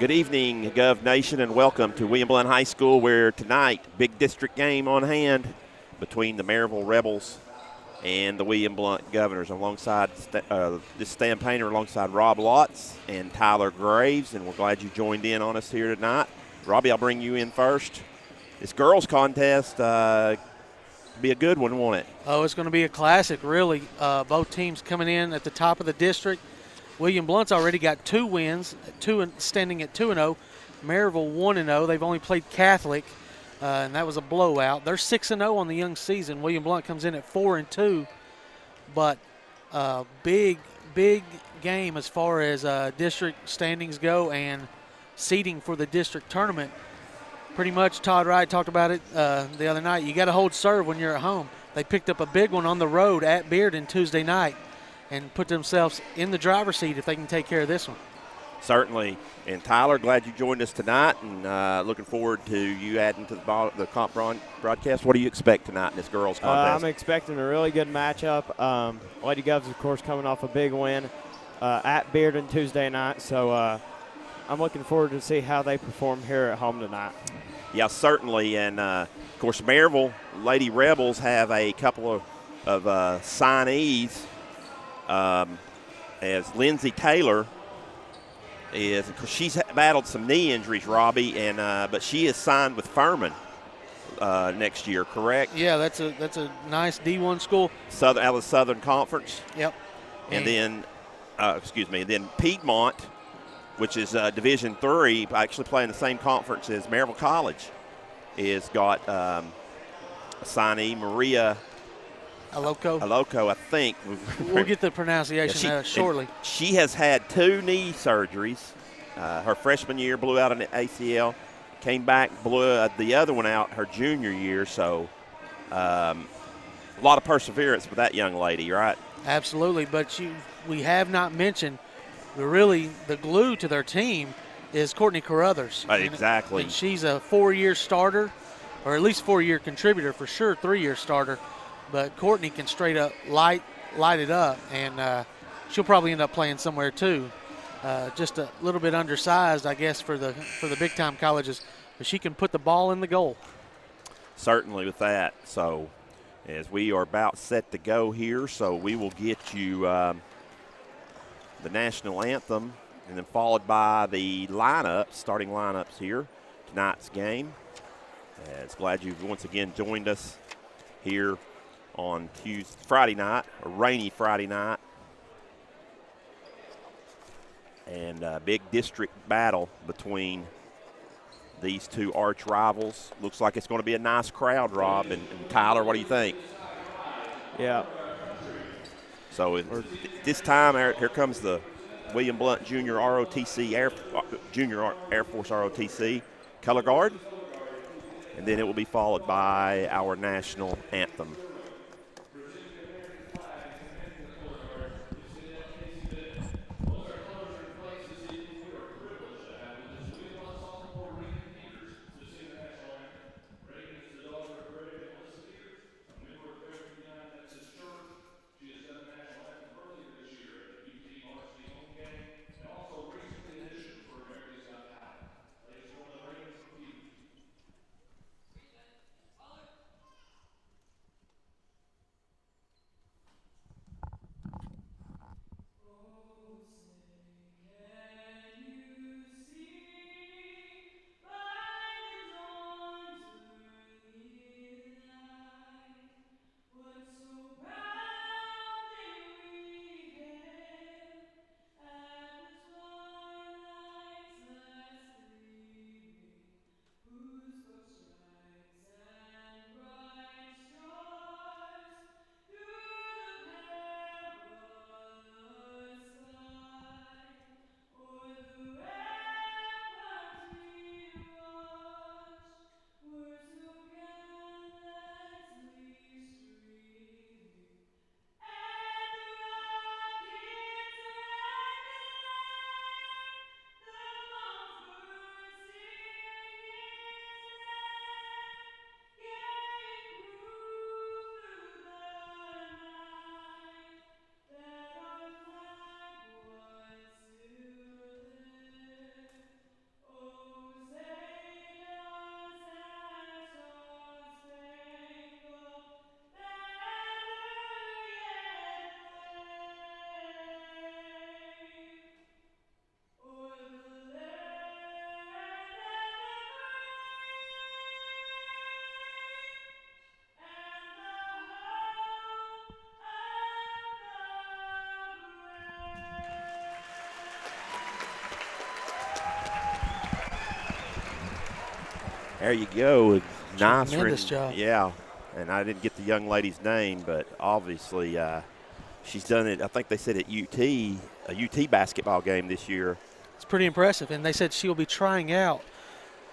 Good evening, Gov Nation, and welcome to William Blount High School, where tonight, big district game on hand between the Maryville Rebels and the William Blount Governors, alongside this Stan Painter, alongside Rob Lotz and Tyler Graves, and we're glad you joined in on us here tonight. Robbie, I'll bring you in first. This girls' contest be a good one, won't it? Oh, it's going to be a classic, really. Both teams coming in at the top of the district. William Blount's already got 2 wins, standing at 2-0. Maryville 1-0. They've only played Catholic, and that was a blowout. They're 6-0 on the young season. William Blount comes in at 4-2, but big game as far as district standings go and seeding for the district tournament. Pretty much, Todd Wright talked about it the other night. You got to hold serve when you're at home. They picked up a big one on the road at Bearden Tuesday night and put themselves in the driver's seat if they can take care of this one. Certainly. And Tyler, glad you joined us tonight, and looking forward to you adding to the comp broadcast. What do you expect tonight in this girls' contest? I'm expecting a really good matchup. Lady Govs, of course, coming off a big win at Bearden Tuesday night, so I'm looking forward to see how they perform here at home tonight. Yeah, certainly. And, of course, Maryville Lady Rebels have a couple of signees. As Lindsay Taylor is, because she's battled some knee injuries, Robbie, and but she is signed with Furman next year, correct? Yeah, that's a nice D1 school. Out of the Southern Conference. Yep. And then, then Piedmont, which is Division III, actually playing the same conference as Maryville College, is got a signee, Maria Aloko, I think. We'll get the pronunciation shortly. She has had 2 knee surgeries. Her freshman year blew out an ACL, came back, blew the other one out her junior year. So a lot of perseverance with that young lady, right? Absolutely, but we have not mentioned the glue to their team is Courtney Carruthers. Exactly. And she's a 4-year starter, or at least 4-year contributor, for sure 3-year starter. But Courtney can straight up light it up, and she'll probably end up playing somewhere too. Just a little bit undersized, I guess, for the big-time colleges, but she can put the ball in the goal. Certainly with that. So as we are about set to go here, so we will get you the national anthem, and then followed by the starting lineups here, tonight's game. It's glad you've once again joined us here on Friday night, a rainy Friday night. And a big district battle between these 2 arch rivals. Looks like it's going to be a nice crowd, Rob. And Tyler, what do you think? Yeah. So this time, here comes the William Blount Junior Junior Air Force ROTC color guard. And then it will be followed by our national anthem. There you go. Nice. Tremendous job. Yeah. And I didn't get the young lady's name, but obviously she's done it, I think they said at a UT basketball game this year. It's pretty impressive. And they said she'll be trying out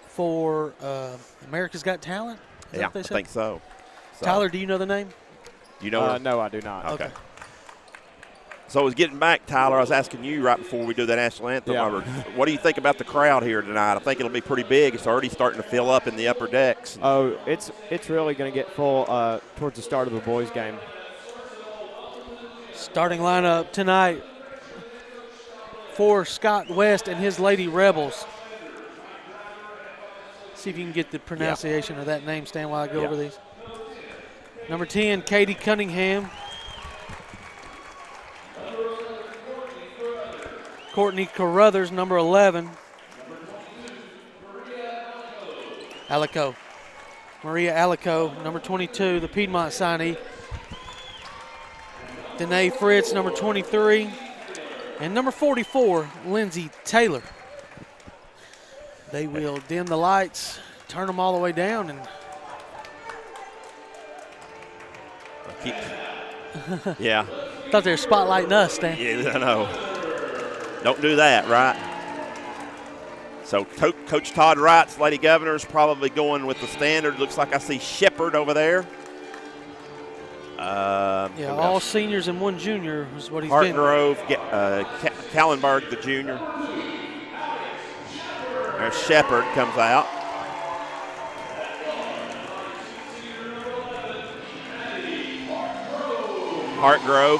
for America's Got Talent. Is that what they said? I think so. Tyler, do you know the name? You know her? No, I do not. Okay. So I was getting back, Tyler. I was asking you right before we do that national anthem. Yeah. What do you think about the crowd here tonight? I think it'll be pretty big. It's already starting to fill up in the upper decks. Oh, it's really going to get full towards the start of the boys' game. Starting lineup tonight for Scott West and his Lady Rebels. See if you can get the pronunciation of that name, Stan, while I go over these. Number 10, Katie Cunningham. Courtney Carruthers, number 11. Alico. Maria Alico, number 22, the Piedmont signee. Danae Fritz, number 23. And number 44, Lindsay Taylor. They will dim the lights, turn them all the way down, and yeah. Thought they were spotlighting us, Stan. Yeah, I know. Don't do that, right? So Coach Todd Wright's Lady Governors probably going with the standard. Looks like I see Shepard over there. All seniors and one junior is what he's been. Hartgrove, Kallenberg, the junior. There's Shepard comes out. Hartgrove.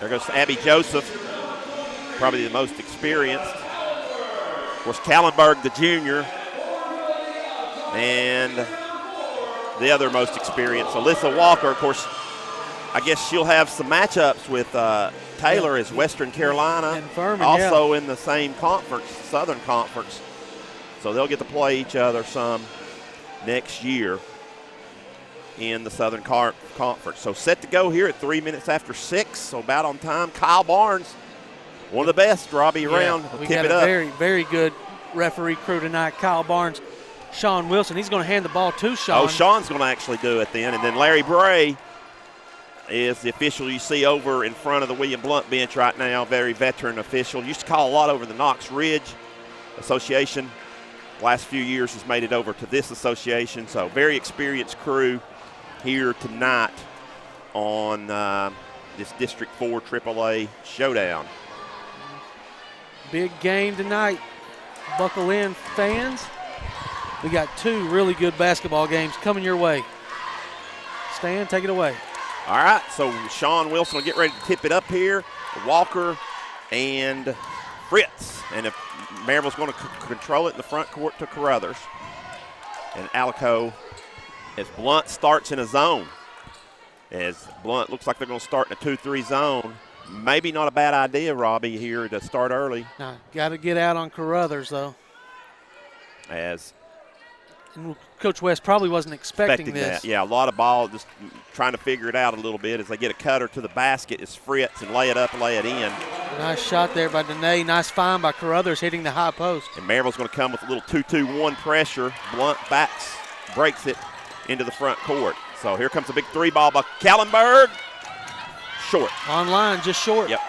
There goes Abby Joseph, probably the most experienced. Of course, Kallenberg, the junior, and the other most experienced, Alyssa Walker. Of course, I guess she'll have some matchups with Taylor as Western Carolina, and Furman, also in the same conference, Southern Conference. So they'll get to play each other some next year in the Southern Conference. So set to go here at 3 minutes after 6, so about on time. Kyle Barnes, one of the best, Robbie, around. We tip got it a up. very, very good referee crew tonight. Kyle Barnes, Sean Wilson. He's going to hand the ball to Sean. Oh, Sean's going to actually do it then. And then Larry Bray is the official you see over in front of the William Blount bench right now, very veteran official. Used to call a lot over the Knox Ridge Association. Last few years has made it over to this association, so very experienced crew here tonight on this District 4 AAA showdown. Big game tonight. Buckle in, fans. We got two really good basketball games coming your way. Stan, take it away. All right, so Sean Wilson will get ready to tip it up here. Walker and Fritz. And if Maryville's going to control it in the front court to Carruthers. And Alico as Blount starts in a zone. As Blount looks like they're going to start in a 2-3 zone. Maybe not a bad idea, Robbie, here to start early. Now, got to get out on Carruthers, though. And Coach West probably wasn't expecting this. That. Yeah, a lot of ball, just trying to figure it out a little bit as they get a cutter to the basket. It's Fritz and lay it up, lay it in. Nice shot there by Danae. Nice find by Carruthers hitting the high post. And Maryville's going to come with a little 2-2-1 pressure. Blount breaks it into the front court. So here comes a big three ball by Kallenberg. Short. Online, just short. Yep.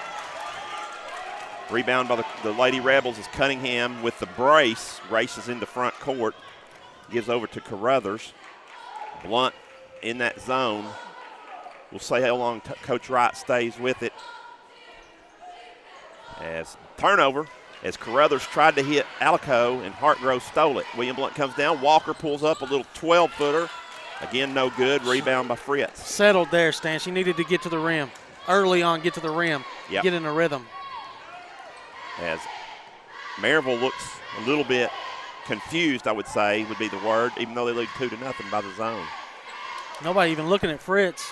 Rebound by the Lady Rebels is Cunningham with the brace. Races into front court. Gives over to Carruthers. Blount in that zone. We'll see how long Coach Wright stays with it. As turnover, as Carruthers tried to hit Alico and Hartgrove stole it. William Blount comes down. Walker pulls up a little 12-footer. Again, no good. Rebound by Fritz. Settled there, Stan. She needed to get to the rim. Early on, get to the rim. Yep. Get in a rhythm. As Maryville looks a little bit confused, I would say, would be the word, even though they lead 2-0 by the zone. Nobody even looking at Fritz.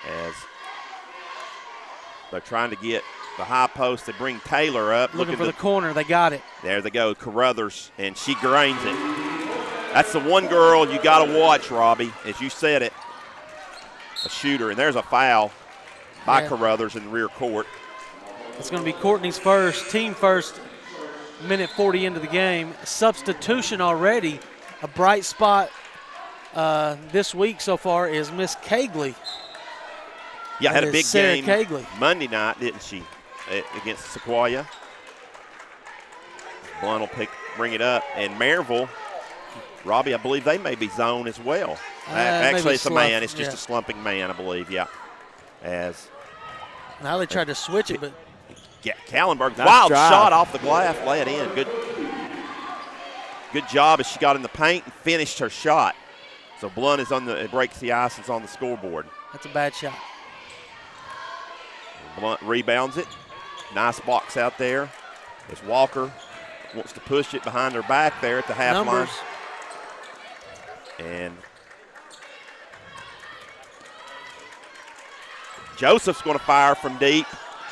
As they're trying to get the high post, they bring Taylor up. Looking for the corner. They got it. There they go, Carruthers, and she grains it. That's the one girl you got to watch, Robbie, as you said it. A shooter, and there's a foul by Carruthers in the rear court. It's going to be Courtney's first, team first, minute 40 into the game. Substitution already. A bright spot this week so far is Miss Cagley. Yeah, had a big Sarah game Cagley. Monday night, didn't she, against Sequoia. Blount will bring it up. And Maryville, Robbie, I believe they may be zone as well. Actually, it's a man. It's just a slumping man, I believe, yeah. Now they tried to switch it, but. Yeah, Kallenberg, nice wild drive. shot off the glass, lay it in. Good job as she got in the paint and finished her shot. So Blount is it breaks the ice, it's on the scoreboard. That's a bad shot. Blount rebounds it. Nice box out there. As Walker wants to push it behind her back there at the half line. And Joseph's going to fire from deep.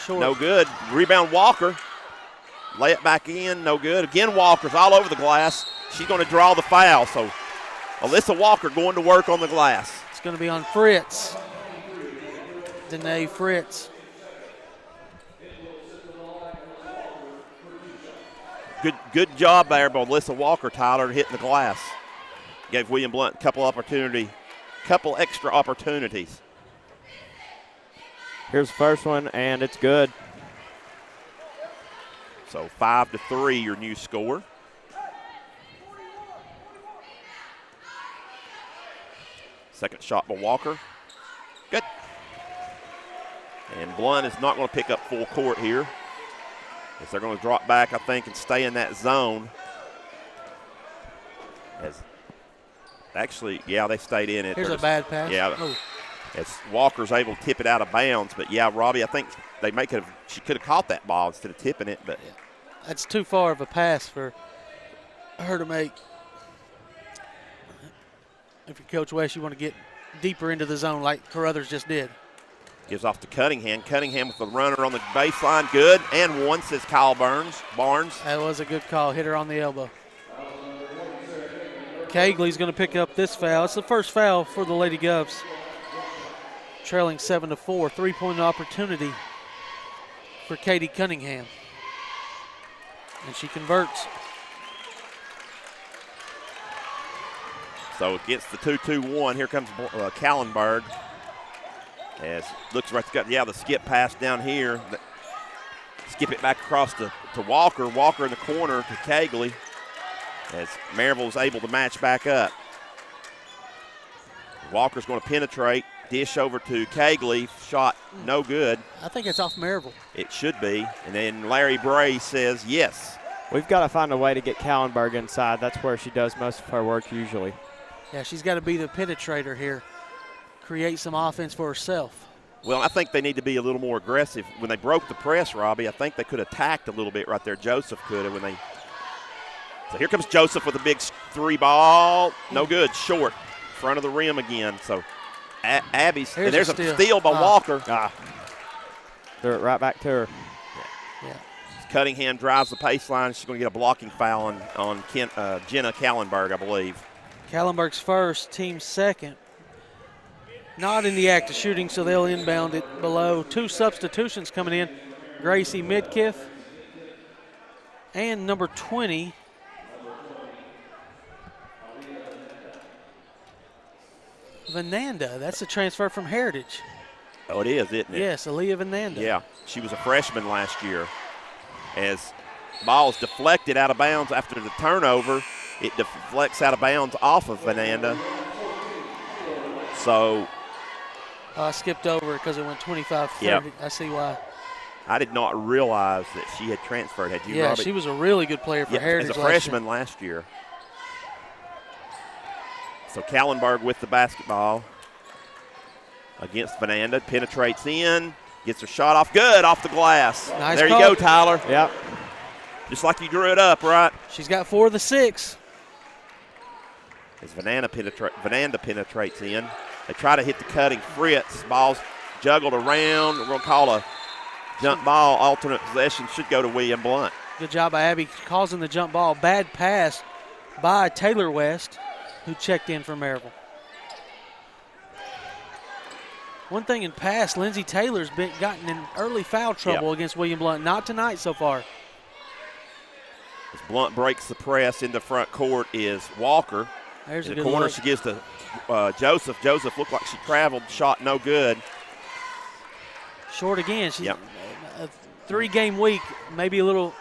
Short. No good. Rebound Walker. Lay it back in. No good. Again, Walker's all over the glass. She's going to draw the foul. So Alyssa Walker going to work on the glass. It's going to be on Fritz. Danae Fritz. Good job there by Alyssa Walker, Tyler, hitting the glass. Gave William Blount a couple extra opportunities. Here's the first one, and it's good. So 5-3, your new score. Second shot by Walker. Good. And Blount is not going to pick up full court here, as they're going to drop back, I think, and stay in that zone. They stayed in it. Here's a bad pass. Yeah. Oh. As Walker's able to tip it out of bounds. But, yeah, Robbie, I think she could have caught that ball instead of tipping it. But that's too far of a pass for her to make. If you're Coach West, you want to get deeper into the zone like Carruthers just did. Gives off to Cunningham. Cunningham with the runner on the baseline. Good. And one, says Kyle Barnes. That was a good call. Hit her on the elbow. Cagley's going to pick up this foul. It's the first foul for the Lady Govs. Trailing 7-4. 3-point opportunity for Katie Cunningham. And she converts. So it gets the 2-2-1. Here comes Kallenberg. As looks right, the skip pass down here. Skip it back across to Walker. Walker in the corner to Cagley. As Maryville's able to match back up. Walker's going to penetrate. Dish over to Cagley. Shot no good. I think it's off Maryville. It should be. And then Larry Bray says yes. We've got to find a way to get Kallenberg inside. That's where she does most of her work usually. Yeah, she's got to be the penetrator here. Create some offense for herself. Well, I think they need to be a little more aggressive. When they broke the press, Robbie, I think they could have attacked a little bit right there. Joseph could have So here comes Joseph with a big three ball. No good. Short. Front of the rim again. So Abby's. And there's a steal by Walker. Threw it right back to her. Yeah. Cunningham drives the baseline. She's going to get a blocking foul on Jenna Kallenberg, I believe. Kallenberg's first, team second. Not in the act of shooting, so they'll inbound it below. Two substitutions coming in. Gracie Midkiff and number 20, Vananda. That's a transfer from Heritage. Oh, it is, isn't it? Yes, Aaliyah Vananda. Yeah, she was a freshman last year. As ball's deflected out of bounds after the turnover, it deflects out of bounds off of Vananda. So I skipped over it because it went 25-30. Yep. I see why. I did not realize that she had transferred. Had you, Yeah, Robbie? she was a really good player for Heritage as a freshman last year. So Kallenberg with the basketball against Vananda. Penetrates in. Gets her shot off. Good off the glass. Nice there call. You go, Tyler. Yep. Just like you drew it up, right? She's got 4 of the 6. As Vananda penetrates in. They try to hit the cutting Fritz. Ball's juggled around. We're going to call a jump ball. Alternate possession should go to William Blount. Good job by Abby causing the jump ball. Bad pass by Taylor West, who checked in for Maryville. One thing in past, Lindsey Taylor's gotten in early foul trouble against William Blount. Not tonight so far. As Blount breaks the press in the front court is Walker. There's in a the good corner, look. she gives to Joseph. Joseph looked like she traveled, shot no good. Short again. She's a 3-game week, maybe a little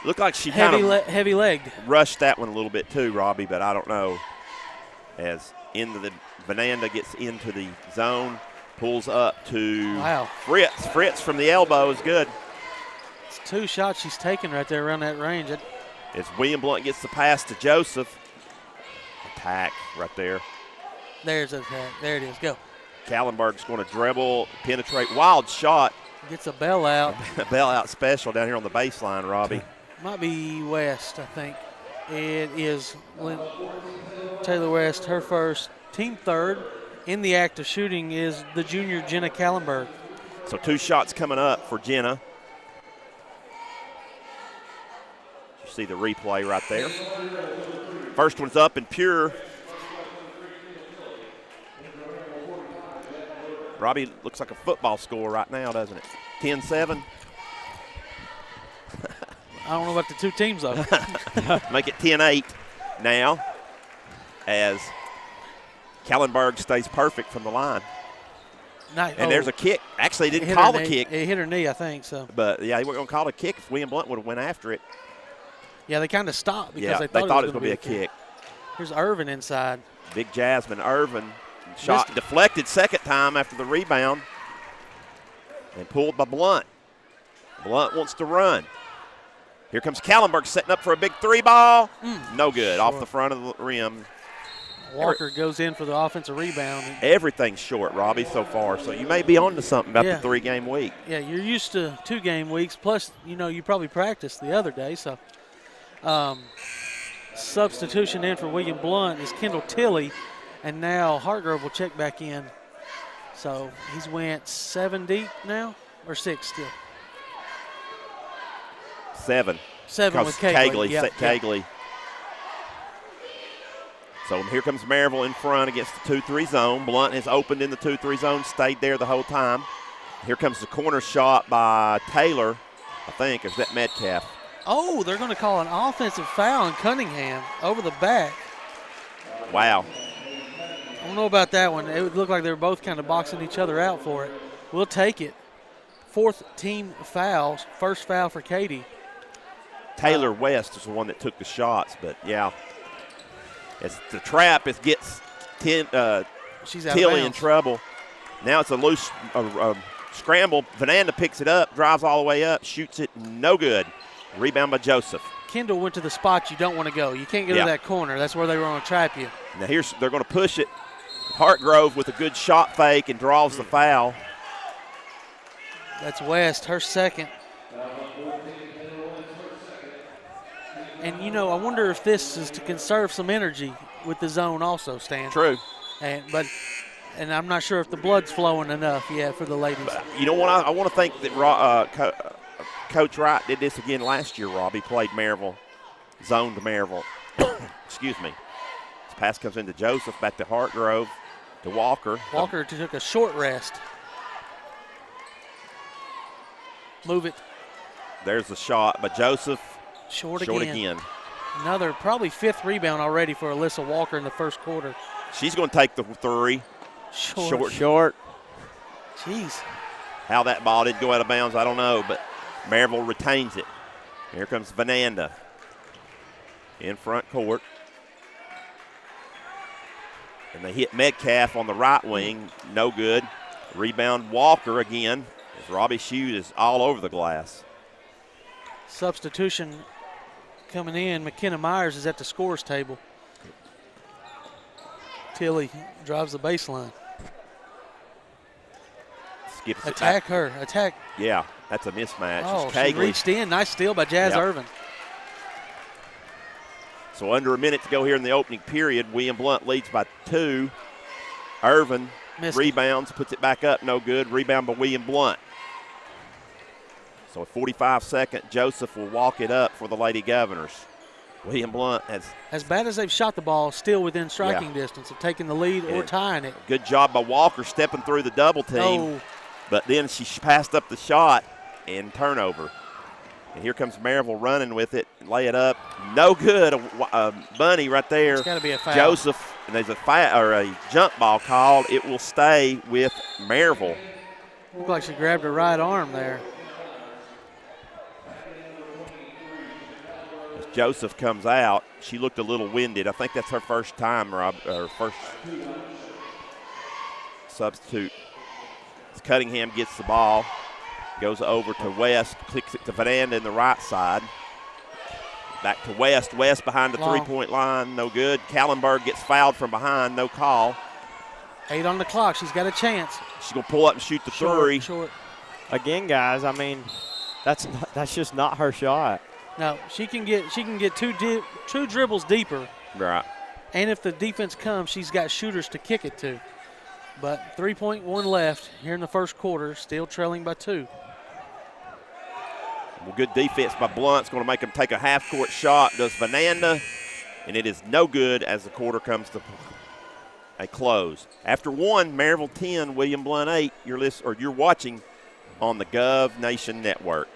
looked like she kind of heavy-legged. Rushed that one a little bit too, Robbie, but I don't know. As into the Vananda gets into the zone, pulls up to Fritz. Fritz from the elbow is good. It's 2 shots she's taking right there around that range. As William Blount gets the pass to Joseph. Attack right there. There's an attack. There it is. Go. Kallenberg's going to dribble, penetrate. Wild shot. Gets a bell out. A bell out special down here on the baseline, Robbie. Might be West, I think. It is Taylor West, her first. Team third in the act of shooting is the junior Jenna Kallenberg. So 2 shots coming up for Jenna. You see the replay right there. First one's up and pure. Robbie, looks like a football score right now, doesn't it? 10-7. I don't know about the 2 teams, though. Make it 10-8 now as Kallenberg stays perfect from the line. And there's a kick. Actually, he didn't call the kick. It hit her knee, I think. So. But, yeah, he wasn't going to call a kick if William Blount would have went after it. Yeah, they kind of stopped because they thought it was going to be a kick. Here's Irvin inside. Big Jasmine Irvin. Shot deflected second time after the rebound. And pulled by Blount. Blount wants to run. Here comes Kallenberg setting up for a big 3-ball. No good. Off the front of the rim. Walker goes in for the offensive rebound. Everything's short, Robbie, so far. So you may be on to something about the 3-game week. Yeah, you're used to 2-game weeks. Plus, you probably practiced the other day. So substitution in for William Blount is Kendall Tilley. And now Hartgrove will check back in. So he's went 7 deep now, or 6 still? 7. 7 with Cagley. Cagley. So here comes Maryville in front against the 2-3 zone. Blount has opened in the 2-3 zone, stayed there the whole time. Here comes the corner shot by Taylor, I think. Is that Metcalf? Oh, they're going to call an offensive foul on Cunningham over the back. Wow. I don't know about that one. It would look like they were both kind of boxing each other out for it. We'll take it. 4th team foul, first foul for Katie. Taylor West is the one that took the shots, but yeah. As the trap gets Tilly in trouble. Now it's a loose scramble. Vananda picks it up, drives all the way up, shoots it, no good. Rebound by Joseph. Kendall went to the spot you don't want to go. You can't go to that corner. That's where they were going to trap you. Now they're going to push it. Hartgrove with a good shot fake and draws the foul. That's West, her second. And, I wonder if this is to conserve some energy with the zone also, Stan. True. And I'm not sure if the blood's flowing enough yet for the ladies. You know what? I want to think that Coach Wright did this again last year, Robbie. Played Maryville, zoned Maryville. Excuse me. This pass comes into Joseph, back to Hartgrove, to Walker. Walker took a short rest. Move it. There's the shot by Joseph. Short again. Another probably 5th rebound already for Alyssa Walker in the first quarter. She's going to take the 3. Short. Jeez. How that ball did go out of bounds, I don't know, but Maryville retains it. Here comes Vananda in front court. And they hit Metcalf on the right wing. No good. Rebound Walker again. As Robbie Shute is all over the glass. Substitution coming in. McKenna Myers is at the scores table. Tilly drives the baseline. Skips Attack her. Attack. Yeah, that's a mismatch. Oh, she reached in. Nice steal by Jazz Irvin. So under a minute to go here in the opening period. William Blount leads by 2. Irvin rebounds, puts it back up, no good. Rebound by William Blount. So a 45-second, Joseph will walk it up for the Lady Governors. William Blount has. As bad as they've shot the ball, still within striking distance of taking the lead or tying it. Good job by Walker stepping through the double team. Oh. But then she passed up the shot and turnover. And here comes Maryville running with it, lay it up. No good. A bunny right there. It's got to be a foul. Joseph, and there's a jump ball called. It will stay with Maryville. Looked like she grabbed her right arm there. As Joseph comes out, she looked a little winded. I think that's her first time, or first substitute. As Cunningham gets the ball, goes over to West, kicks it to Vananda in the right side. Back to West. West behind the three-point line, no good. Kallenberg gets fouled from behind, no call. 8 on the clock. She's got a chance. She's going to pull up and shoot the three. Short. Again, guys, I mean, that's just not her shot. No, she can get two dribbles deeper. Right. And if the defense comes, she's got shooters to kick it to. But 3.1 left here in the first quarter, still trailing by 2. Well, good defense by Blount's going to make them take a half-court shot. Does Vananda, and it is no good as the quarter comes to a close. After one, Maryville 10, William Blount 8. You're watching on the Gov Nation Network.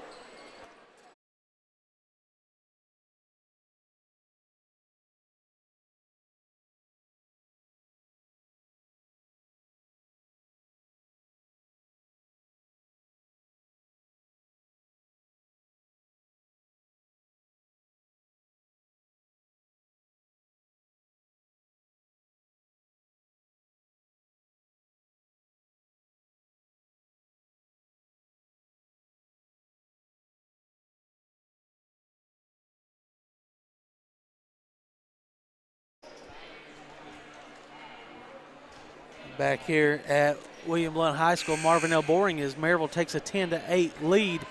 Back here at William Blount High School, Marvin L. Boring as Maryville takes a 10-8 lead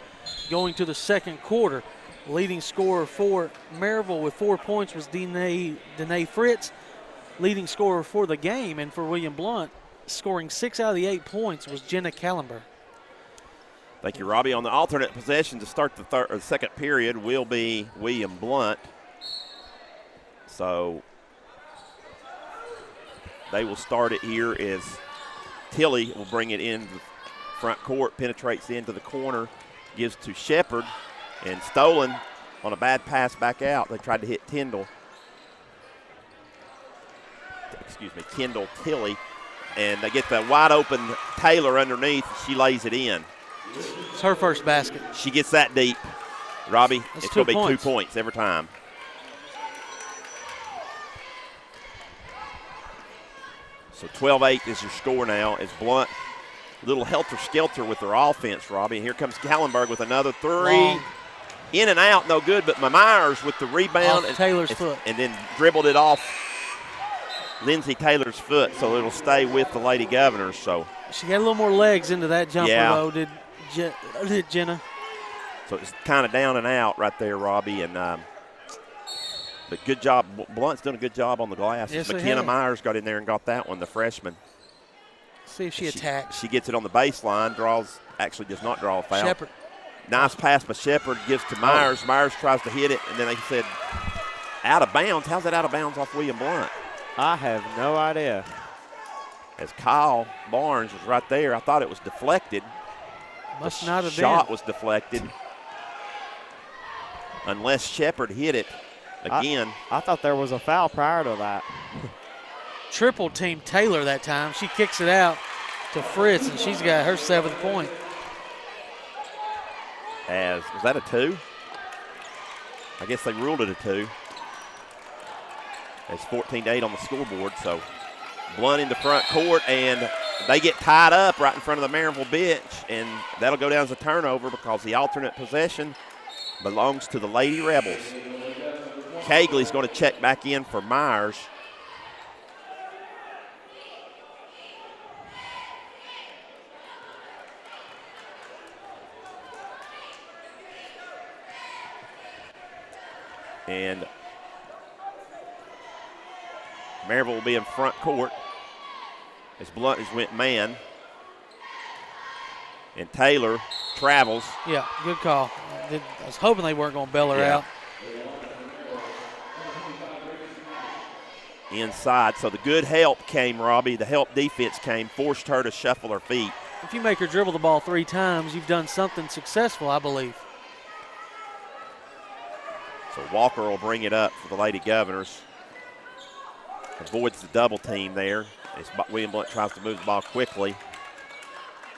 going to the second quarter. Leading scorer for Maryville with 4 points was Danae Fritz. Leading scorer for the game, and for William Blount, scoring 6 out of the 8 points was Jenna Kallenberg. Thank you, Robbie. On the alternate possession to start the second period will be William Blount. So they will start it here as Tilly will bring it in the front court, penetrates into the corner, gives to Shepard, and stolen on a bad pass back out. They tried to hit Kendall Tilly, and they get the wide open Taylor underneath. She lays it in. It's her first basket. She gets that deep, Robbie. That's it's going to be 2 points. points every time. So 12-8 is your score now as Blount, little helter-skelter with their offense, Robbie. And here comes Kallenberg with another three. Long. In and out, no good, but Myers with the rebound. Off Taylor's foot. And then dribbled it off Lindsey Taylor's foot, so it'll stay with the Lady Governors. So she got a little more legs into that jumper, though, did Jenna. So it's kind of down and out right there, Robbie. And but good job. Blunt's done a good job on the glass. Yes, McKenna Myers got in there and got that one, the freshman. See if she attacks. She gets it on the baseline, does not draw a foul. Shepard. Nice pass by Shepard, gives to Myers. Myers tries to hit it, and then they said out of bounds. How's that out of bounds off William Blount? I have no idea. As Kyle Barnes was right there, I thought it was deflected. Must not have been. The shot was deflected. Unless Shepard hit it again. I thought there was a foul prior to that. Triple team Taylor that time. She kicks it out to Fritz, and she's got her 7th point. Was that a 2? I guess they ruled it a 2. It's 14-8 on the scoreboard, so Blount into front court, and they get tied up right in front of the Maryville bench, and that'll go down as a turnover because the alternate possession belongs to the Lady Rebels. Cagley's going to check back in for Myers. And Maryville will be in front court as Blount has went man. And Taylor travels. Yeah, good call. I was hoping they weren't going to bail her out. inside. So the good help came, Robbie. The help defense came, forced her to shuffle her feet. If you make her dribble the ball 3 times, you've done something successful, I believe. So Walker will bring it up for the Lady Governors. Avoids the double team there as William Blount tries to move the ball quickly.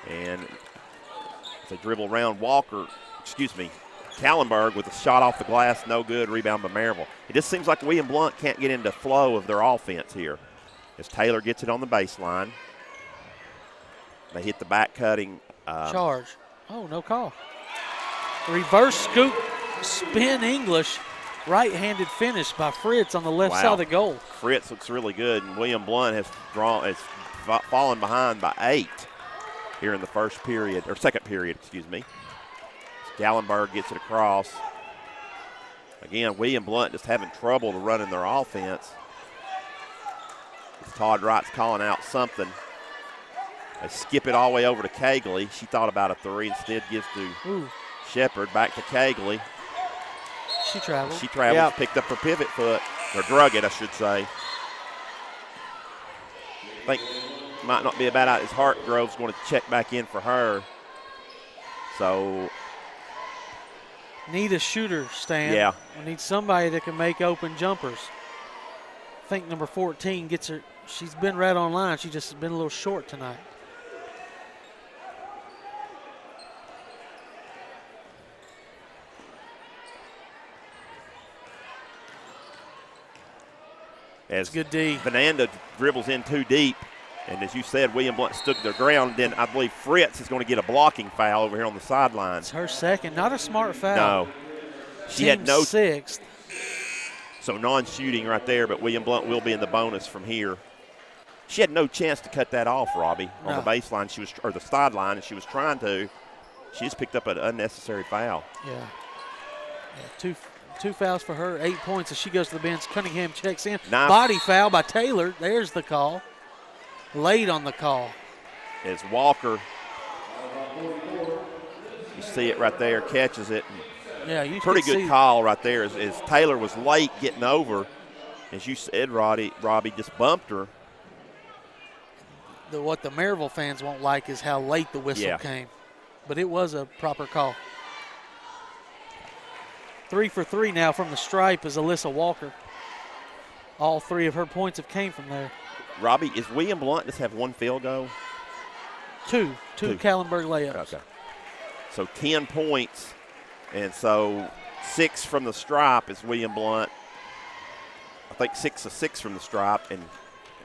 And as they dribble around, Kallenberg with a shot off the glass, no good, rebound by Maryville. It just seems like William Blount can't get into flow of their offense here as Taylor gets it on the baseline. They hit the back cutting. Charge. Oh, no call. Reverse scoop, spin English, right-handed finish by Fritz on the left side of the goal. Fritz looks really good, and William Blount has fallen behind by 8 here in the second period, excuse me. Gallenberg gets it across. Again, William Blount just having trouble to run in their offense. Todd Wright's calling out something. They skip it all the way over to Cagley. She thought about a 3, instead gives to Shepard. Back to Cagley. She travels. Yep. Picked up her pivot foot, or drug it, I should say. I think might not be a bad idea. Hartgrove's going to check back in for her. So need a shooter, Stan. Yeah. We need somebody that can make open jumpers. I think number 14 gets her. She's been right on line. She just has been a little short tonight. As good D. Fernanda dribbles in too deep, and as you said, William Blount stood their ground. Then I believe Fritz is going to get a blocking foul over here on the sideline. It's her second. Not a smart foul. No. She had no 6th. So non-shooting right there, but William Blount will be in the bonus from here. She had no chance to cut that off, Robbie, on the baseline. Or the sideline, and she was trying to. She just picked up an unnecessary foul. Yeah. Two fouls for her, 8 points as she goes to the bench. Cunningham checks in. Nice. Body foul by Taylor. There's the call. Late on the call. As Walker, you see it right there, catches it. Yeah, you pretty good call right there as Taylor was late getting over. As you said, Robbie just bumped her. What the Maryville fans won't like is how late the whistle came. But it was a proper call. 3 for 3 now from the stripe is Alyssa Walker. All 3 of her points have came from there. Robbie, is William Blount just have 1 field goal? Two Kallenberg layups. Okay. So 10 points, and so 6 from the stripe is William Blount. I think 6 of 6 from the stripe,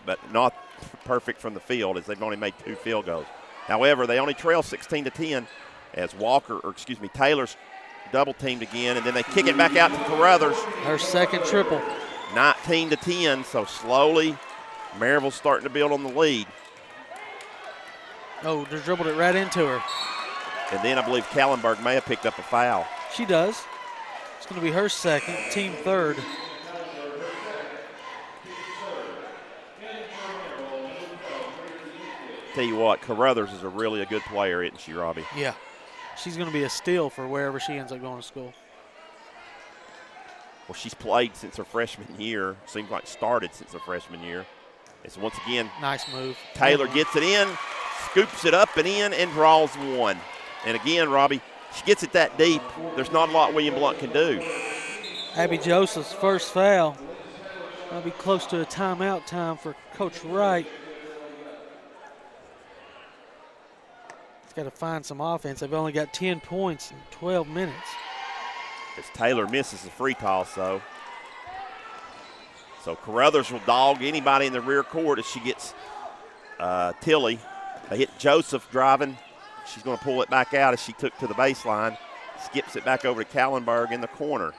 but not perfect from the field as they've only made 2 field goals. However, they only trail 16-10 as Taylor's double teamed again, and then they kick it back out to Carruthers. Her second triple. 19-10, so slowly Maryville's starting to build on the lead. Oh, just dribbled it right into her. And then I believe Kallenberg may have picked up a foul. She does. It's going to be her second, team third. Tell you what, Carruthers is a good player, isn't she, Robbie? Yeah. She's going to be a steal for wherever she ends up going to school. Well, she's played since her freshman year. Seems like started since her freshman year. It's once again. Nice move. Taylor gets it in, scoops it up and in, and draws 1. And again, Robbie, she gets it that deep. There's not a lot William Blount can do. Abby Joseph's first foul. That'll be close to a timeout time for Coach Wright. Got to find some offense. They've only got 10 points in 12 minutes. As Taylor misses the free toss, though. So Carruthers will dog anybody in the rear court as she gets Tilly. They hit Joseph driving. She's going to pull it back out as she took to the baseline. Skips it back over to Kallenberg in the corner.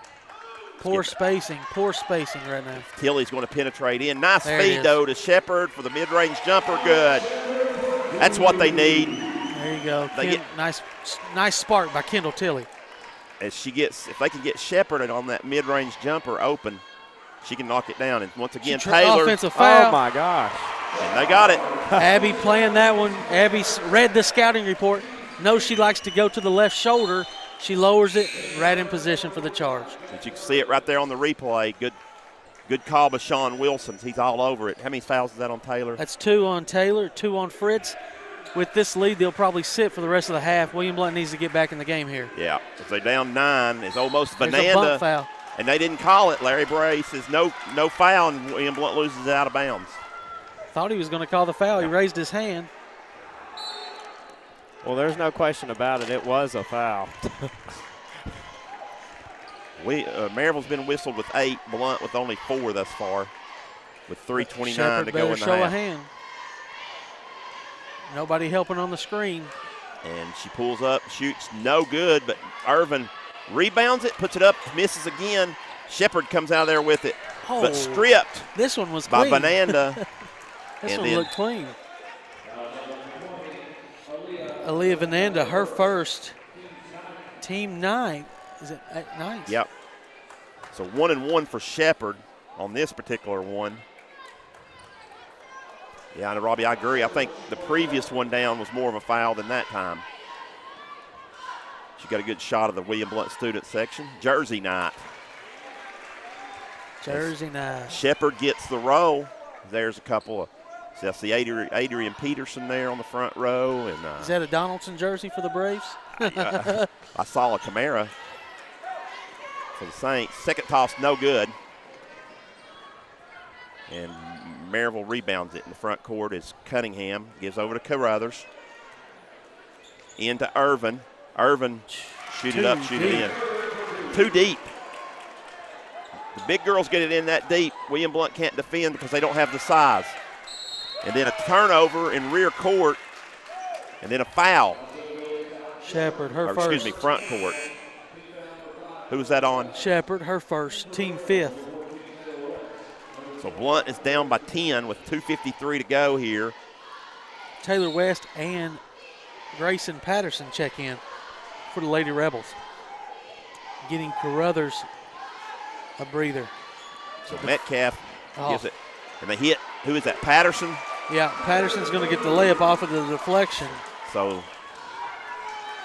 Poor spacing right now. Tilly's going to penetrate in. Nice feed, though, to Shepard for the mid-range jumper. Good. That's what they need. There you go. Nice spark by Kendall Tilly. As if they can get Shepard on that mid-range jumper open, she can knock it down. And once again, Taylor. Offensive foul. Oh, my gosh. And they got it. Abby playing that one. Abby read the scouting report. Knows she likes to go to the left shoulder. She lowers it right in position for the charge. But you can see it right there on the replay. Good Good call by Sean Wilson. He's all over it. How many fouls is that on Taylor? That's 2 on Taylor, 2 on Fritz. With this lead, they'll probably sit for the rest of the half. William Blount needs to get back in the game here. Yeah, if they're down 9, it's almost There's Vananda. a bump foul. And they didn't call it. Larry Bray says no foul, and William Blount loses it out of bounds. Thought he was going to call the foul. He raised his hand. Well, there's no question about it. It was a foul. Maryville's been whistled with 8, Blount with only 4 thus far, with 3:29 to go in the show half. a hand. Nobody helping on the screen. And she pulls up, shoots, no good, but Irvin rebounds it, puts it up, misses again. Shepard comes out of there with it, but stripped This one was by clean. Vananda. This one looked clean. Aaliyah Vananda, her first, team 9. Is it 9? Yep. So 1 and 1 for Shepard on this particular one. Yeah, and Robbie, I agree. I think the previous one down was more of a foul than that time. She got a good shot of the William Blount student section. Jersey night. Jersey night. Shepard gets the roll. There's a couple of, see, I see Adrian Peterson there on the front row. And is that a Donaldson jersey for the Braves? I saw a Camara for the Saints. Second toss, no good. And Maryville rebounds it in the front court as Cunningham gives over to Carruthers. Into Irvin. Irvin, shoot it up, shoot it in. Too deep. The big girls get it in that deep. William Blount can't defend because they don't have the size. And then a turnover in rear court, and then a foul. Shepard, her first. Excuse me, front court. Who was that on? Shepard, her first, team 5th. So Blount is down by 10 with 2:53 to go here. Taylor West and Grayson Patterson check in for the Lady Rebels. Getting Carruthers a breather. So Metcalf gives it, and they hit. Who is that, Patterson? Yeah, Patterson's going to get the layup off of the deflection. So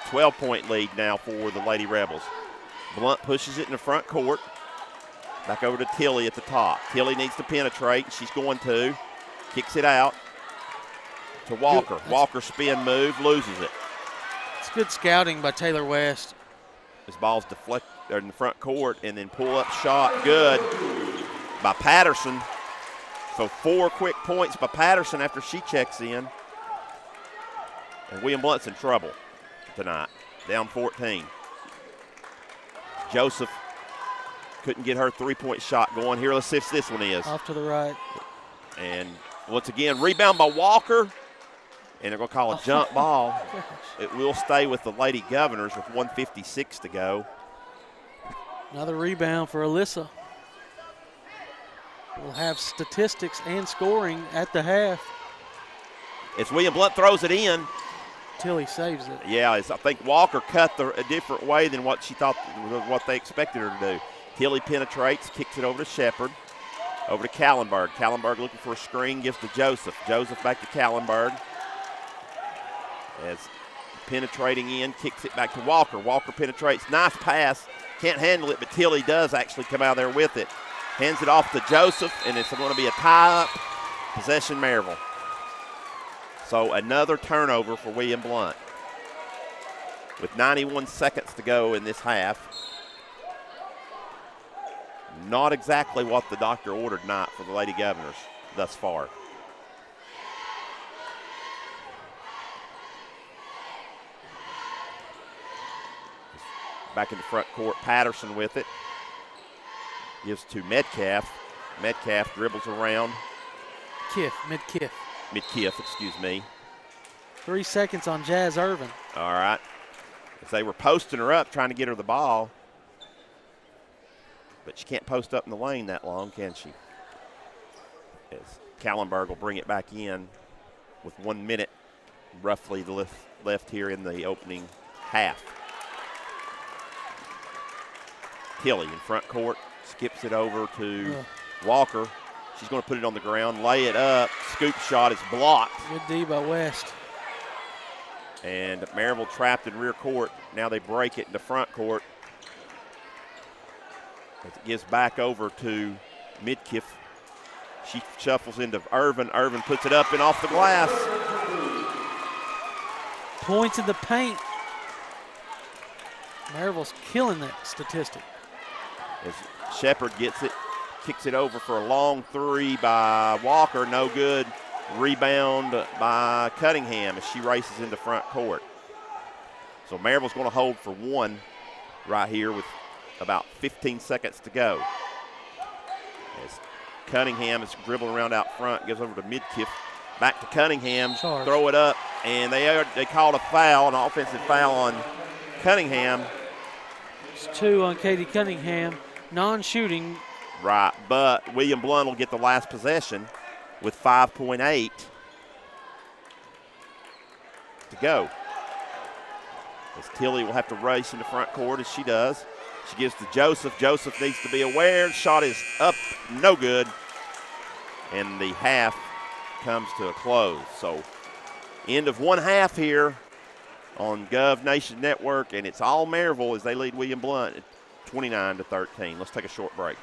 12-point lead now for the Lady Rebels. Blount pushes it in the front court. Back over to Tilly at the top. Tilly needs to penetrate. She's going to. Kicks it out to Walker. Walker spin move, loses it. It's good scouting by Taylor West. This ball's deflect in the front court, and then pull-up shot, good by Patterson. So 4 quick points by Patterson after she checks in. And William Blount's in trouble tonight, down 14. Joseph couldn't get her 3-point shot going. Here, let's see if this one is. Off to the right. And once again, rebound by Walker. And they're going to call a jump ball. It will stay with the Lady Governors with 1:56 to go. Another rebound for Alyssa. We'll have statistics and scoring at the half. As William Blount throws it in. Tilly saves it. Yeah, I think Walker cut a different way than what she thought, what they expected her to do. Tilly penetrates, kicks it over to Shepard, over to Kallenberg. Kallenberg looking for a screen, gives to Joseph. Joseph back to Kallenberg. As penetrating in, kicks it back to Walker. Walker penetrates, nice pass. Can't handle it, but Tilly does actually come out there with it. Hands it off to Joseph, and it's going to be a tie-up. Possession Maryville. So another turnover for William Blount. With 91 seconds to go in this half. Not exactly what the doctor ordered tonight for the Lady Governors thus far. Back in the front court, Patterson with it. Gives to Metcalf. Metcalf dribbles around. Mid-Kiff. Midkiff, excuse me. 3 seconds on Jazz Irvin. All right. As they were posting her up, trying to get her the ball. But she can't post up in the lane that long, can she? As Kallenberg will bring it back in with 1 minute roughly left here in the opening half. Tilly in front court, skips it over to Walker. She's going to put it on the ground, lay it up. Scoop shot is blocked. Good D by West. And Maryville trapped in rear court. Now they break it into front court. As it gives back over to Midkiff. She shuffles into Irvin. Irvin puts it up and off the glass. Points in the paint. Maryville's killing that statistic. As Shepard gets it, kicks it over for a long three by Walker. No good. Rebound by Cunningham as she races into front court. So Maryville's going to hold for one right here with about 15 seconds to go. As Cunningham is dribbling around out front, gives over to Midkiff. Back to Cunningham, Charge. Throw it up, and they called a foul, an offensive foul on Cunningham. It's 2 on Katie Cunningham. Non-shooting. Right, but William Blount will get the last possession with 5.8 to go. As Tilly will have to race in the front court as she does. She gives to Joseph. Joseph needs to be aware. Shot is up, no good. And the half comes to a close. So end of one half here on Gov Nation Network, and it's all Maryville as they lead William Blount at 29-13. Let's take a short break.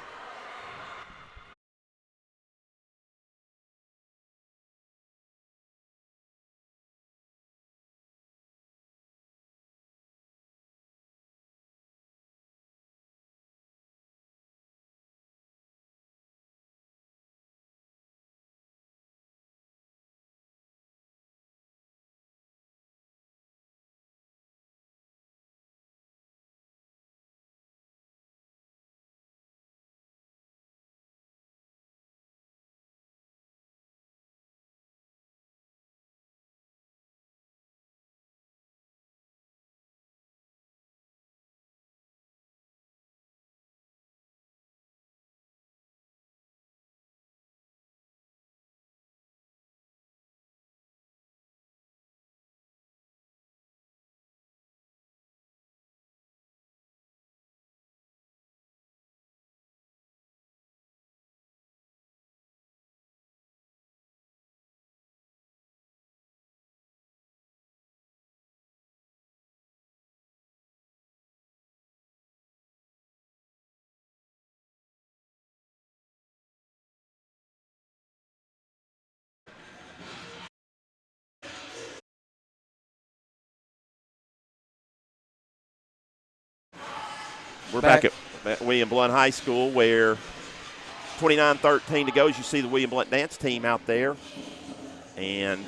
We're back at William Blount High School where 29-13 to go. As you see the William Blount dance team out there. And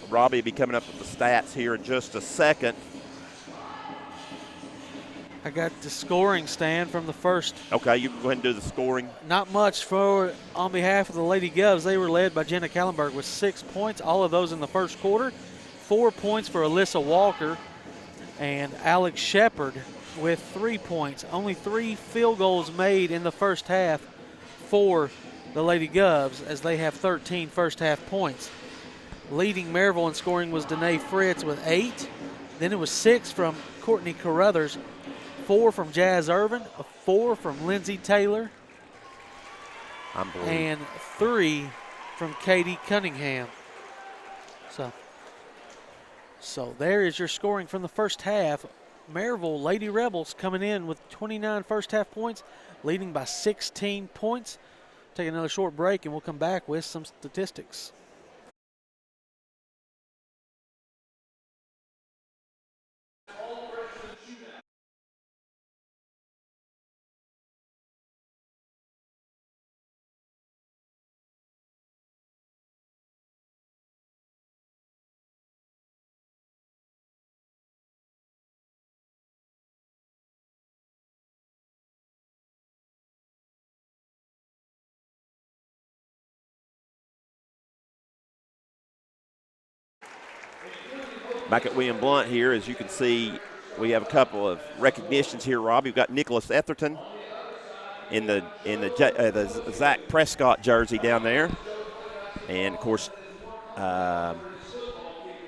Robbie will be coming up with the stats here in just a second. I got the scoring stand from the first. Okay, you can go ahead and do the scoring. Not much on behalf of the Lady Govs. They were led by Jenna Kallenberg with 6 points, all of those in the first quarter. 4 points for Alyssa Walker and Alex Shepard with 3 points. Only 3 field goals made in the first half for the Lady Govs as they have 13 first half points. Leading Maryville in scoring was Danae Fritz with 8. Then it was 6 from Courtney Carruthers, 4 from Jazz Irvin, 4 from Lindsay Taylor, and 3 from Katie Cunningham. So there is your scoring from the first half. Maryville Lady Rebels coming in with 29 first half points, leading by 16 points. Take another short break and we'll come back with some statistics. Back at William Blount here, as you can see, we have a couple of recognitions here, Rob. You've got Nicholas Etherton in the Zach Prescott jersey down there. And, of course,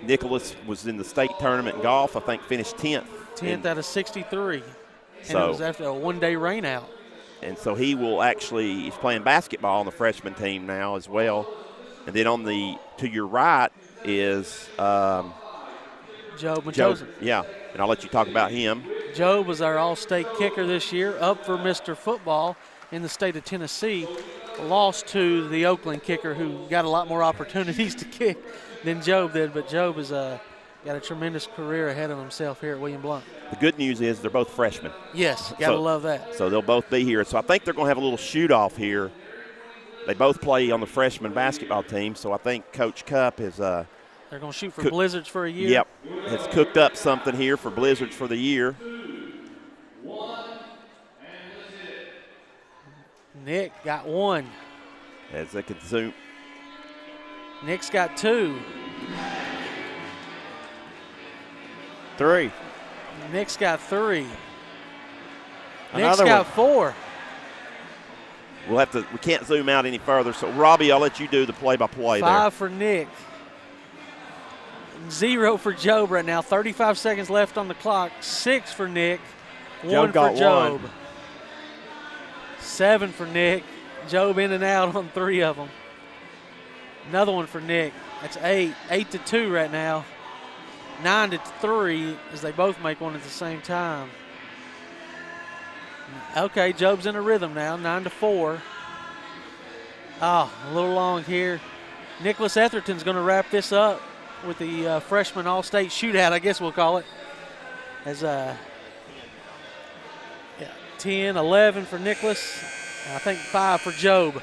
Nicholas was in the state tournament in golf. I think finished 10th. 10th out of 63. So, and it was after a one-day rain out. And so he will actually – he's playing basketball on the freshman team now as well. And then to your right is Joe Mendoza. Yeah, and I'll let you talk about him. Joe was our all-state kicker this year, up for Mr. Football. in the state of Tennessee, lost to the Oakland kicker, who got a lot more opportunities to kick than Job did. But Job has got a tremendous career ahead of himself here at William Blount. The good news is they're both freshmen. Yes, got to love that. So they'll both be here. So I think they're going to have a little shoot-off here. They both play on the freshman basketball team, so I think Coach Cup is they're going to shoot for Blizzards for a year. Yep, has cooked up something here for Blizzards for the year. Nick got one. As they consume. Nick's got two. 3. Nick's got 3. Nick's Another got one. 4. We can't zoom out any further. So Robbie, I'll let you do the play-by-play there. 5 for Nick. 0 for Job right now. 35 seconds left on the clock. 6 for Nick. 1 for Job. 7 for Nick. Job in and out on 3 of them. Another one for Nick. That's 8. 8-2 right now. 9-3 as they both make one at the same time. Okay, Job's in a rhythm now. 9-4. Oh, a little long here. Nicholas Etherton's going to wrap this up with the freshman all-state shootout, I guess we'll call it. As 10, 11 for Nicholas. And I think 5 for Job.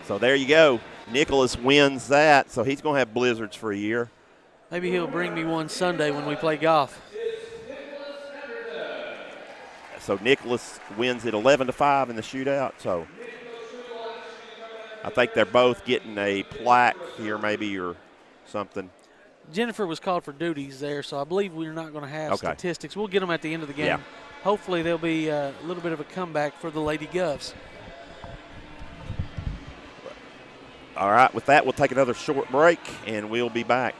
So there you go. Nicholas wins that, so he's going to have Blizzards for a year. Maybe he'll bring me one Sunday when we play golf. So Nicholas wins it 11-5 in the shootout. So I think they're both getting a plaque here maybe or something. Jennifer was called for duties there, so I believe we're not going to have statistics. We'll get them at the end of the game. Yeah. Hopefully there'll be a little bit of a comeback for the Lady Govs. All right, with that, we'll take another short break, and we'll be back.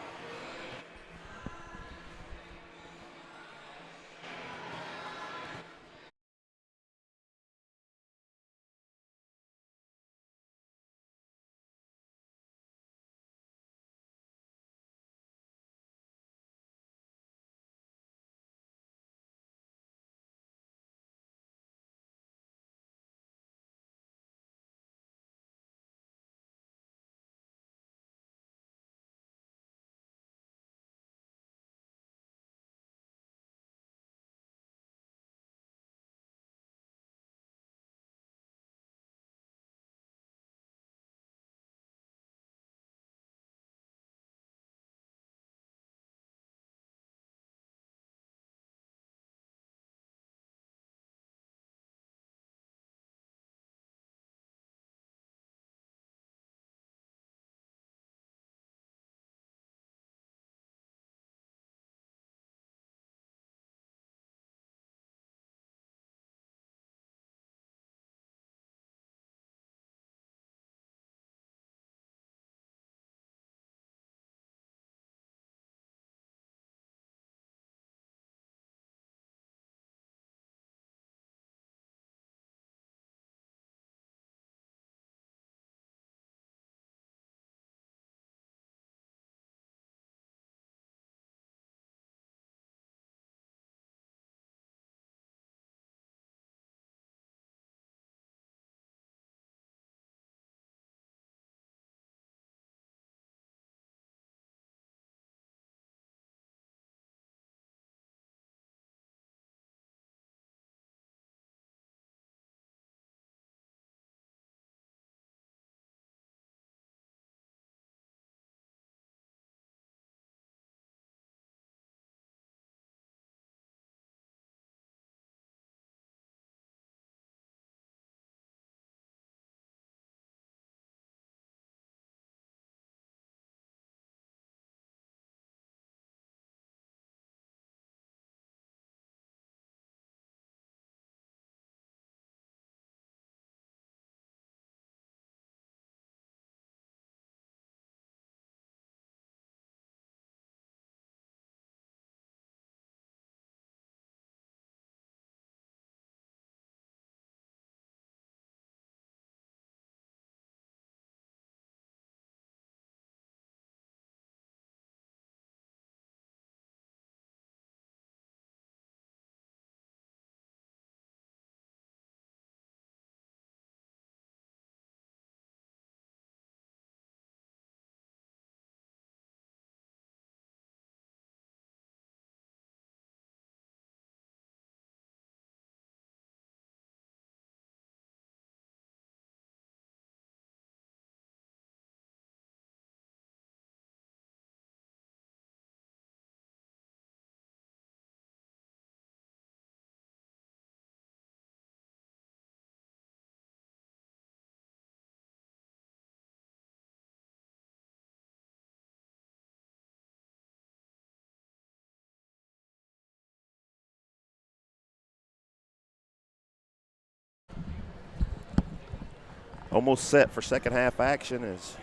Almost set for second half action as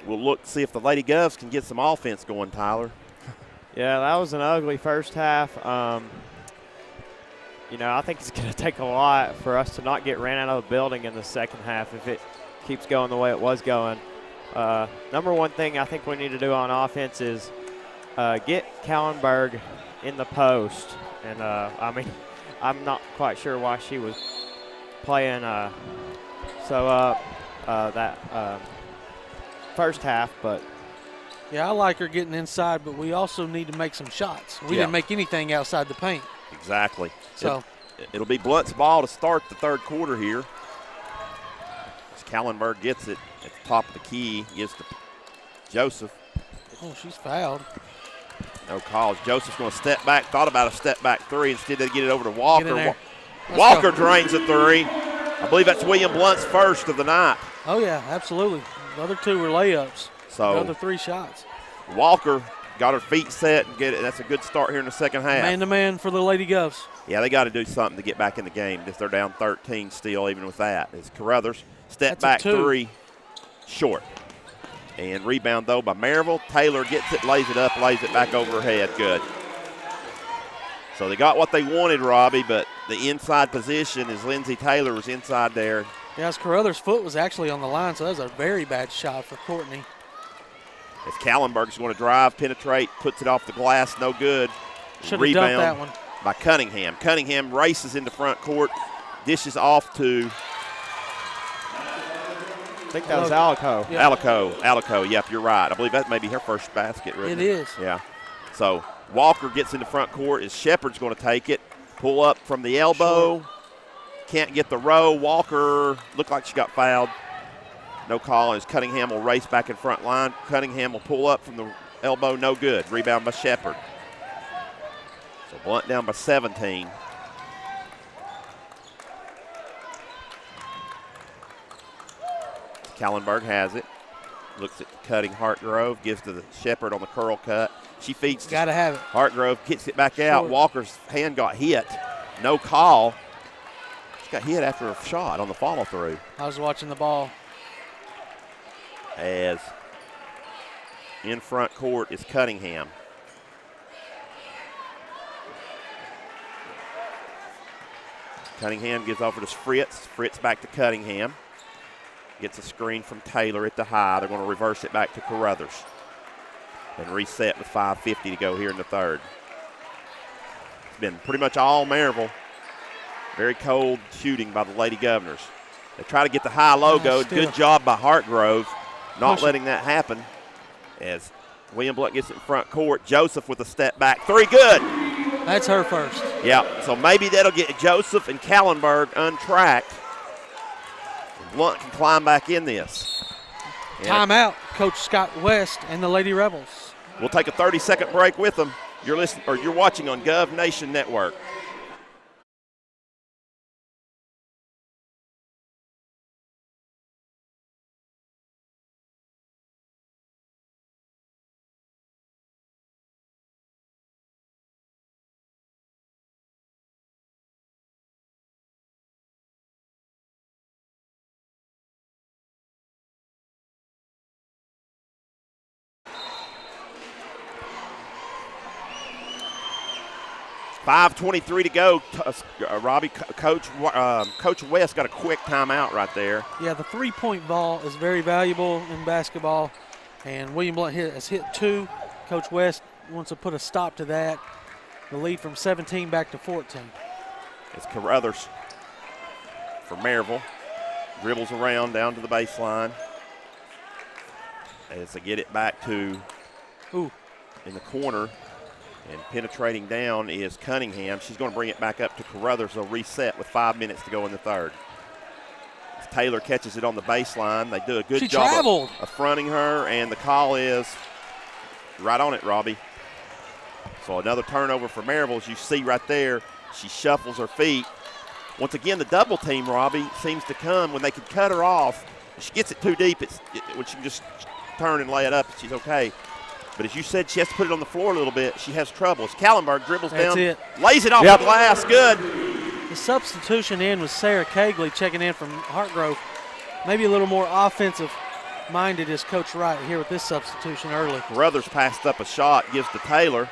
we'll look to see if the Lady Govs can get some offense going, Tyler. Yeah, that was an ugly first half. You know, I think it's going to take a lot for us to not get ran out of the building in the second half if it keeps going the way it was going. Number one thing I think we need to do on offense is get Kallenberg in the post. And, I mean, I'm not quite sure why she was playing that first half, but Yeah, I like her getting inside, but we also need to make some shots. We didn't make anything outside the paint. Exactly. So It'll be Blount's ball to start the third quarter here. As Kallenberg gets it at the top of the key, gives to Joseph. Oh, she's fouled. No calls. Joseph's going to step back. Thought about a step back three. Instead, they get it over to Walker. Get in there. Walker drains a three. I believe that's William Blount's first of the night. Oh, yeah, absolutely. The other two were layups. So the other 3 shots. Walker got her feet set and get it. That's a good start here in the second half. Man-to-man for the Lady Govs. Yeah, they got to do something to get back in the game if they're down 13 still, even with that. As Carruthers step back three, short. And rebound, though, by Maryville. Taylor gets it, lays it up, lays it back over her head. Good. So they got what they wanted, Robbie, but the inside position is Lindsey Taylor was inside there. Yes, Carruthers' foot was actually on the line, so that was a very bad shot for Courtney. As Kallenberg's going to drive, penetrate, puts it off the glass, no good. Should have Rebound dumped that one. By Cunningham. Cunningham races into front court, dishes off to I think that was Alico. Yeah. Alico, yep, you're right. I believe that may be her first basket. It is. Yeah. So Walker gets into front court as Shepard's going to take it. Pull up from the elbow. Sure. Can't get the row. Walker looked like she got fouled. No call as Cunningham will race back in front line. Cunningham will pull up from the elbow. No good. Rebound by Shepard. So Blount down by 17. Kallenberg has it. Looks at cutting Hartgrove. Gives to the Shepard on the curl cut. She feeds to Gotta have it. Hartgrove. Gets it back out. Sure. Walker's hand got hit. No call. She got hit after a shot on the follow through. I was watching the ball. As in front court is Cunningham. Cunningham gives over to Fritz. Fritz back to Cunningham. Gets a screen from Taylor at the high. They're going to reverse it back to Carruthers. And reset with 5:50 to go here in the third. It's been pretty much all Maryville. Very cold shooting by the Lady Governors. They try to get the high logo. Good job by Hartgrove not letting that happen. As William Blount gets it in front court. Joseph with a step back. Three, good. That's her first. Yeah, so maybe that'll get Joseph and Kallenberg untracked. Blount can climb back in this. Timeout, Coach Scott West and the Lady Rebels. We'll take a 30-second break with them. You're listening, or you're watching on Gov Nation Network. .5:23 to go. Robbie, Coach West got a quick timeout right there. Yeah, the three-point ball is very valuable in basketball, and William Blount has hit 2. Coach West wants to put a stop to that. The lead from 17 back to 14. It's Carruthers for Maryville. Dribbles around down to the baseline. As they get it back to in the corner. And penetrating down is Cunningham. She's going to bring it back up to Carruthers. They'll reset with 5 minutes to go in the third. As Taylor catches it on the baseline. They do a good job of fronting her, and the call is right on it, Robbie. So another turnover for Maryville. As you see right there, she shuffles her feet. Once again, the double team, Robbie, seems to come when they can cut her off. If she gets it too deep, when she can just turn and lay it up, she's okay. But as you said, she has to put it on the floor a little bit. She has trouble. As Kallenberg dribbles down, lays it off the glass. Good. The substitution in was Sarah Cagley checking in from Hartgrove. Maybe a little more offensive-minded is Coach Wright here with this substitution early. Carruthers passed up a shot, gives to Taylor.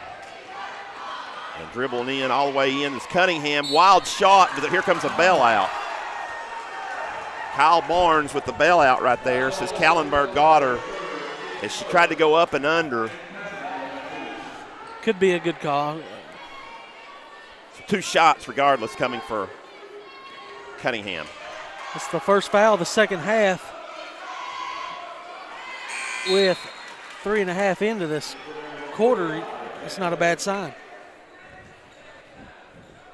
And dribbling in, all the way in is Cunningham. Wild shot, but here comes a bailout. Kyle Barnes with the bailout right there. Says Kallenberg got her as she tried to go up and under. Could be a good call. So 2 shots regardless coming for Cunningham. It's the first foul of the second half. With 3.5 into this quarter, it's not a bad sign.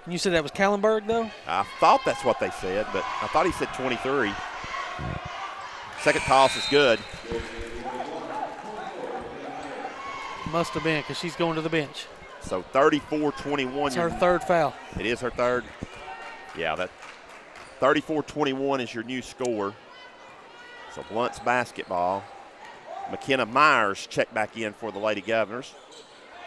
And you said that was Kallenberg, though? I thought that's what they said, but I thought he said 23. Second toss is good. Must have been, because she's going to the bench. So 34-21. It's her third foul. It is her third. Yeah, that 34-21 is your new score. So Blount's basketball. McKenna Myers checked back in for the Lady Governors.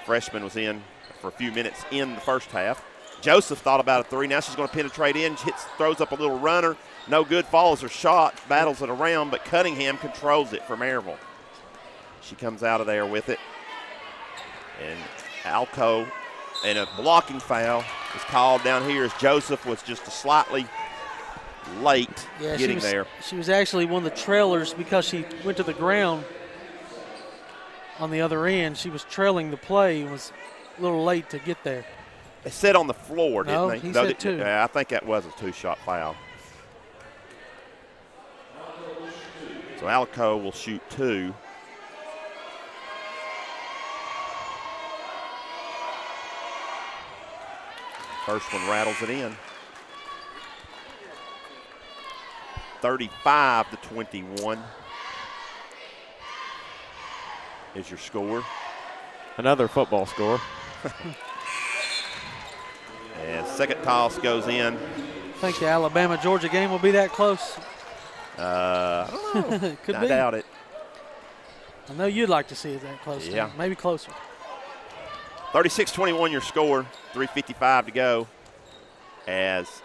Freshman was in for a few minutes in the first half. Joseph thought about a 3. Now she's going to penetrate in. Throws up a little runner. No good. Follows her shot. Battles it around, but Cunningham controls it for Maryville. She comes out of there with it. And Alco, and a blocking foul is called down here as Joseph was just slightly late getting there. She was actually one of the trailers because she went to the ground on the other end. She was trailing the play and was a little late to get there. They said on the floor, didn't they? He said 2. Yeah, I think that was a 2-shot foul. So Alco will shoot 2. First one rattles it in. 35-21 is your score. Another football score. And second toss goes in. I think the Alabama-Georgia game will be that close. I don't know. Could I be. doubt it. I know you'd like to see it that close. Yeah. Maybe closer. 36-21 your score. 3:55 to go as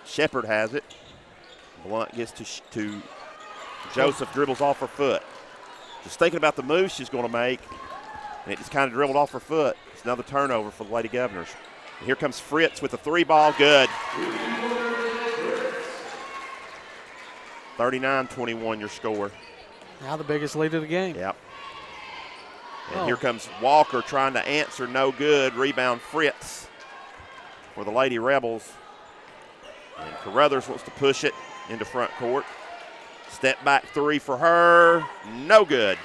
Shepard has it. Blount gets to Joseph, dribbles off her foot. Just thinking about the move she's going to make, and it just kind of dribbled off her foot. It's another turnover for the Lady Governors. And here comes Fritz with the 3-ball, good. 39-21 your score. Now the biggest lead of the game. Yep. And here comes Walker trying to answer, no good. Rebound Fritz for the Lady Rebels. And Carruthers wants to push it into front court. Step back 3 for her, no good.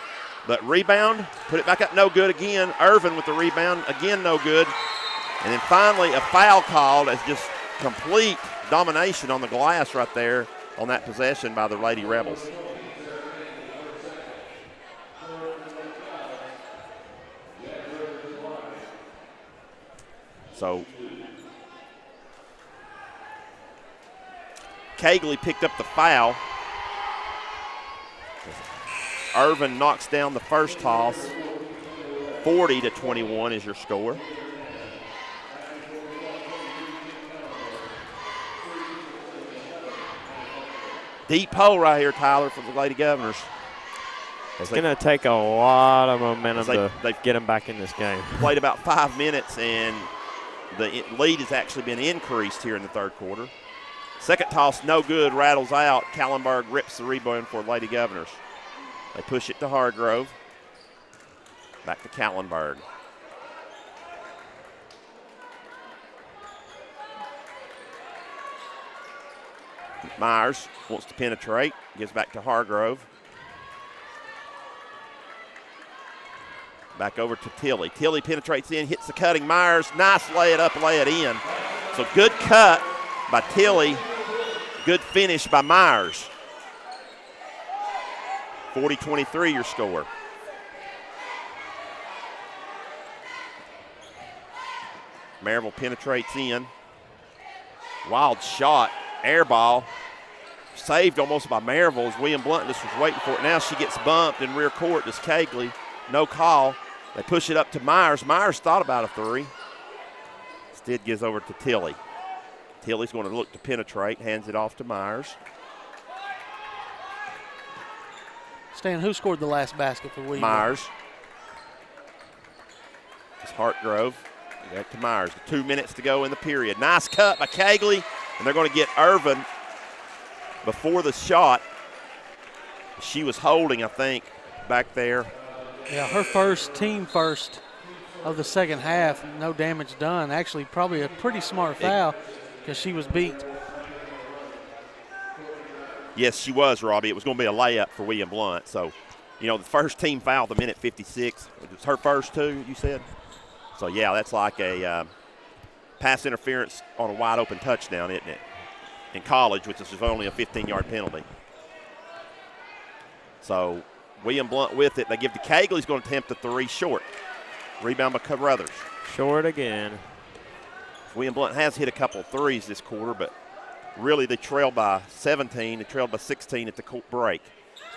But rebound, put it back up, no good again. Irvin with the rebound, again no good. And then finally a foul called as just complete domination on the glass right there on that possession by the Lady Rebels. So Cagley picked up the foul. Irvin knocks down the first toss. 40-21 is your score. Deep hole right here, Tyler, for the Lady Governors. It's going to take a lot of momentum to get them back in this game. Played about 5 minutes, and the lead has actually been increased here in the third quarter. Second toss, no good, rattles out. Kallenberg rips the rebound for Lady Governors. They push it to Hargrove. Back to Kallenberg. Myers wants to penetrate, gives back to Hargrove. Back over to Tilly. Tilly penetrates in, hits the cutting. Myers, nice lay it up, lay it in. So good cut by Tilly, good finish by Myers. 40-23 your score. Maryville penetrates in. Wild shot, air ball. Saved almost by Maryville as William Blount just was waiting for it. Now she gets bumped in rear court. Just Cagley, no call. They push it up to Myers. Myers thought about a 3. Instead gives over to Tilly. Tilly's going to look to penetrate, hands it off to Myers. Stan, who scored the last basket for William? Myers. It's Hartgrove. Back to Myers. 2 minutes to go in the period. Nice cut by Cagley, and they're going to get Irvin before the shot. She was holding, I think, back there. Yeah, her team first of the second half. No damage done. Actually, probably a pretty smart foul because she was beat. Yes, she was, Robbie. It was going to be a layup for William Blount. So, the first team foul, the minute 56. It was her first two, you said? So, yeah, that's like a pass interference on a wide-open touchdown, isn't it? In college, which is only a 15-yard penalty. So, William Blount with it. They give to Cagley. He's going to attempt a three short. Rebound by Carruthers. Short again. William Blount has hit a couple threes this quarter, but really they trailed by 17. They trailed by 16 at the break.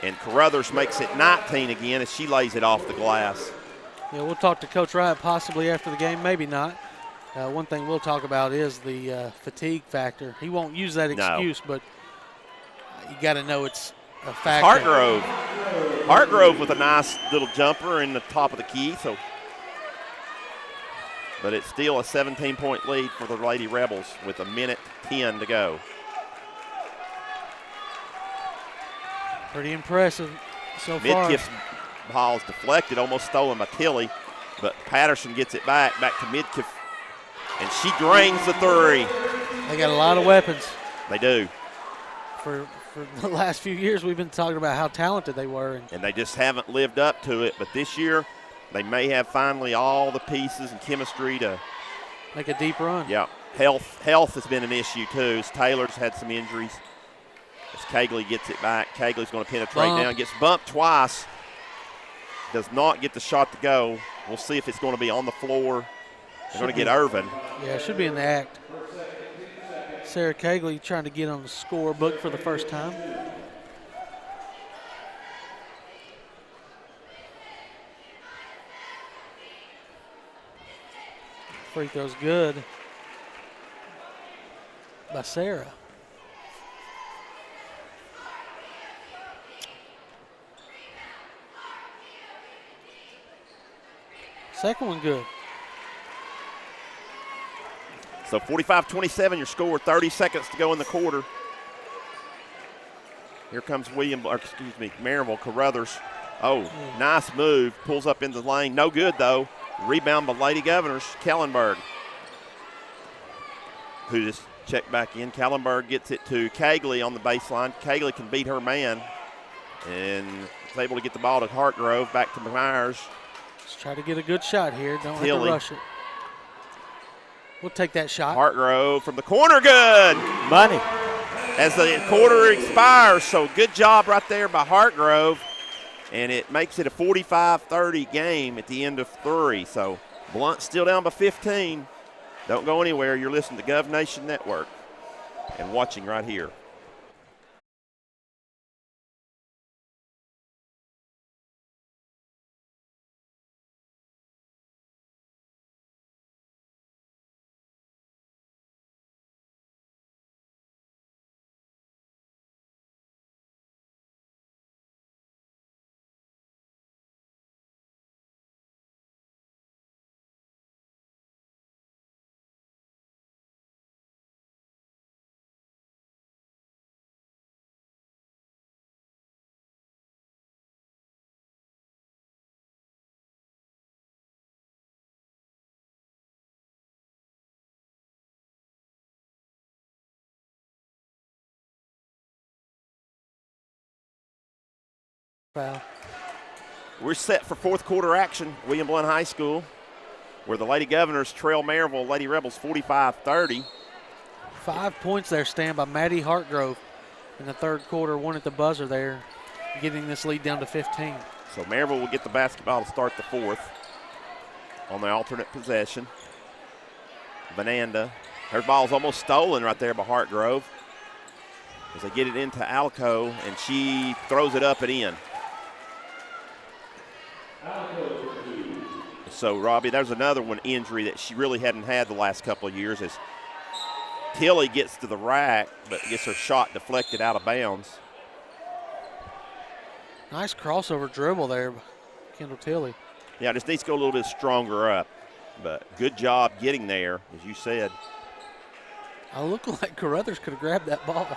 And Carruthers makes it 19 again as she lays it off the glass. Yeah, we'll talk to Coach Wright possibly after the game, maybe not. One thing we'll talk about is the fatigue factor. He won't use that excuse, but you got to know it's a factor. Hartgrove with a nice little jumper in the top of the key. But it's still a 17-point lead for the Lady Rebels with 1:10 to go. Pretty impressive so far. Midkiff's ball is deflected, almost stolen by Tilly, but Patterson gets it back to Midkiff, and she drains the three. They got a lot of weapons. They do. For the last few years, we've been talking about how talented they were. And they just haven't lived up to it, but this year they may have finally all the pieces and chemistry to make a deep run. Yeah. Health has been an issue, too, as Taylor's had some injuries. As Cagley gets it back, Cagley's going to penetrate down, gets bumped twice. Does not get the shot to go. We'll see if it's going to be on the floor. They're going to get Irvin. Yeah, it should be in the act. Sarah Cagley trying to get on the scorebook for the first time. Free throw's good by Sarah. Second one good. So 45-27 your score, 30 seconds to go in the quarter. Here comes Maryville. Carruthers. Nice move. Pulls up in the lane. No good, though. Rebound by Lady Governors, Kellenberg, who just checked back in. Kellenberg gets it to Cagley on the baseline. Cagley can beat her man and is able to get the ball to Hartgrove, back to Myers. Let's try to get a good shot here. Don't have to rush it. We'll take that shot. Hartgrove from the corner, good. Money. As the quarter expires, so good job right there by Hartgrove. And it makes it a 45-30 game at the end of 3. So Blount still down by 15. Don't go anywhere. You're listening to Gov Nation Network and watching right here. Foul. We're set for fourth quarter action, William Blount High School, where the Lady Governors trail Maryville Lady Rebels 45-30. 5 points there, Stan, by Maddie Hartgrove in the third quarter. One at the buzzer there, getting this lead down to 15. So Maryville will get the basketball to start the fourth on the alternate possession. Vananda. Her ball's almost stolen right there by Hartgrove as they get it into Alco, and she throws it up and in. So, Robbie, there's another injury that she really hadn't had the last couple of years, as Tilly gets to the rack, but gets her shot deflected out of bounds. Nice crossover dribble there by Kendall Tilly. Yeah, just needs to go a little bit stronger up. But good job getting there, as you said. I look like Carruthers could have grabbed that ball.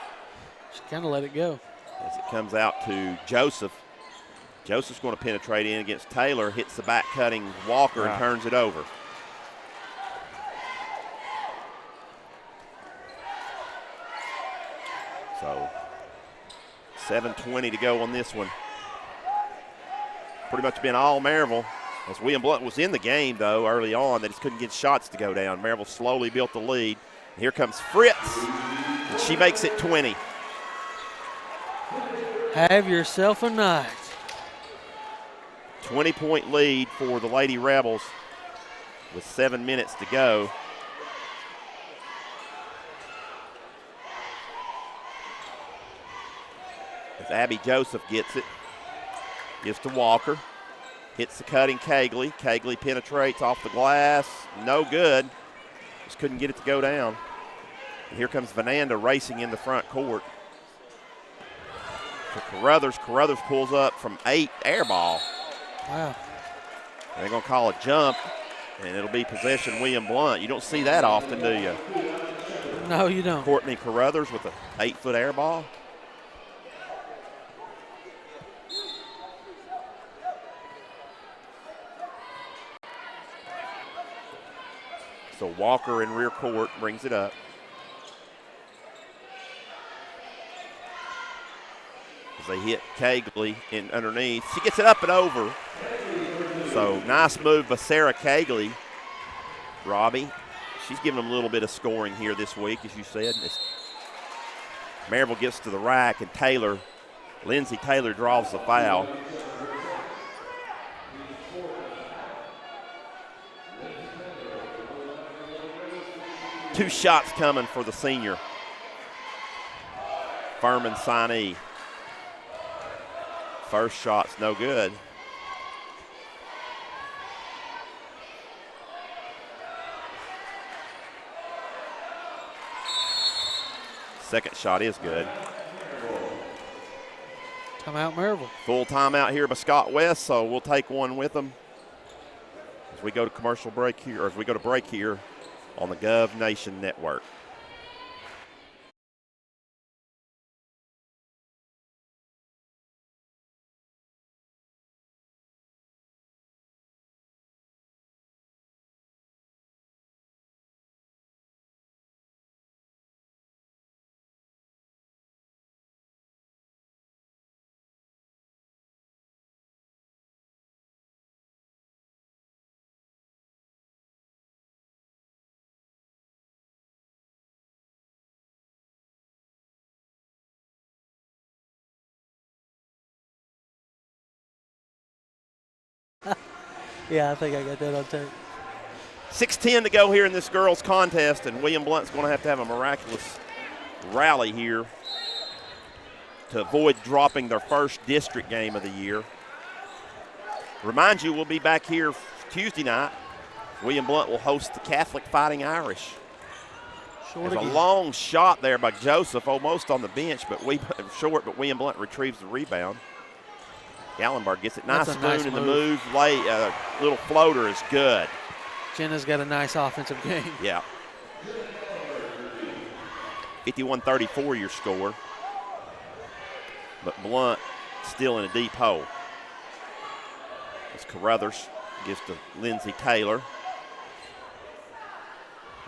She kind of let it go. As it comes out to Joseph. Joseph's going to penetrate in against Taylor, hits the back cutting Walker and turns it over. So 7:20 to go on this one. Pretty much been all Maryville. As William Blount was in the game, though, early on, they just couldn't get shots to go down. Maryville slowly built the lead. And here comes Fritz, and she makes it 20. Have yourself a night. 20-point lead for the Lady Rebels with 7 minutes to go. As Abby Joseph gets it, gives to Walker, hits the cutting Cagley. Cagley penetrates off the glass, no good. Just couldn't get it to go down. And here comes Vananda racing in the front court. For Carruthers, Carruthers pulls up from 8, air ball. Wow. They're going to call a jump, and it'll be possession William Blount. You don't see that often, do you? No, you don't. Courtney Carruthers with an 8-foot air ball. So Walker in rear court brings it up. As they hit Cagley in underneath. She gets it up and over. So nice move by Sarah Cagley. Robbie, she's giving them a little bit of scoring here this week, as you said. Maryville gets to the rack, and Taylor, Lindsay Taylor draws the foul. Two shots coming for the senior. Furman signee. First shot's no good. Second shot is good. Timeout Maryville. Full timeout here by Scott West, so we'll take one with them as we go to commercial break here, or as we go to break here on the Gov Nation Network. Yeah, I think I got that on tape. 6:10 to go here in this girls' contest, and William Blount's going to have a miraculous rally here to avoid dropping their first district game of the year. Remind you, we'll be back here Tuesday night. William Blount will host the Catholic Fighting Irish. There's a long shot there by Joseph, almost on the bench, but short, but William Blount retrieves the rebound. Gallenberg gets it. Nice spoon in the move. Little floater is good. Jenna's got a nice offensive game. Yeah. 51-34 your score. But Blount still in a deep hole. As Carruthers gives to Lindsay Taylor.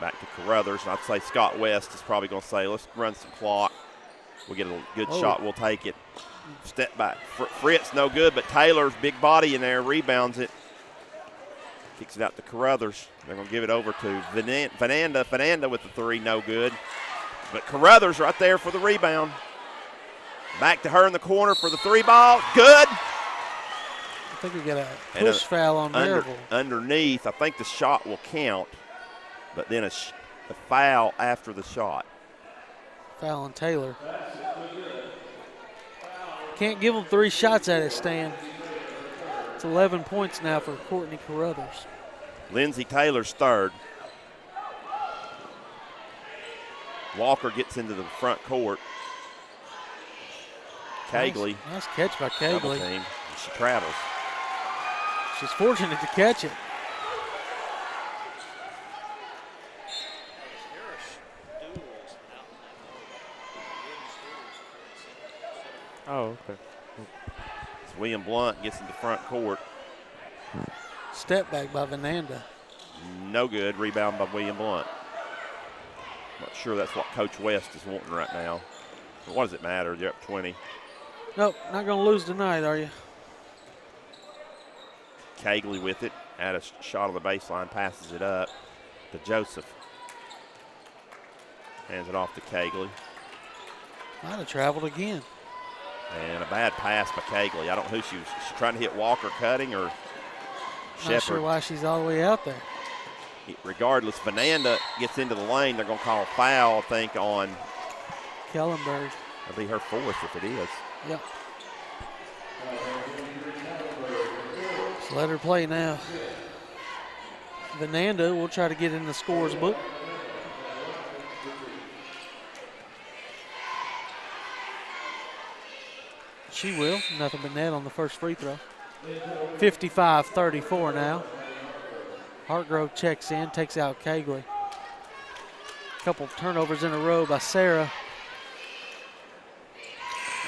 Back to Carruthers. And I'd say Scott West is probably going to say, let's run some clock. We'll get a good shot. We'll take it. Step back. Fritz no good, but Taylor's big body in there rebounds it. Kicks it out to Carruthers. They're going to give it over to Vananda. Vananda with the three, no good. But Carruthers right there for the rebound. Back to her in the corner for the three ball. Good. I think we got a push foul on Maryville. Underneath, I think the shot will count, but then a foul after the shot. Foul on Taylor. Can't give them 3 shots at it, Stan. It's 11 points now for Courtney Carruthers. Lindsay Taylor's third. Walker gets into the front court. Cagley. Nice catch by Double Cagley. team. She travels. She's fortunate to catch it. Oh, okay. As William Blount gets into front court. Step back by Vananda. No good. Rebound by William Blount. Not sure that's what Coach West is wanting right now. But what does it matter? They're up 20. Nope, not going to lose tonight, are you? Cagley with it. At a shot on the baseline, passes it up to Joseph. Hands it off to Cagley. Might have traveled again. And a bad pass by Cagley. I don't know who she was trying to hit Walker cutting or Shepherd. Not sure why she's all the way out there. Regardless, Vananda gets into the lane. They're going to call a foul, I think, on Kellenberg. That'll be her fourth if it is. Yep. Just let her play now. Vananda will try to get in the scores book. She will. Nothing but net on the first free throw. 55-34 now. Hartgrove checks in, takes out Cagley. Couple turnovers in a row by Sarah.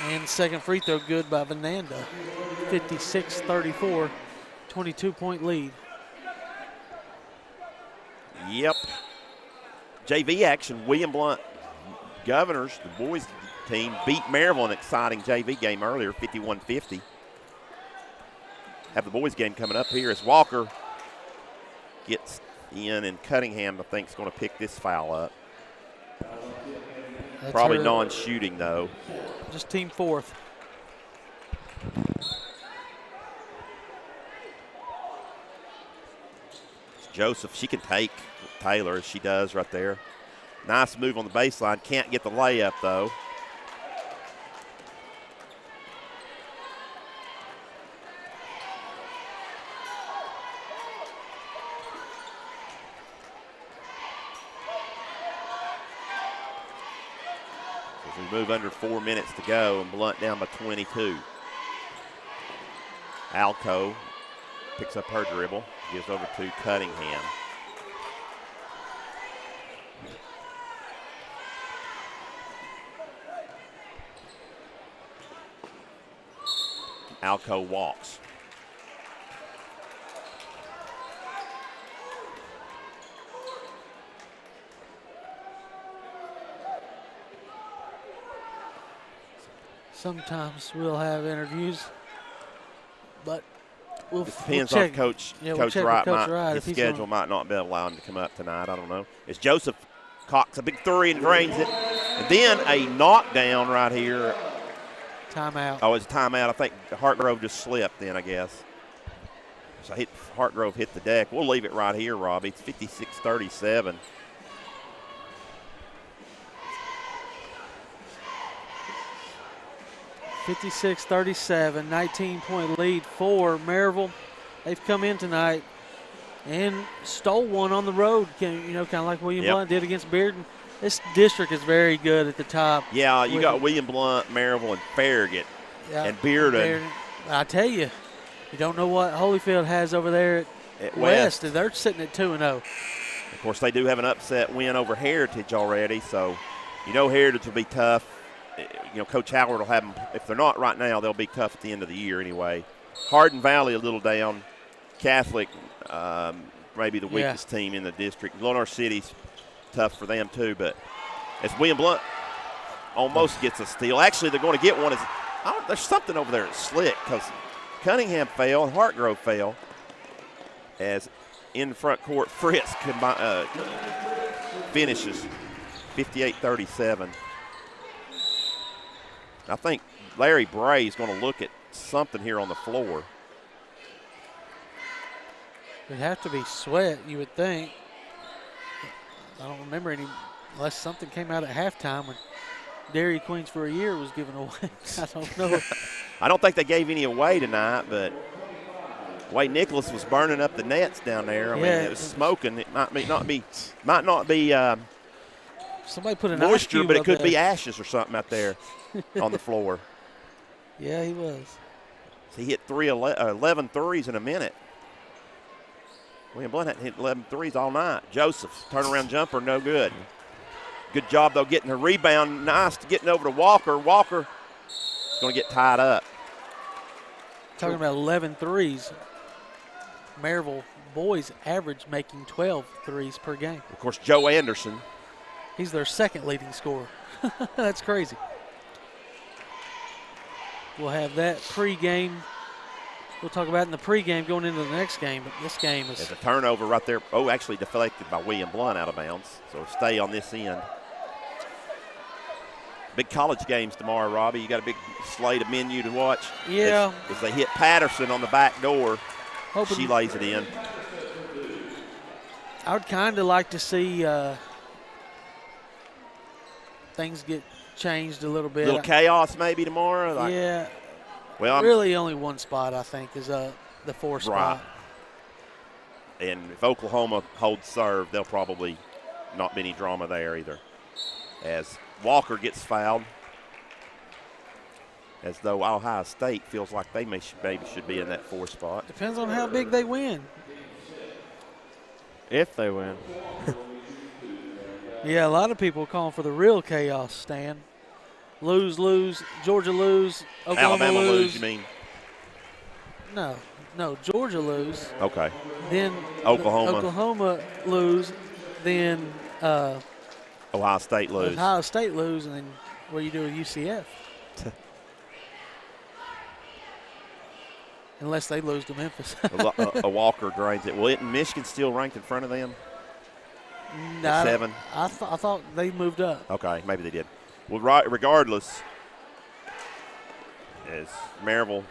And second free throw good by Vananda. 56-34, 22-point lead. Yep. JV action. William Blount Governors, the boys team, beat Maryville in an exciting JV game earlier, 51-50. Have the boys game coming up here as Walker gets in, and Cunningham, I think, is going to pick this foul up. That's Probably her, non-shooting, though. just team fourth. Joseph, she can take Taylor as she does right there. Nice move on the baseline. Can't get the layup, though. As we move under 4 minutes to go, and Blount down by 22. Alco picks up her dribble, gives over to Cunningham. Alco walks. Sometimes we'll have interviews, but we'll Depends check. on Coach Yeah, Coach check with Wright. Coach Wright His if he's schedule gonna- might not be allowing him to come up tonight. I don't know. As Joseph cocks a big three and drains it. And then a knockdown right here. Timeout. Oh, it's a timeout. I think Hartgrove just slipped then, I guess. So Hartgrove hit the deck. We'll leave it right here, Robbie. It's 56-37. $56-37, 19-point lead for Maryville. They've come in tonight and stole one on the road, kind of like William Blount did against Bearden. This district is very good at the top. Yeah, you got William Blount, Maryville, and Farragut, and Bearden. I tell you, you don't know what Holyfield has over there at West. They're sitting at 2-0. Of course, they do have an upset win over Heritage already, so Heritage will be tough. Coach Howard will have them. If they're not right now, they'll be tough at the end of the year anyway. Hardin Valley a little down. Catholic, maybe the weakest team in the district. Lenore City's tough for them too, but as William Blount almost gets a steal. Actually, they're going to get one. There's something over there that's slick because Cunningham fell and Hartgrove fell. As in front court, Fritz finishes 58-37. I think Larry Bray is going to look at something here on the floor. It'd have to be Sweat, you would think. I don't remember any, unless something came out at halftime when Dairy Queens for a year was given away. I don't know. I don't think they gave any away tonight, but Wade Nicholas was burning up the nets down there. I mean, it was smoking. It might not be Somebody put an ice moisture, cube but it up could there. be ashes or something out there on the floor. Yeah, he was. He hit 11 threes in a minute. William Blount hadn't hit 11 threes all night. Joseph's turnaround jumper, no good. Good job, though, getting a rebound. Nice to getting over to Walker. Walker is going to get tied up. Talking about 11 threes. Maryville boys average making 12 threes per game. Of course, Joe Anderson. He's their second leading scorer. That's crazy. We'll have that pregame. We'll talk about it in the pregame going into the next game, but this game is. There's a turnover right there. Oh, actually deflected by William Blount out of bounds. So stay on this end. Big college games tomorrow, Robbie. You got a big slate of menu to watch. Yeah. As they hit Patterson on the back door, she lays it in. I would kind of like to see things get changed a little bit. Little chaos maybe tomorrow. Yeah. Well, really only one spot, I think, is the 4 spot. Right. And if Oklahoma holds serve, there'll probably not be any drama there either. As Walker gets fouled, as though Ohio State feels like they maybe should be in that 4 spot. Depends on how big they win. If they win. Yeah, a lot of people calling for the real chaos, Stan. Lose, Georgia lose, Oklahoma Alabama lose. you mean? No, Georgia lose. Okay. Then Oklahoma lose. Then Ohio State lose. Ohio State lose, and then what do you do with UCF? Unless they lose to Memphis. a Walker drains it. Well, isn't Michigan still ranked in front of them? No, 7? I thought they moved up. Okay, maybe they did. Well, regardless, as Maryville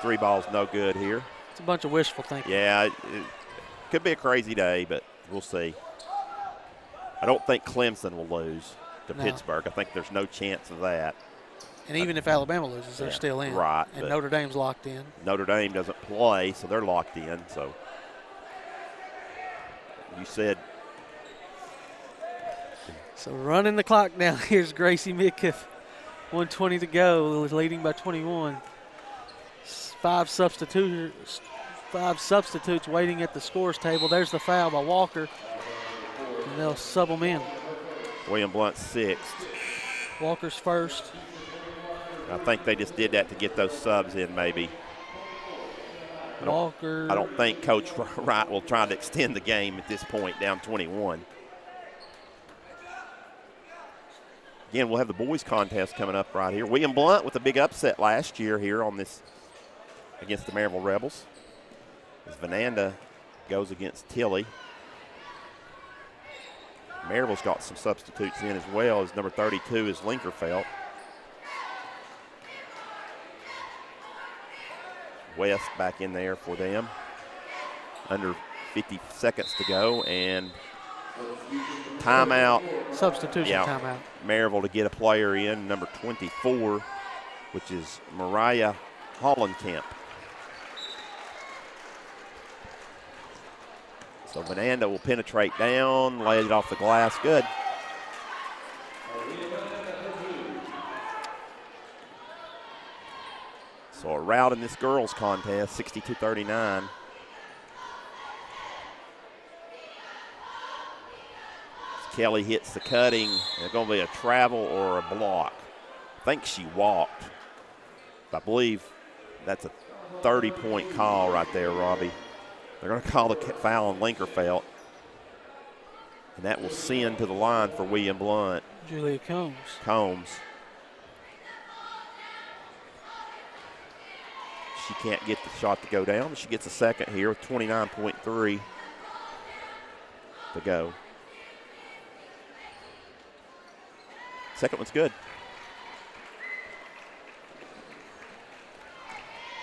3 balls no good here. It's a bunch of wishful thinking. Yeah, it could be a crazy day, but we'll see. I don't think Clemson will lose to Pittsburgh. I think there's no chance of that. And even if Alabama loses, they're still in. Right. And Notre Dame's locked in. Notre Dame doesn't play, so they're locked in. So you said. So running the clock now. Here's Gracie Midkiff. 1:20 to go, leading by 21. 5 substitutes waiting at the scores table. There's the foul by Walker, and they'll sub them in. William Blount 6th. Walker's first. I think they just did that to get those subs in, maybe. I don't think Coach Wright will try to extend the game at this point, down 21. Again, we'll have the boys contest coming up right here. William Blount with a big upset last year here on this against the Maryville Rebels. As Vananda goes against Tilly. Maryville's got some substitutes in as well, as number 32 is Linkerfeld. West back in there for them. Under 50 seconds to go, and timeout. Substitution timeout. Maryville to get a player in, number 24, which is Mariah Hollenkamp. So Vananda will penetrate down, lay it off the glass, good. So a rout in this girls contest, 62-39. Kelly hits the cutting. It's going to be a travel or a block. I think she walked. I believe that's a 30-point call right there, Robbie. They're going to call the foul on Linkerfeld. And that will send to the line for William Blount. Julia Combs. She can't get the shot to go down, but she gets a second here with 29.3 to go. Second one's good.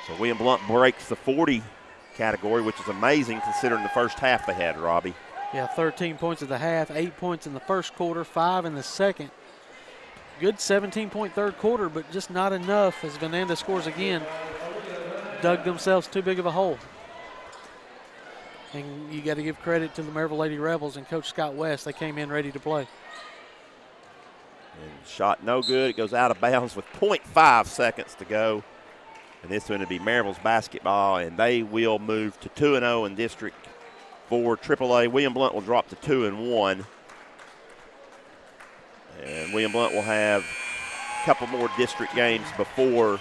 So William Blount breaks the 40 category, which is amazing considering the first half they had, Robbie. Yeah, 13 points at the half, 8 points in the first quarter, 5 in the second. Good 17-point third quarter, but just not enough as Vananda scores again. Dug themselves too big of a hole. And you got to give credit to the Maryville Lady Rebels and Coach Scott West. They came in ready to play. And shot no good. It goes out of bounds with 0.5 seconds to go. And this one will be Maryville's basketball, and they will move to 2-0 in District 4 AAA. William Blount will drop to 2-1. And William Blount will have a couple more district games before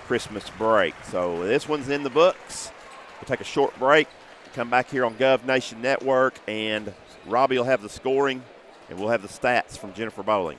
Christmas break. So this one's in the books. We'll take a short break, come back here on Gov Nation Network, and Robbie will have the scoring, and we'll have the stats from Jennifer Bowling.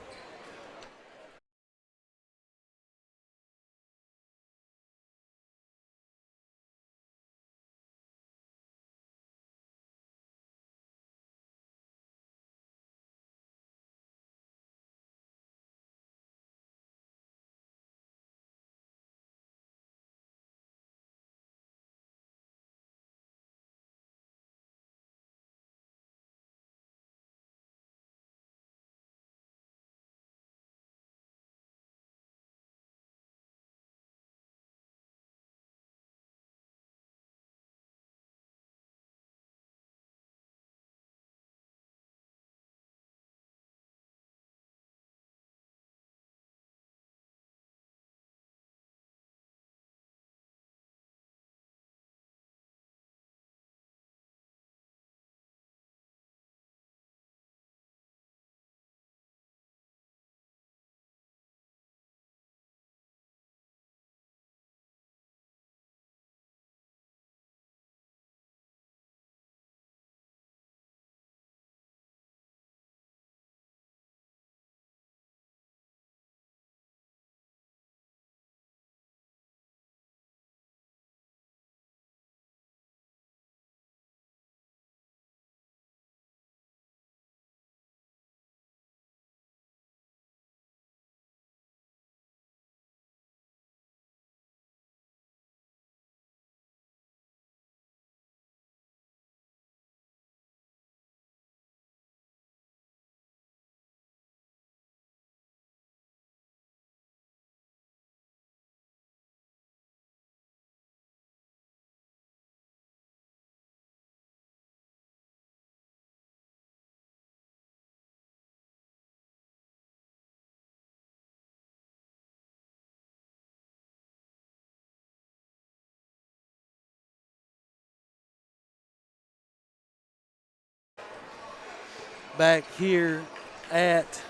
Back here at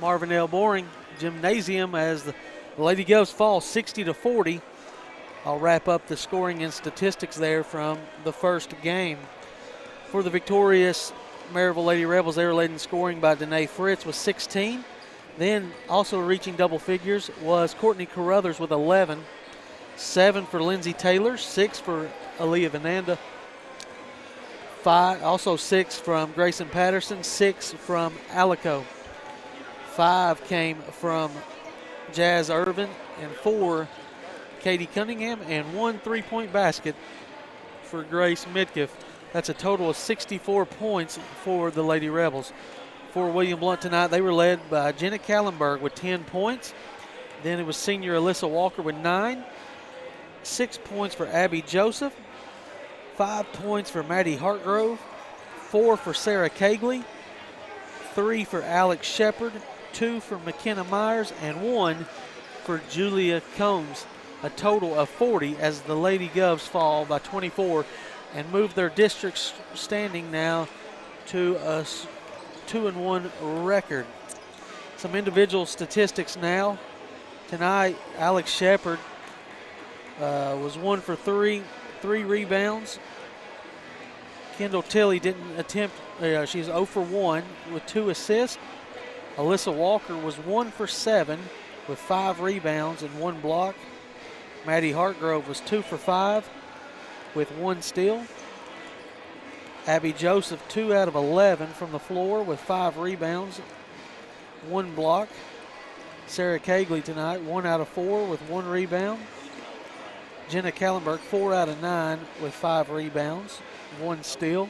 Marvin L. Boring Gymnasium as the Lady Govs fall 60-40. I'll wrap up the scoring and statistics there from the first game. For the victorious Maryville Lady Rebels, they were led in scoring by Danae Fritz with 16. Then also reaching double figures was Courtney Carruthers with 11. 7 for Lindsay Taylor, 6 for Aaliyah Vananda. 5, also 6 from Grayson Patterson, 6 from Alico. 5 came from Jazz Irvin, and 4 Katie Cunningham, and 1 3-point basket for Grace Midkiff. That's a total of 64 points for the Lady Rebels. For William Blount tonight, they were led by Jenna Kallenberg with 10 points. Then it was senior Alyssa Walker with 9. 6 points for Abby Joseph. 5 points for Maddie Hartgrove. 4 for Sarah Cagley. 3 for Alex Shepard. 2 for McKenna Myers. And 1 for Julia Combs. A total of 40 as the Lady Govs fall by 24 and move their district standing now to a 2-1 record. Some individual statistics now. Tonight, Alex Shepard was 1 for 3, 3 rebounds. Kendall Tilley didn't attempt, she's 0 for 1 with 2 assists. Alyssa Walker was 1 for 7 with 5 rebounds and 1 block. Maddie Hartgrove was 2 for 5 with 1 steal. Abby Joseph 2 out of 11 from the floor with 5 rebounds, 1 block. Sarah Cagley tonight 1 out of 4 with 1 rebound. Jenna Kallenberg 4 out of 9 with 5 rebounds, 1 steal.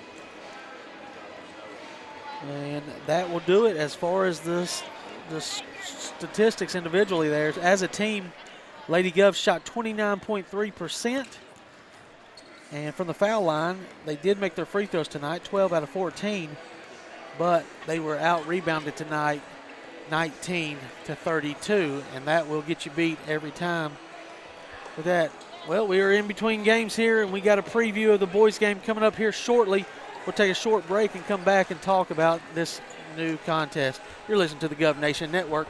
And that will do it as far as the statistics individually there. As a team, Lady Govs shot 29.3%. And from the foul line, they did make their free throws tonight, 12 out of 14. But they were out-rebounded tonight 19-32, and that will get you beat every time. With that, well, we are in between games here, and we got a preview of the boys' game coming up here shortly. We'll take a short break and come back and talk about this new contest. You're listening to the Gov Nation Network.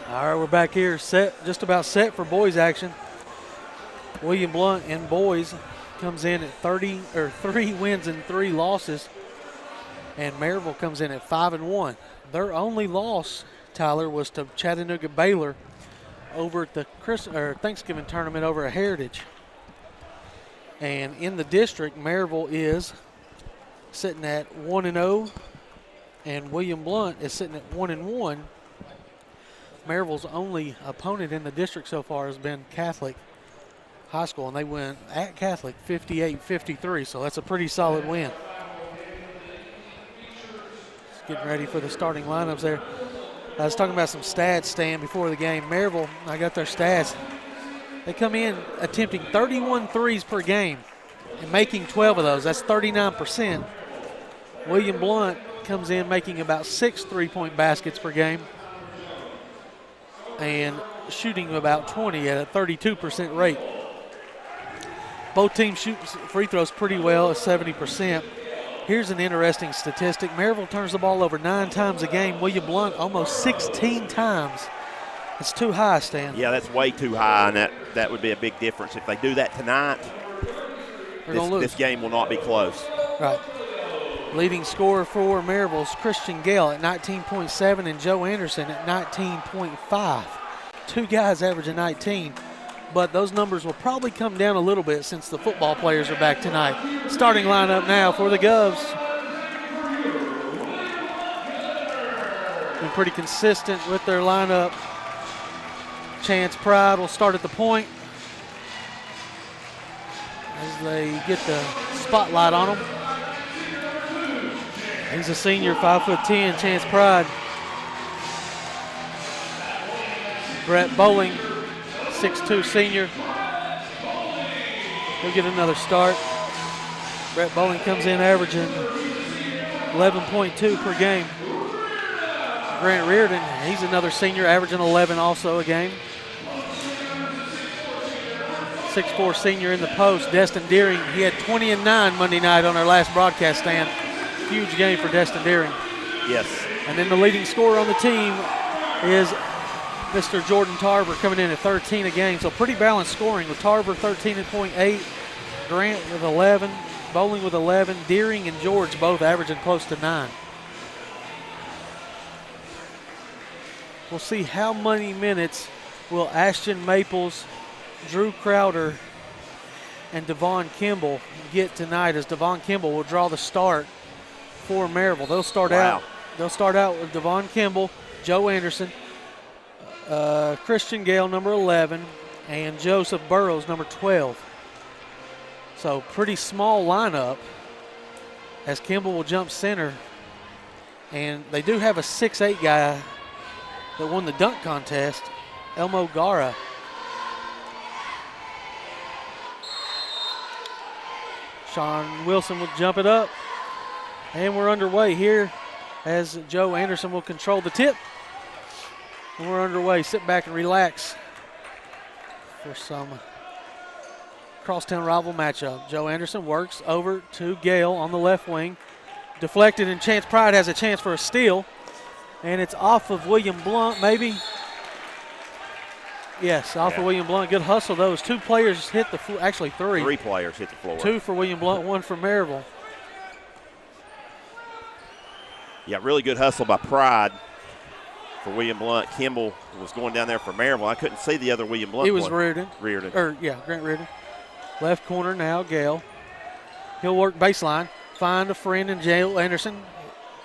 All right, we're back here, just about set for boys action. William Blount in boys comes in at 3 wins and 3 losses, and Maryville comes in at 5-1. Their only loss, Tyler, was to Chattanooga Baylor over at the Thanksgiving tournament over at Heritage. And in the district, Maryville is sitting at 1-0, and William Blount is sitting at 1-1. Maryville's only opponent in the district so far has been Catholic High School, and they win at Catholic 58-53, so that's a pretty solid win. Just getting ready for the starting lineups there. I was talking about some stats, Stan, before the game. Maryville, I got their stats. They come in attempting 31 threes per game and making 12 of those. That's 39%. William Blount comes in making about 6 3-point baskets per game and shooting about 20 at a 32% rate. Both teams shoot free throws pretty well at 70%. Here's an interesting statistic. Maryville turns the ball over 9 times a game. William Blount almost 16 times. It's too high, Stan. Yeah, that's way too high, and that would be a big difference. If they do that tonight, this game will not be close. Right. Leading scorer for Maryville is Christian Gale at 19.7 and Joe Anderson at 19.5. 2 guys averaging 19, but those numbers will probably come down a little bit since the football players are back tonight. Starting lineup now for the Govs. Been pretty consistent with their lineup. Chance Pride will start at the point as they get the spotlight on him. He's a senior, 5'10", Chance Pride. Brett Bowling, 6'2", senior. He'll get another start. Brett Bowling comes in averaging 11.2 per game. Grant Reardon, he's another senior, averaging 11 also a game. 6'4" senior in the post. Destin Deering, he had 20 and 9 Monday night on our last broadcast stand. Huge game for Destin Deering. Yes. And then the leading scorer on the team is Mr. Jordan Tarver coming in at 13 a game. So pretty balanced scoring with Tarver 13.8, Grant with 11, Bowling with 11, Deering and George both averaging close to 9. We'll see how many minutes will Ashton Maples, Drew Crowder, and Devon Kimball get tonight, as Devon Kimball will draw the start for Maryville. They'll start out with Devon Kimball, Joe Anderson, Christian Gale, number 11, and Joseph Burrows, number 12. So pretty small lineup as Kimball will jump center. And they do have a 6'8" guy that won the dunk contest, Elmo Gara. Sean Wilson will jump it up. And we're underway here as Joe Anderson will control the tip. And we're underway. Sit back and relax for some crosstown rival matchup. Joe Anderson works over to Gale on the left wing. Deflected, and Chance Pride has a chance for a steal. And it's off of William Blount, maybe. Yes, off of William Blount. Good hustle, though. 2 players hit the floor. Actually, 3. 3 players hit the floor. 2 for William Blount, 1 for Maryville. Yeah, really good hustle by Pride for William Blount. Kimball was going down there for Maryville. I couldn't see the other William Blount. It was Reardon. Grant Reardon. Left corner now, Gale. He'll work baseline. Find a friend in Joe Anderson.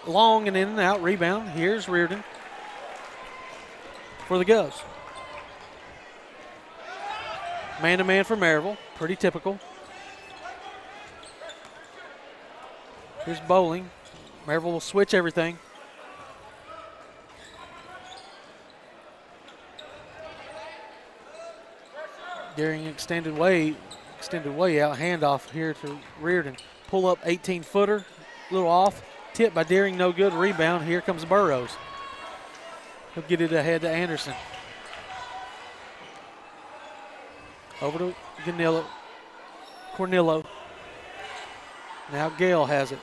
Long and in and out. Rebound. Here's Reardon for the Govs. Man-to-man for Maryville. Pretty typical. Here's Bowling. Maryville will switch everything. Deering extended way out. Handoff here to Reardon. Pull up 18-footer. A little off. Tip by Deering, no good. Rebound. Here comes Burrows. He'll get it ahead to Anderson. Over to Cornillo. Now Gale has it.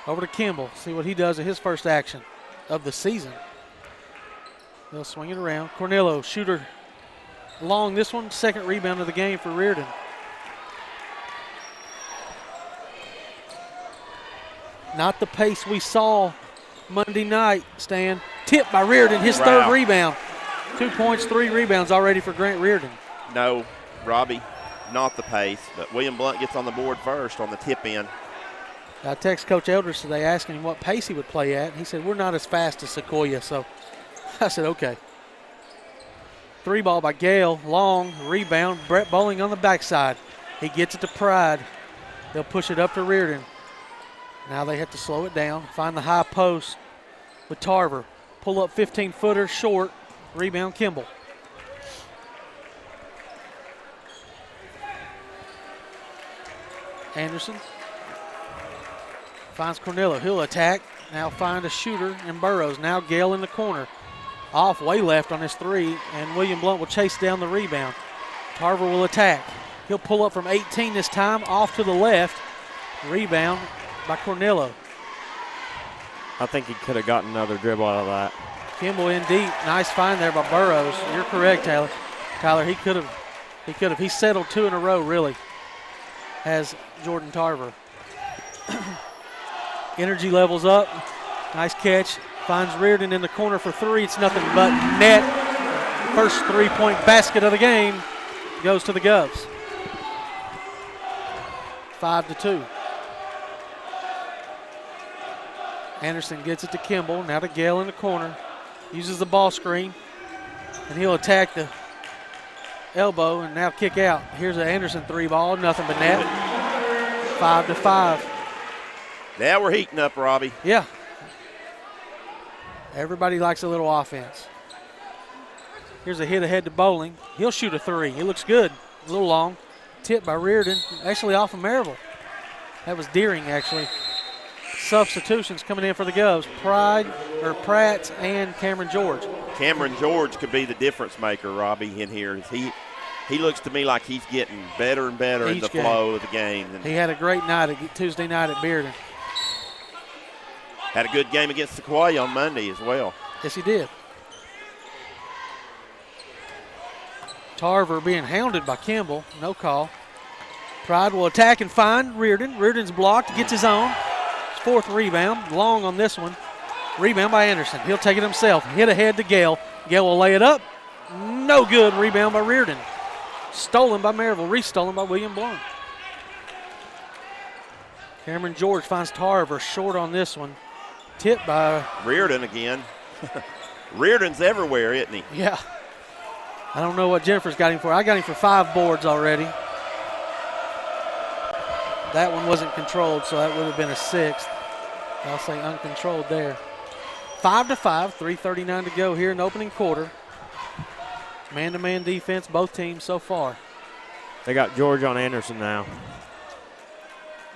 Over to Kimball. See what he does at his first action of the season. They'll swing it around. Cornello, shooter long this one. Second rebound of the game for Reardon. Not the pace we saw Monday night, Stan. Tipped by Reardon, his third rebound. 2 points, 3 rebounds already for Grant Reardon. No, Robbie, not the pace, but William Blount gets on the board first on the tip in. I texted Coach Eldridge today asking him what pace he would play at. He said, we're not as fast as Sequoia, so I said, okay. 3 ball by Gale, long rebound. Brett Bowling on the backside. He gets it to Pride. They'll push it up to Reardon. Now they have to slow it down, find the high post with Tarver. Pull up 15-footer, short. Rebound, Kimball. Anderson finds Cornello. He'll attack. Now find a shooter in Burrows. Now Gale in the corner. Off way left on his 3, and William Blount will chase down the rebound. Tarver will attack. He'll pull up from 18 this time, off to the left. Rebound by Cornello. I think he could have gotten another dribble out of that. Kimball in deep. Nice find there by Burrows. You're correct, Tyler. Tyler, he could have. He settled 2 in a row, really, has Jordan Tarver. Energy levels up. Nice catch. Finds Reardon in the corner for 3. It's nothing but net. First 3-point basket of the game goes to the Govs. 5-2. Anderson gets it to Kimball. Now to Gale in the corner. Uses the ball screen. And he'll attack the elbow and now kick out. Here's an Anderson 3 ball. Nothing but net. 5-5. Now we're heating up, Robbie. Yeah. Everybody likes a little offense. Here's a hit ahead to Bowling. He'll shoot a 3. He looks good. A little long. Tipped by Reardon. Actually off of Maryville. That was Deering, actually. Substitutions coming in for the Govs. Pratt and Cameron George. Cameron George could be the difference maker, Robbie, in here. He looks to me like he's getting better and better in the flow of the game. He had a great night Tuesday night at Bearden. Had a good game against Sequoia on Monday as well. Yes, he did. Tarver being hounded by Kimball. No call. Pride will attack and find Reardon. Reardon's blocked, gets his own. His 4th rebound. Long on this one. Rebound by Anderson. He'll take it himself. Hit ahead to Gale. Gale will lay it up. No good. Rebound by Reardon. Stolen by Maryville. Restolen by William Blount. Cameron George finds Tarver short on this one. Tipped by Reardon again. Reardon's everywhere, isn't he? Yeah. I don't know what Jennifer's got him for. I got him for 5 boards already. That one wasn't controlled, so that would have been a 6th. I'll say uncontrolled there. 5-5, 3:39 to go here in the opening quarter. Man-to-man defense, both teams so far. They got George on Anderson now.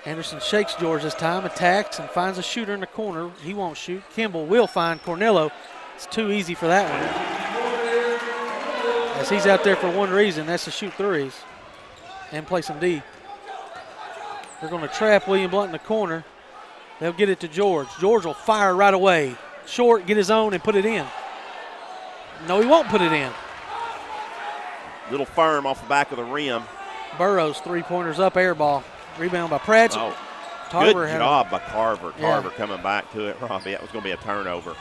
Anderson shakes George this time, attacks, and finds a shooter in the corner. He won't shoot. Kimball will find Cornello. It's too easy for that one. As he's out there for one reason, that's to shoot 3s and play some D. They're going to trap William Blount in the corner. They'll get it to George. George will fire right away. Short, get his own, and put it in. No, he won't put it in. Little firm off the back of the rim. Burrows, 3-pointers up, air ball. Rebound by Pratchett. Oh, Tarver good job by Carver. Yeah. Carver coming back to it, Robbie. That was going to be a turnover.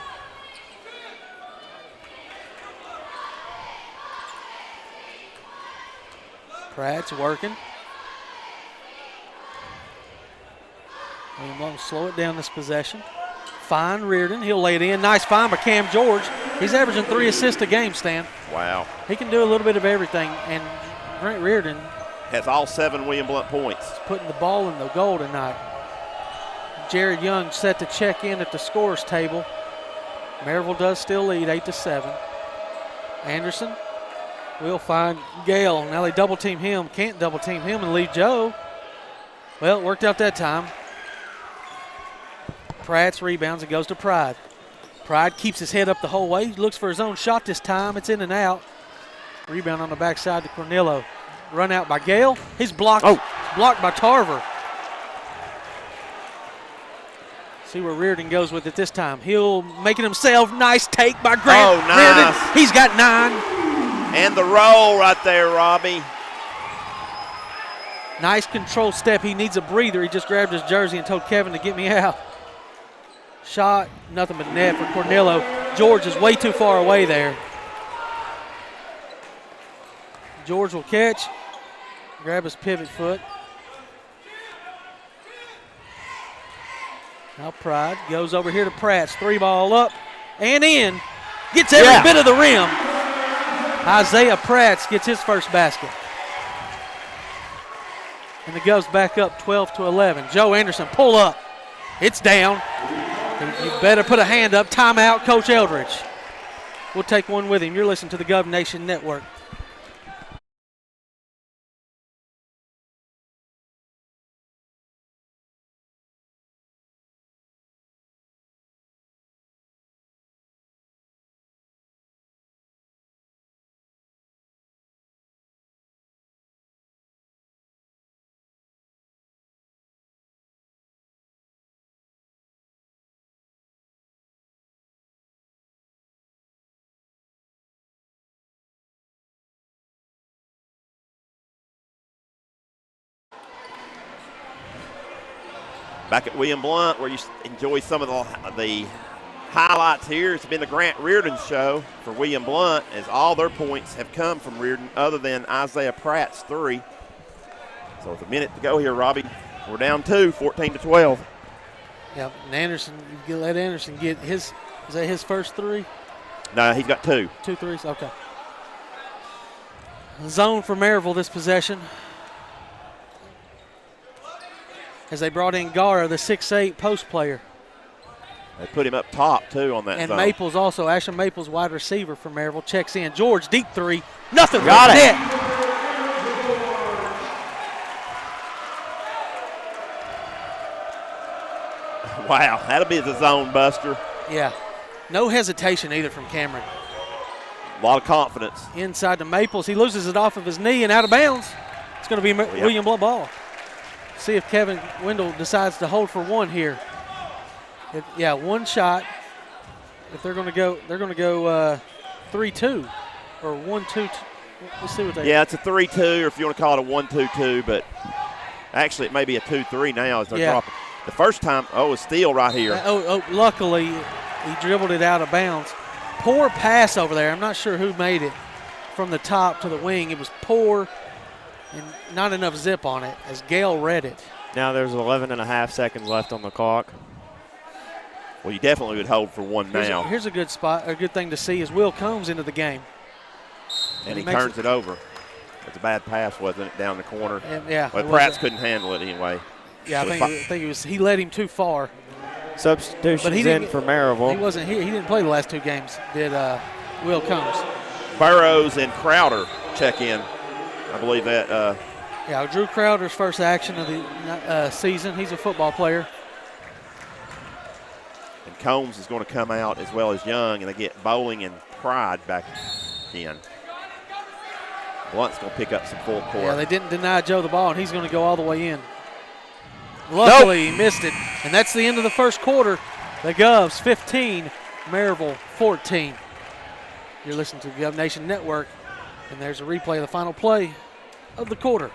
Pratt's working. William Blount will slow it down this possession. Find Reardon. He'll lay it in. Nice find by Cam George. He's averaging 3 assists a game, Stan. Wow. He can do a little bit of everything, and Grant Reardon has all 7 William Blount points. Putting the ball in the goal tonight. Jared Young set to check in at the scorer's table. Maryville does still lead 8-7. Anderson will find Gale. Now they double team him. Can't double team him and leave Joe. Well, it worked out that time. Pratt's rebounds. It goes to Pride. Pride keeps his head up the whole way. He looks for his own shot this time. It's in and out. Rebound on the backside to Cornello. Run out by Gale. He's blocked. Blocked by Tarver. See where Reardon goes with it this time. He'll make it himself. Nice take by Grant. Oh, nice. Reardon. He's got 9. And the roll right there, Robbie. Nice control step. He needs a breather. He just grabbed his jersey and told Kevin to get me out. Shot, nothing but net for Cornello. George is way too far away there. George will catch, grab his pivot foot. Now Pride goes over here to Pratt's. 3-ball up and in. Gets every bit of the rim. Isaiah Pratt gets his first basket. And the Govs back up 12-11. Joe Anderson, pull up. It's down. You better put a hand up. Timeout, Coach Eldridge. We'll take one with him. You're listening to the Gov Nation Network. Back at William Blount, where you enjoy some of the highlights here. It's been the Grant Reardon show for William Blount, as all their points have come from Reardon other than Isaiah Pratt's 3. So with a minute to go here, Robbie, we're down 2, 14-12. Yeah, and Anderson, you let Anderson get his, is that his first 3? No, he's got 2. 2 threes, okay. Zone for Maryville this possession. As they brought in Gara, the 6'8" post player. They put him up top, too, on that and zone. Maples also, Ashton Maples, wide receiver for Maryville, checks in. George, deep 3. Nothing. Got it. Net. Wow, that'll be the zone buster. Yeah. No hesitation either from Cameron. A lot of confidence. Inside to Maples. He loses it off of his knee and out of bounds. It's going to be William Blount ball. See if Kevin Wendell decides to hold for one here. One shot. If they're going to go, 3-2 or 1-2. Let's see what they. Yeah, it's a 3-2, or if you want to call it a 1-2-2, but actually it may be a 2-3 now as they're dropping. The first time, a steal right here. Luckily he dribbled it out of bounds. Poor pass over there. I'm not sure who made it from the top to the wing. It was poor. And not enough zip on it as Gale read it. Now there's 11.5 seconds left on the clock. Well, you definitely would hold for one now. Here's a good spot. A good thing to see is Will Combs into the game. And he turns it over. It's a bad pass, wasn't it, down the corner? Yeah. Well, Pratt couldn't handle it anyway. Yeah, I think it was. He led him too far. Substitutions in for Maryville. He wasn't here. He didn't play the last 2 games. Did Will Combs? Burrows and Crowder check in. I believe that. Drew Crowder's first action of the season. He's a football player. And Combs is going to come out as well as Young, and they get Bowling and Pride back in. Blunt's going to pick up some full court. Yeah, they didn't deny Joe the ball, and he's going to go all the way in. Luckily, he missed it. And that's the end of the first quarter. The Govs 15, Maryville 14. You're listening to the Gov Nation Network, and there's a replay of the final play of the quarter.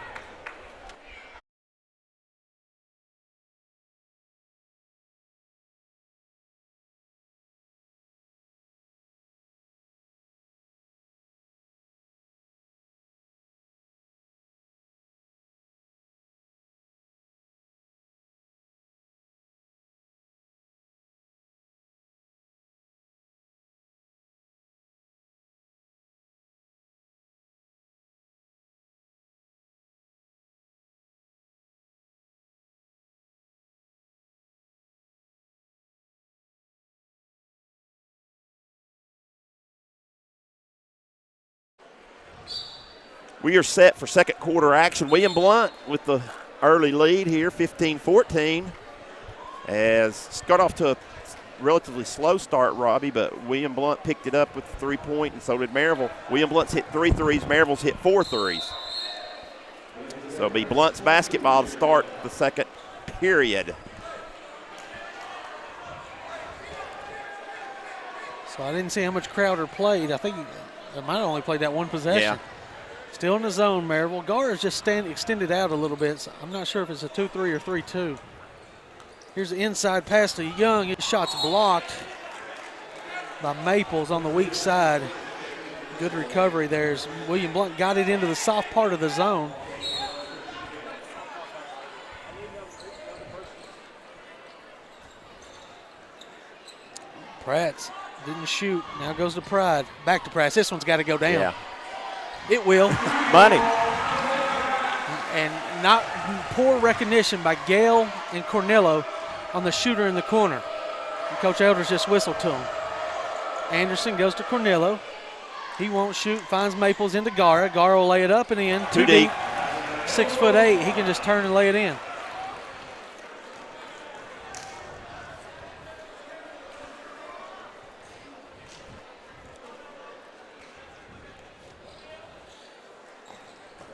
We are set for second quarter action. William Blount with the early lead here, 15-14. As start off to a relatively slow start, Robbie, but William Blount picked it up with the 3-point, and so did Maryville. William Blount's hit 3 threes, Maryville's hit 4 threes. So it'll be Blount's basketball to start the second period. So I didn't see how much Crowder played. I think he might have only played that one possession. Yeah. Still in the zone, Maryville. Garra's just extended out a little bit. So I'm not sure if it's a 2-3 or 3-2. Here's the inside pass to Young. His shot's blocked by Maples on the weak side. Good recovery there as William Blount got it into the soft part of the zone. Pratt's didn't shoot. Now goes to Pride. Back to Pratt. This one's got to go down. Yeah. It will. Money. And not poor recognition by Gale and Cornello on the shooter in the corner. And Coach Elders just whistled to him. Anderson goes to Cornello. He won't shoot. Finds Maples into Garra. Garra will lay it up and in. Too deep. 6'8". He can just turn and lay it in.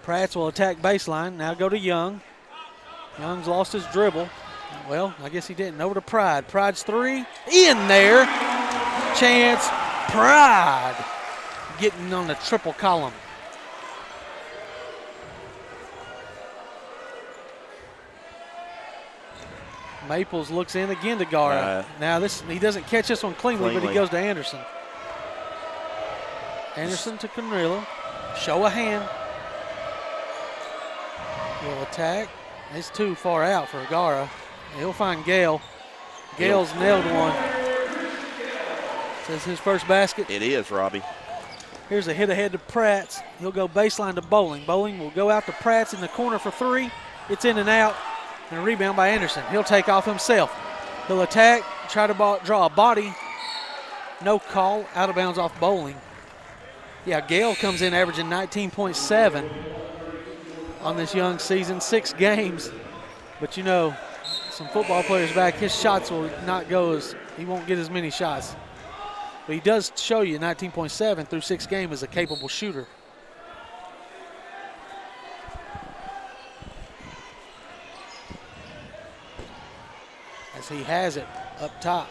Pratts will attack baseline. Now go to Young. Young's lost his dribble. Well, I guess he didn't. Over to Pride. Pride's three. In there. Chance. Pride getting on the triple column. Maples looks in again to Garra. Now he doesn't catch this one cleanly, but he goes to Anderson. Anderson to Conrillo. Show a hand. He'll attack. It's too far out for Garra. He'll find Gale. Gale's nailed one. Says his first basket. It is, Robbie. Here's a hit ahead to Pratts. He'll go baseline to Bowling. Bowling will go out to Pratts in the corner for three. It's in and out. And a rebound by Anderson. He'll take off himself. He'll attack, try to draw a body. No call, out of bounds off Bowling. Yeah, Gale comes in averaging 19.7 on this young season, 6 games. But you know, some football players back, his shots will not go he won't get as many shots. But he does show you 19.7 through 6 games as a capable shooter. As he has it up top.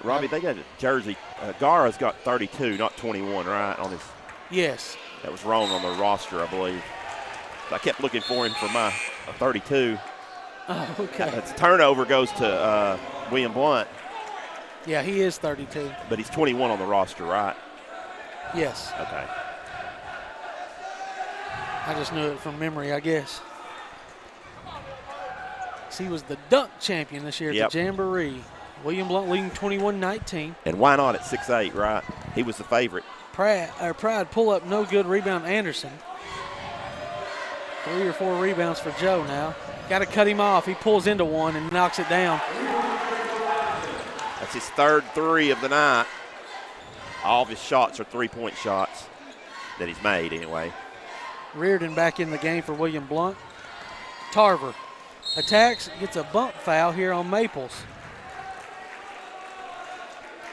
Robbie, they got a jersey. Garra's got 32, not 21, right? On his. Yes. That was wrong on the roster, I believe. I kept looking for him for my 32. Oh, okay. That's turnover goes to William Blount. Yeah, he is 32. But he's 21 on the roster, right? Yes. Okay. I just knew it from memory, I guess. He was the dunk champion this year at the Jamboree. William Blount leading 21-19. And why not at 6'8", right? He was the favorite. Pride pull up, no good. Rebound Anderson. 3 or 4 rebounds for Joe now. Got to cut him off. He pulls into one and knocks it down. That's his third 3 of the night. All of his shots are 3-point shots that he's made anyway. Reardon back in the game for William Blount. Tarver attacks, gets a bump foul here on Maples.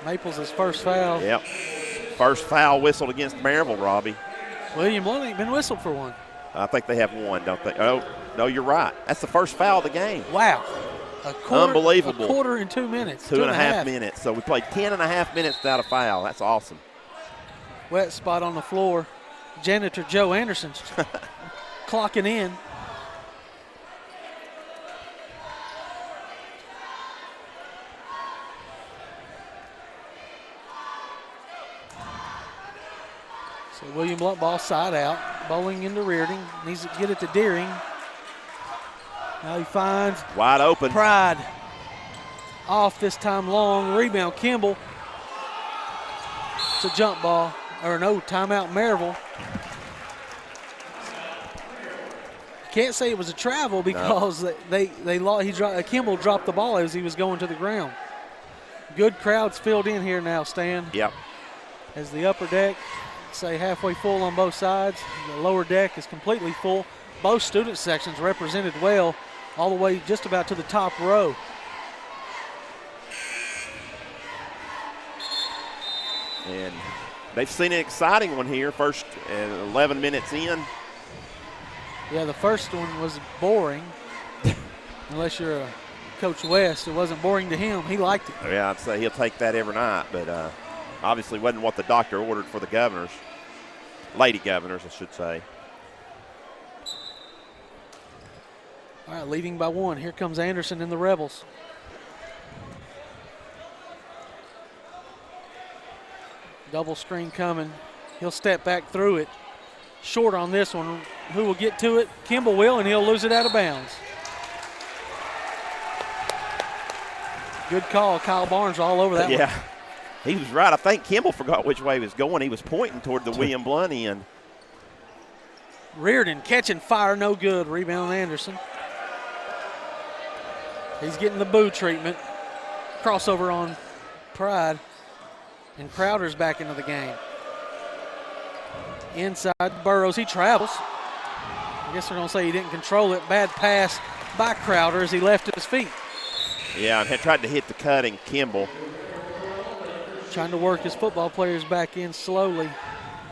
Maples' first foul. Yep. First foul whistled against Maryville, Robbie. William Blount ain't been whistled for one. I think they have one, don't they? Oh, no, you're right. That's the first foul of the game. Wow. Unbelievable. A quarter in 2 minutes. 2.5 minutes. So we played 10.5 minutes without a foul. That's awesome. Wet spot on the floor. Janitor Joe Anderson's clocking in. So William Blount ball side out. Bowling into Reardon. Needs to get it to Deering. Now he finds wide open. Pride. Off this time long. Rebound Kimball. It's a jump ball. Or no, timeout Maryville. Can't say it was a travel because Kimball dropped the ball as he was going to the ground. Good crowds filled in here now, Stan. Yep. As the upper deck, say halfway full on both sides. The lower deck is completely full. Both student sections represented well all the way just about to the top row. And they've seen an exciting one here, first 11 minutes in. Yeah, the first one was boring. Unless you're a Coach West, it wasn't boring to him. He liked it. Yeah, I'd say he'll take that every night. But Obviously wasn't what the doctor ordered for the Governors. Lady Governors, I should say. All right, leading by 1. Here comes Anderson and the Rebels. Double screen coming. He'll step back through it. Short on this one. Who will get to it? Kimball will, and he'll lose it out of bounds. Good call. Kyle Barnes all over that one. Yeah, he was right. I think Kimball forgot which way he was going. He was pointing toward the William Blount end. Reardon catching fire, no good. Rebound Anderson. He's getting the boo treatment. Crossover on Pride. And Crowder's back into the game. Inside Burrows, he travels. I guess they're going to say he didn't control it. Bad pass by Crowder as he left his feet. Yeah, and had tried to hit the cutting Kimball. Trying to work his football players back in slowly.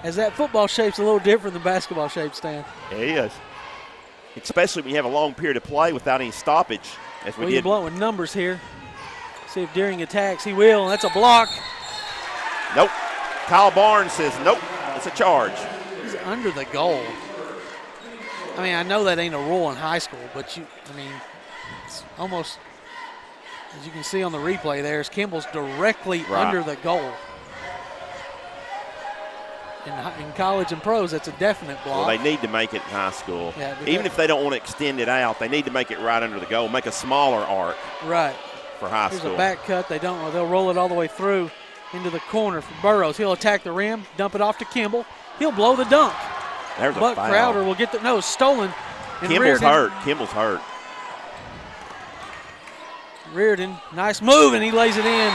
As that football shape's a little different than basketball shape, Stan. It is. Especially when you have a long period of play without any stoppage, as we William did. Blount with numbers here. See if Deering attacks. He will, and that's a block. Nope. Kyle Barnes says nope. It's a charge. He's under the goal. I mean, I know that ain't a rule in high school, but it's almost, as you can see on the replay there, is Kimball's directly under the goal. In college and pros, that's a definite block. Well, they need to make it in high school. Yeah, even if they don't want to extend it out, they need to make it right under the goal, make a smaller arc right for high Here's school. A back cut. They'll roll it all the way through into the corner for Burrows. He'll attack the rim, dump it off to Kimball. He'll blow the dunk. There's a but foul. Crowder will get stolen. And Kimball's hurt. Kimball's hurt. Reardon, nice move, and he lays it in.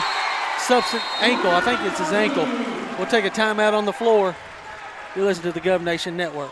Substitute ankle. I think it's his ankle. We'll take a timeout on the floor. You listen to the Gov Nation Network.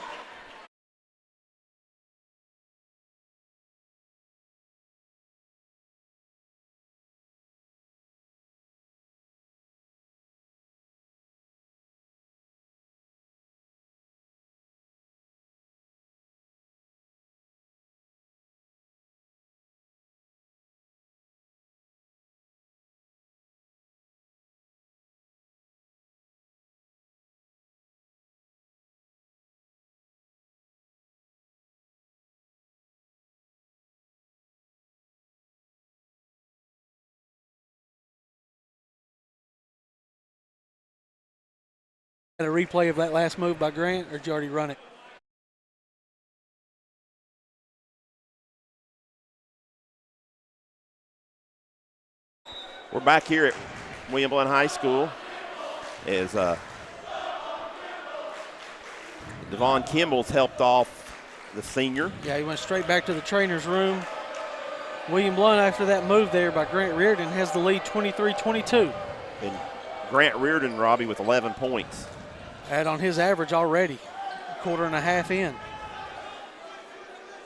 A replay of that last move by Grant, or did you already run it? We're back here at William Blount High School as Devon Kimball's helped off the senior. Yeah, he went straight back to the trainer's room. William Blount, after that move there by Grant Reardon, has the lead 23-22. And Grant Reardon, Robbie, with 11 points. Add on his average already, a quarter and a half in.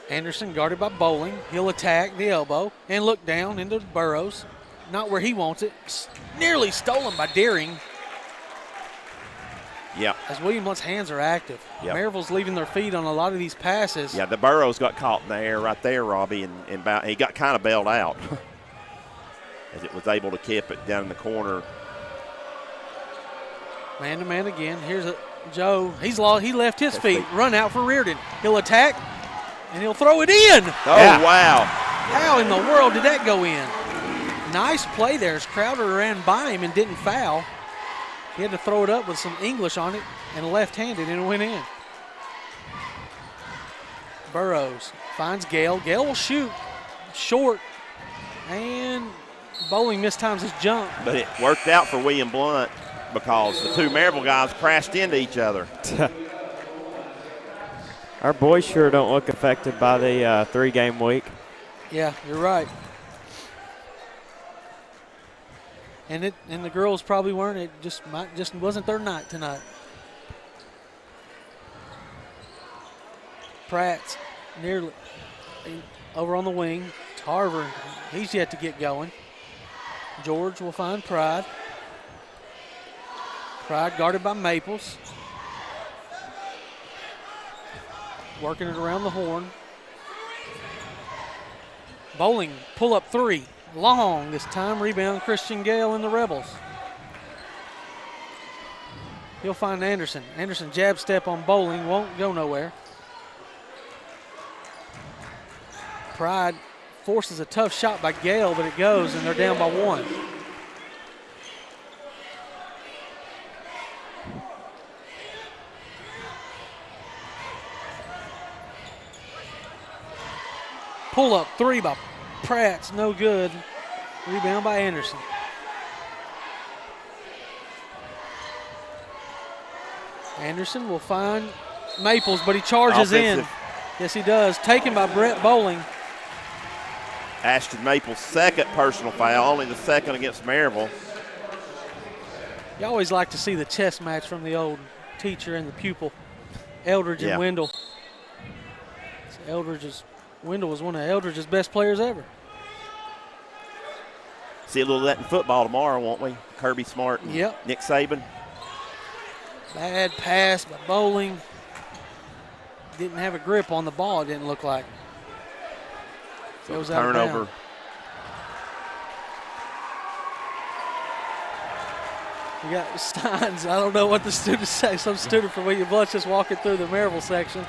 Anderson guarded by Bowling. He'll attack the elbow and look down into Burrows. Not where he wants it. Nearly stolen by Deering. Yeah. As William Blount's hands are active. Yep. Maryville's leaving their feet on a lot of these passes. Yeah, the Burrows got caught in the air right there, Robbie, and he got kind of bailed out as it was able to keep it down in the corner. Man to man again. Here's Joe. He left his feet. Run out for Reardon. He'll attack, and he'll throw it in. Oh, yeah. Wow. How in the world did that go in? Nice play there as Crowder ran by him and didn't foul. He had to throw it up with some English on it and left-handed, and it went in. Burrows finds Gale. Gale will shoot short, and Bowling mistimes his jump. But it worked out for William Blount because the two Maryville guys crashed into each other. Our boys sure don't look affected by the 3-game week. Yeah, you're right. And the girls probably weren't. It just wasn't their night tonight. Pratt's nearly over on the wing. Tarver, he's yet to get going. George will find Pride. Pride guarded by Maples. Working it around the horn. Bowling, pull up three. Long this time. Rebound Christian Gale and the Rebels. He'll find Anderson. Anderson jab step on Bowling, won't go nowhere. Pride forces a tough shot by Gale, but it goes, and they're down by 1. Pull up 3 by Pratt's no good. Rebound by Anderson. Anderson will find Maples, but he charges in. Yes, he does. Taken by Brett Bowling. Ashton Maples' second personal foul, only the second against Maryville. You always like to see the chess match from the old teacher and the pupil, Eldridge and Wendell. Wendell was one of Eldridge's best players ever. See a little of that in football tomorrow, won't we? Kirby Smart and Nick Saban. Bad pass by Bowling. Didn't have a grip on the ball, it didn't look like. So turnover. We got Steins. I don't know what the students say. Some student from William Blount just walking through the Maryville section.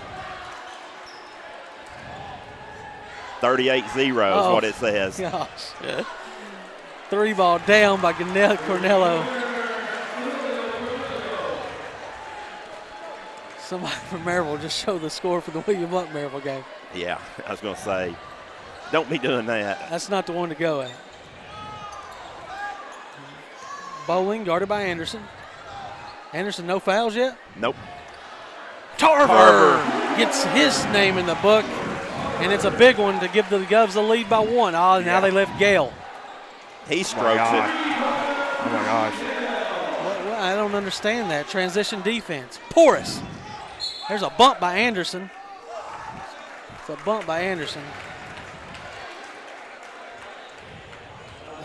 38-0 is what it says. Gosh. 3 ball down by Cornello. Somebody from Maryville just showed the score for the William Blount Maryville game. Yeah, I was going to say, don't be doing that. That's not the one to go at. Bowling guarded by Anderson. Anderson, no fouls yet? Nope. Tarver gets his name in the book, and it's a big one to give the Govs a lead by 1. Oh, now they left Gale. He strokes it. Oh, my gosh. Well, I don't understand that. Transition defense. Porous. There's a bump by Anderson. It's a bump by Anderson.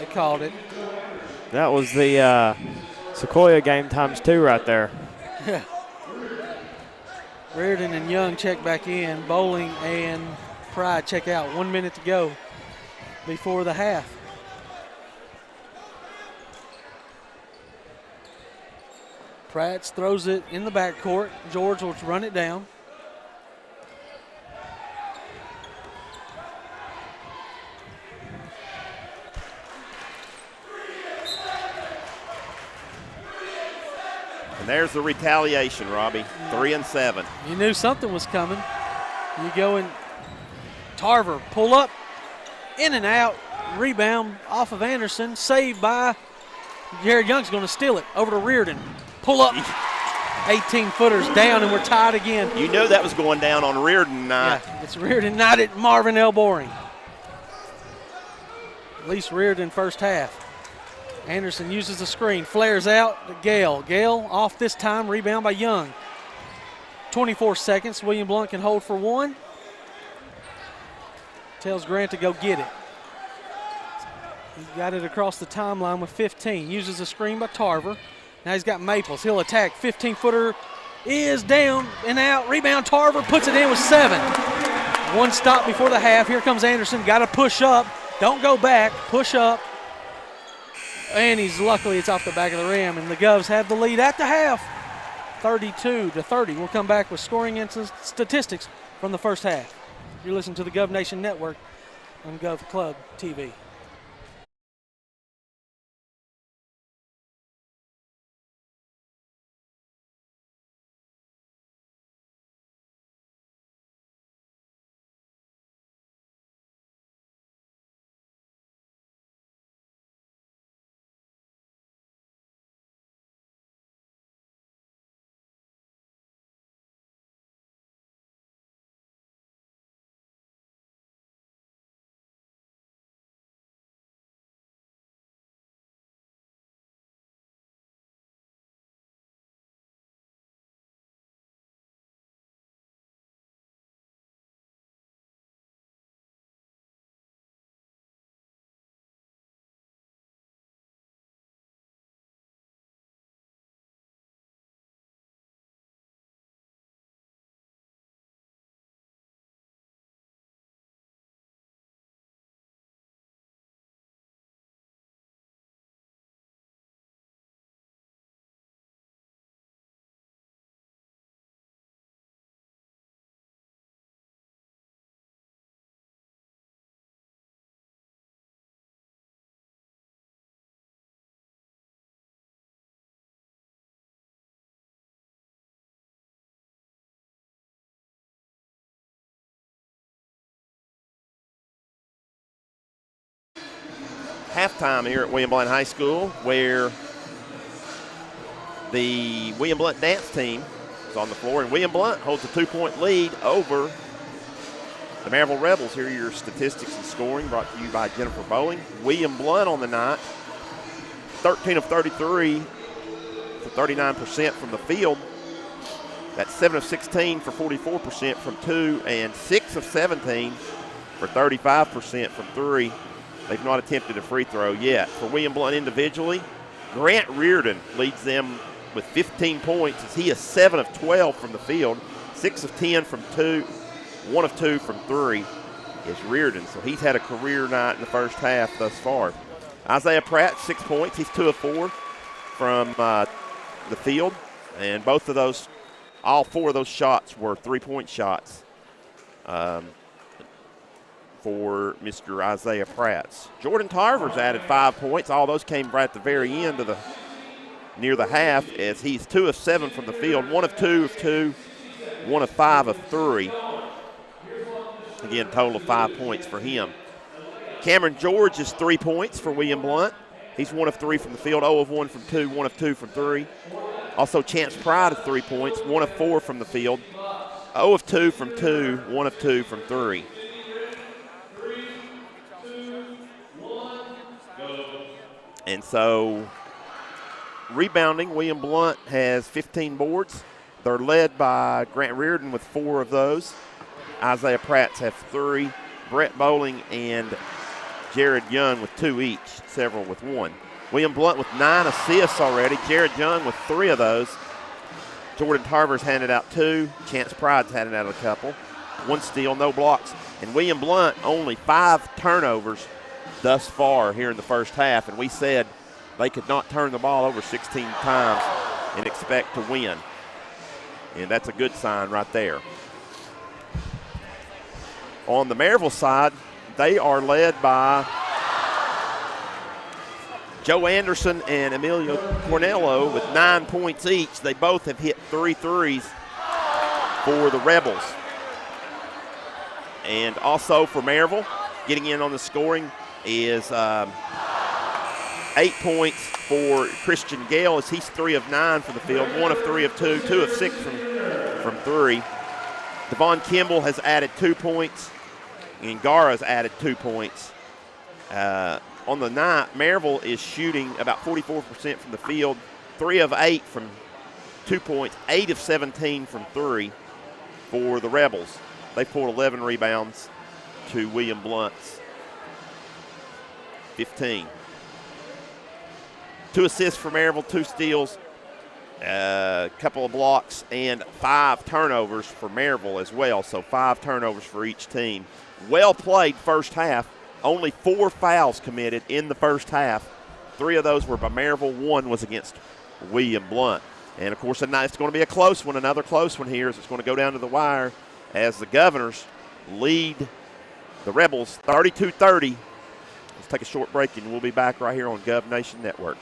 They called it. That was the Sequoia game ×2 right there. Yeah. Reardon and Young check back in. Bowling and Pride check out. 1 minute to go before the half. Pratt throws it in the backcourt. George will run it down. And there's the retaliation, Robbie. 3 and 7. You knew something was coming. You go in. Tarver, pull up, in and out, rebound off of Anderson, saved by Jared Young's going to steal it over to Reardon. Pull up, 18-footers down, and we're tied again. You know that was going down on Reardon night. Yeah, it's Reardon night at Marvin L. Boring. At least Reardon first half. Anderson uses the screen, flares out to Gale. Gale off this time, rebound by Young. 24 seconds, William Blount can hold for 1. Tells Grant to go get it. He's got it across the timeline with 15. Uses a screen by Tarver. Now he's got Maples. He'll attack. 15-footer is down and out. Rebound. Tarver puts it in with 7. 1 stop before the half. Here comes Anderson. Got to push up. Don't go back. Push up. And luckily it's off the back of the rim. And the Govs have the lead at the half. 32-30. We'll come back with scoring and statistics from the first half. You're listening to the Gov Nation Network on Gov Club TV. halftime here at William Blount High School, where the William Blount dance team is on the floor, and William Blount holds a 2-point lead over the Maryville Rebels. Here are your statistics and scoring brought to you by Jennifer Bowling. William Blount on the night, 13 of 33 for 39% from the field. That's 7 of 16 for 44% from 2, and 6 of 17 for 35% from 3. They've not attempted a free throw yet. For William Blount individually, Grant Reardon leads them with 15 points as he is 7 of 12 from the field, 6 of 10 from 2, 1 of 2 from 3 is Reardon. So he's had a career night in the first half thus far. Isaiah Pratt, 6 points. He's 2 of 4 from the field. And all 4 of those shots were 3-point shots for Mr. Isaiah Pratt. Jordan Tarver's added 5 points. All those came right at the very end of near the half, as he's 2 of 7 from the field, 1 of 2 of 2, 1 of 5 of 3. Again, total of 5 points for him. Cameron George is 3 points for William Blount. He's 1 of 3 from the field, 0 of 1 from 2, 1 of 2 from 3. Also, Chance Pride is 3 points, 1 of 4 from the field, 0 of 2 from 2, 1 of 2 from 3. And so, rebounding, William Blount has 15 boards. They're led by Grant Reardon with 4 of those. Isaiah Pratt have 3. Brett Bowling and Jared Young with 2 each, several with 1. William Blount with 9 assists already. Jared Young with 3 of those. Jordan Tarver's handed out 2. Chance Pride's handed out a couple. 1 steal, no blocks. And William Blount only 5 turnovers thus far here in the first half. And we said they could not turn the ball over 16 times and expect to win. And that's a good sign right there. On the Maryville side, they are led by Joe Anderson and Emilio Cornello with 9 points each. They both have hit 3 threes for the Rebels. And also for Maryville, getting in on the scoring is 8 points for Christian Gale, as he's 3 of 9 from the field, 1 of 3 of 2, 2 of 6 from 3. Devon Kimball has added 2 points, and Gara's added 2 points. On the night, Maryville is shooting about 44% from the field, 3 of 8 from 2 points, 8 of 17 from 3 for the Rebels. They pulled 11 rebounds to William Blount's 15. 2 assists for Maryville, 2 steals, a couple of blocks, and 5 turnovers for Maryville as well. So 5 turnovers for each team. Well played first half. Only 4 fouls committed in the first half. 3 of those were by Maryville. 1 was against William Blount. And, of course, tonight it's going to be a close one. Another close one here, as it's going to go down to the wire as the Governors lead the Rebels 32-30. Let's take a short break, and we'll be back right here on Gov Nation Network.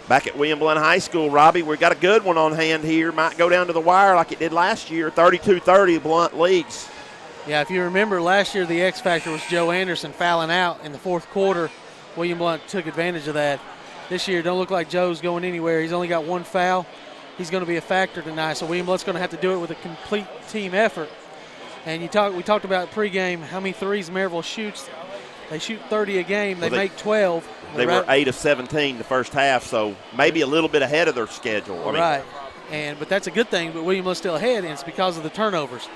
Back at William Blount High School, Robbie, we've got a good one on hand here. Might go down to the wire like it did last year. 32-30, Blount leads. Yeah, if you remember last year, the X factor was Joe Anderson fouling out in the fourth quarter. William Blount took advantage of that. This year, don't look like Joe's going anywhere. He's only got one foul. He's going to be a factor tonight, so William Blount's going to have to do it with a complete team effort. And we talked about pregame how many threes Maryville shoots. They shoot 30 a game. They make 12. They were 8 of 17 the first half, so maybe a little bit ahead of their schedule. Right. But that's a good thing, but William Blount's still ahead, and it's because of the turnovers.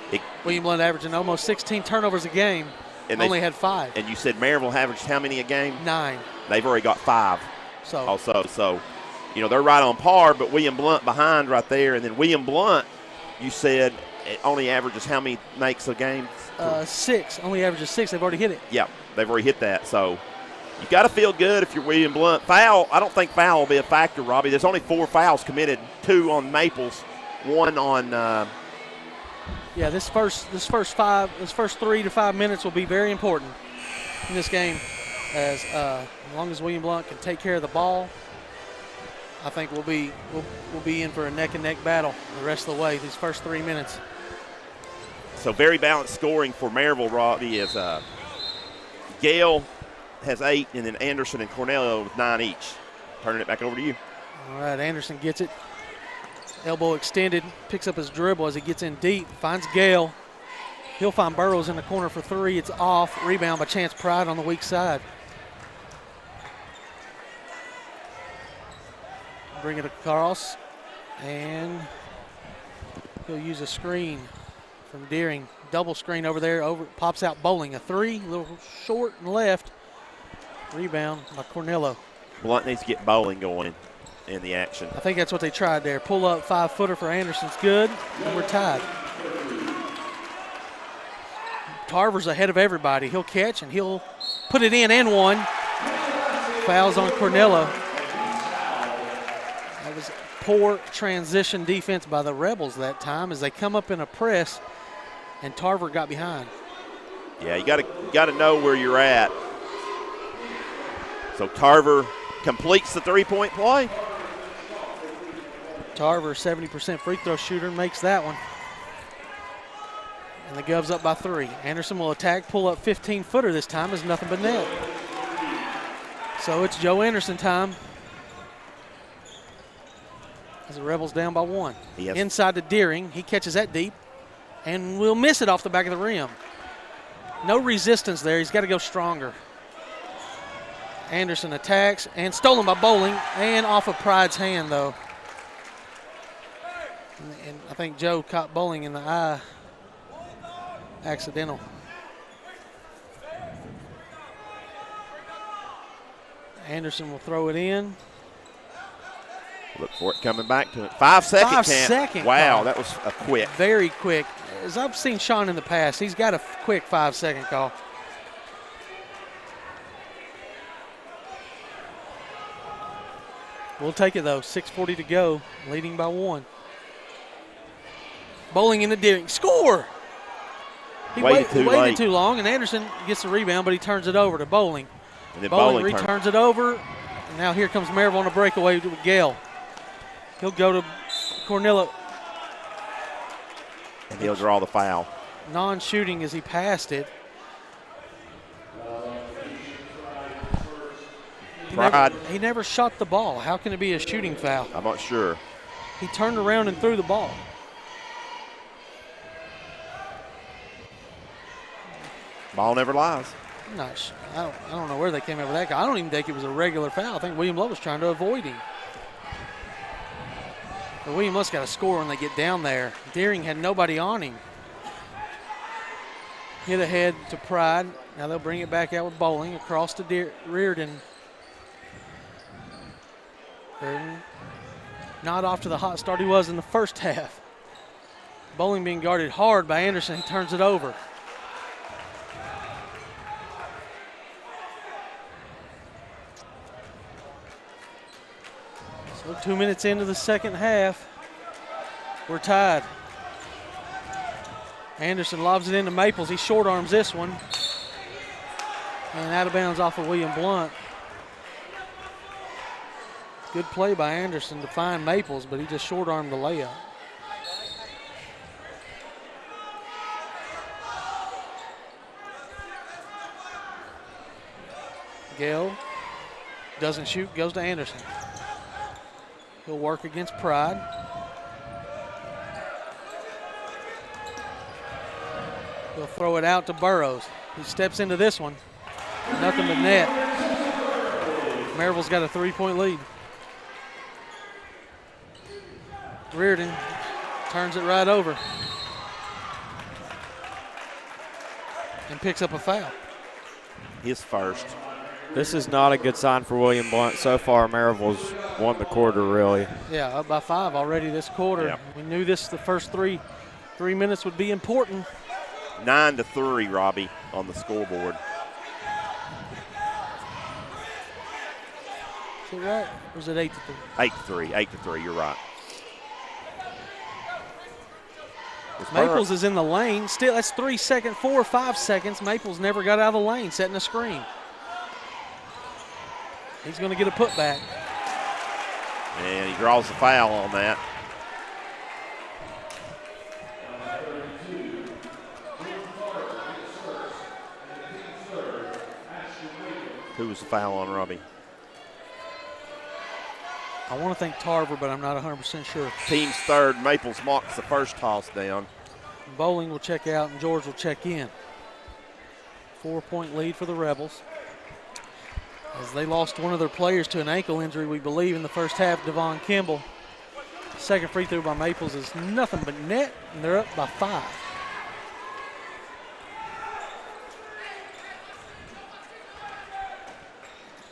William Blount averaging almost 16 turnovers a game, and only had 5. And you said Maryville averaged how many a game? 9. They've already got 5 also. So, they're right on par, but William Blount behind right there. And then William Blount, you said, it only averages how many makes a game? 6. Only averages 6. They've already hit it. Yeah, they've already hit that. So you got to feel good if you're William Blount. Foul, I don't think foul will be a factor, Robbie. There's only 4 fouls committed, 2 on Maples, 1 on this first 3 to 5 minutes will be very important in this game. As long as William Blount can take care of the ball, I think we'll be in for a neck-and-neck battle the rest of the way, these first 3 minutes. So very balanced scoring for Maryville, Robbie, as Gale has 8, and then Anderson and Cornelio with 9 each. Turning it back over to you. All right, Anderson gets it. Elbow extended, picks up his dribble as he gets in deep, finds Gale. He'll find Burrows in the corner for 3. It's off. Rebound by Chance Pride on the weak side. Bring it across, and he'll use a screen from Deering. Double screen over there, pops out Bowling. A 3, a little short and left. Rebound by Cornello. Blount needs to get Bowling going in the action. I think that's what they tried there. Pull up 5-footer for Anderson's good, and we're tied. Tarver's ahead of everybody. He'll catch, and he'll put it in and 1. Fouls on Cornello. That was poor transition defense by the Rebels that time as they come up in a press, and Tarver got behind. Yeah, you got to know where you're at. So Tarver completes the 3-point play. Tarver, 70% free throw shooter, makes that one. And the Govs up by 3. Anderson will attack, pull up 15-footer this time is nothing but net. So it's Joe Anderson time. As the Rebels down by 1. Inside to Deering. He catches that deep and will miss it off the back of the rim. No resistance there. He's got to go stronger. Anderson attacks and stolen by Bowling and off of Pride's hand, though. And I think Joe caught Bowling in the eye. Accidental. Anderson will throw it in. Look for it coming back to it. 5-second count. 5-second. Wow, call. That was a quick. Very quick. As I've seen Sean in the past, he's got a quick 5-second call. We'll take it, though. 6:40 to go, leading by 1. Bowling into Deering. Score! He waited too long, and Anderson gets the rebound, but he turns it over to Bowling. And then Bowling returns it over, and now here comes Maryville on a breakaway with Gale. He'll go to Cornello. And he'll draw the foul. Non-shooting as he passed it. He never shot the ball. How can it be a shooting foul? I'm not sure. He turned around and threw the ball. Ball never lies. I don't know where they came up with that guy. I don't even think it was a regular foul. I think William Lowe was trying to avoid him. But William Lowe's got to score when they get down there. Deering had nobody on him. Hit ahead to Pride. Now they'll bring it back out with Bowling across to Reardon. Not off to the hot start he was in the first half. Bowling being guarded hard by Anderson. He turns it over. So 2 minutes into the second half, we're tied. Anderson lobs it into Maples. He short arms this one. And out of bounds off of William Blount. Good play by Anderson to find Maples, but he just short-armed the layup. Gale doesn't shoot, goes to Anderson. He'll work against Pride. He'll throw it out to Burrows. He steps into this one. Nothing but net. Maryville's got a 3-point lead. Reardon turns it right over and picks up a foul. His first. This is not a good sign for William Blount. So far, Maryville's won the quarter, really. Yeah, up by 5 already this quarter. Yep. We knew the first three minutes would be important. 9-3, Robbie, on the scoreboard. Is it right? Or is it 8-3? 8-3, 8-3, you're right. Maples is in the lane. Still, that's 4 or 5 seconds. Maples never got out of the lane, setting a screen. He's going to get a putback. And he draws the foul on that. Who was the foul on, Robbie? I want to think Tarver, but I'm not 100% sure. Team's third. Maples marks the first toss down. Bowling will check out and George will check in. 4-point lead for the Rebels. As they lost one of their players to an ankle injury, we believe, in the first half, Devon Kimball. Second free throw by Maples is nothing but net, and they're up by 5.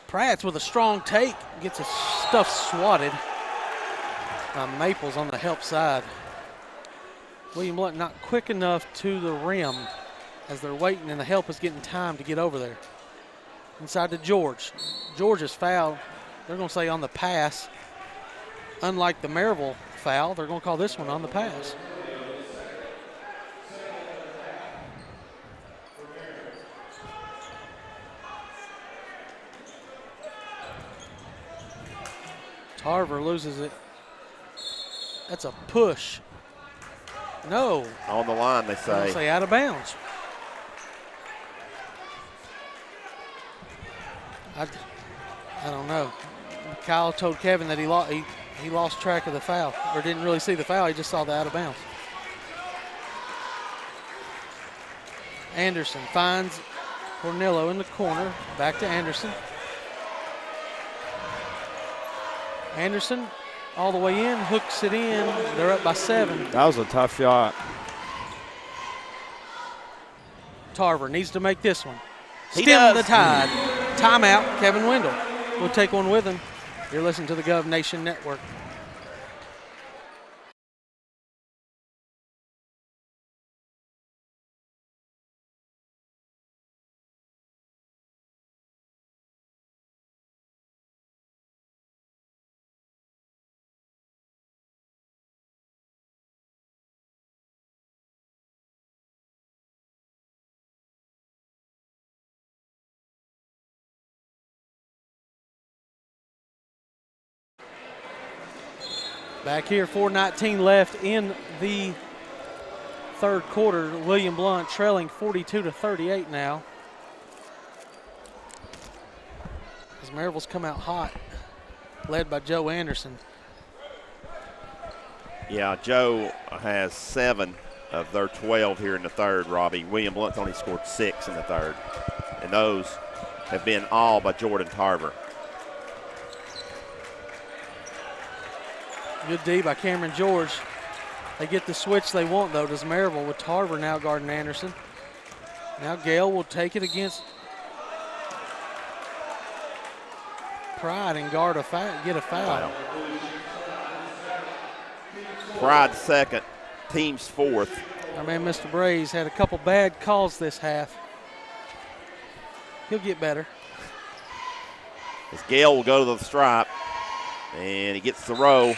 Pratt's with a strong take, gets his stuff swatted by Maples on the help side. William Blount not quick enough to the rim as they're waiting, and the help is getting time to get over there. Inside to George. George is fouled. They're going to say on the pass. Unlike the Maryville foul, they're going to call this one on the pass. Tarver loses it. That's a push. No. On the line, they They'll say. say out of bounds. I don't know. Kyle told Kevin that he lost track of the foul, or didn't really see the foul. He just saw the out of bounds. Anderson finds Cornello in the corner. Back to Anderson. Anderson all the way in, hooks it in. They're up by 7. That was a tough shot. Tarver needs to make this one. He Stem does. the tide. Timeout, Kevin Wendell. We'll take one with him. You're listening to the Gov Nation Network. Back here, 4:19 left in the third quarter. William Blount trailing 42-38 now. As Maryville's come out hot, led by Joe Anderson. Yeah, Joe has 7 of their 12 here in the third, Robbie. William Blount's only scored 6 in the third. And those have been all by Jordan Tarver. Good D by Cameron George. They get the switch they want, though, does Maryville, with Tarver now guarding Anderson. Now Gale will take it against Pride and guard get a foul. Pride second, team's fourth. Our man, Mr. Braze, had a couple bad calls this half. He'll get better. As Gale will go to the stripe, and he gets the row.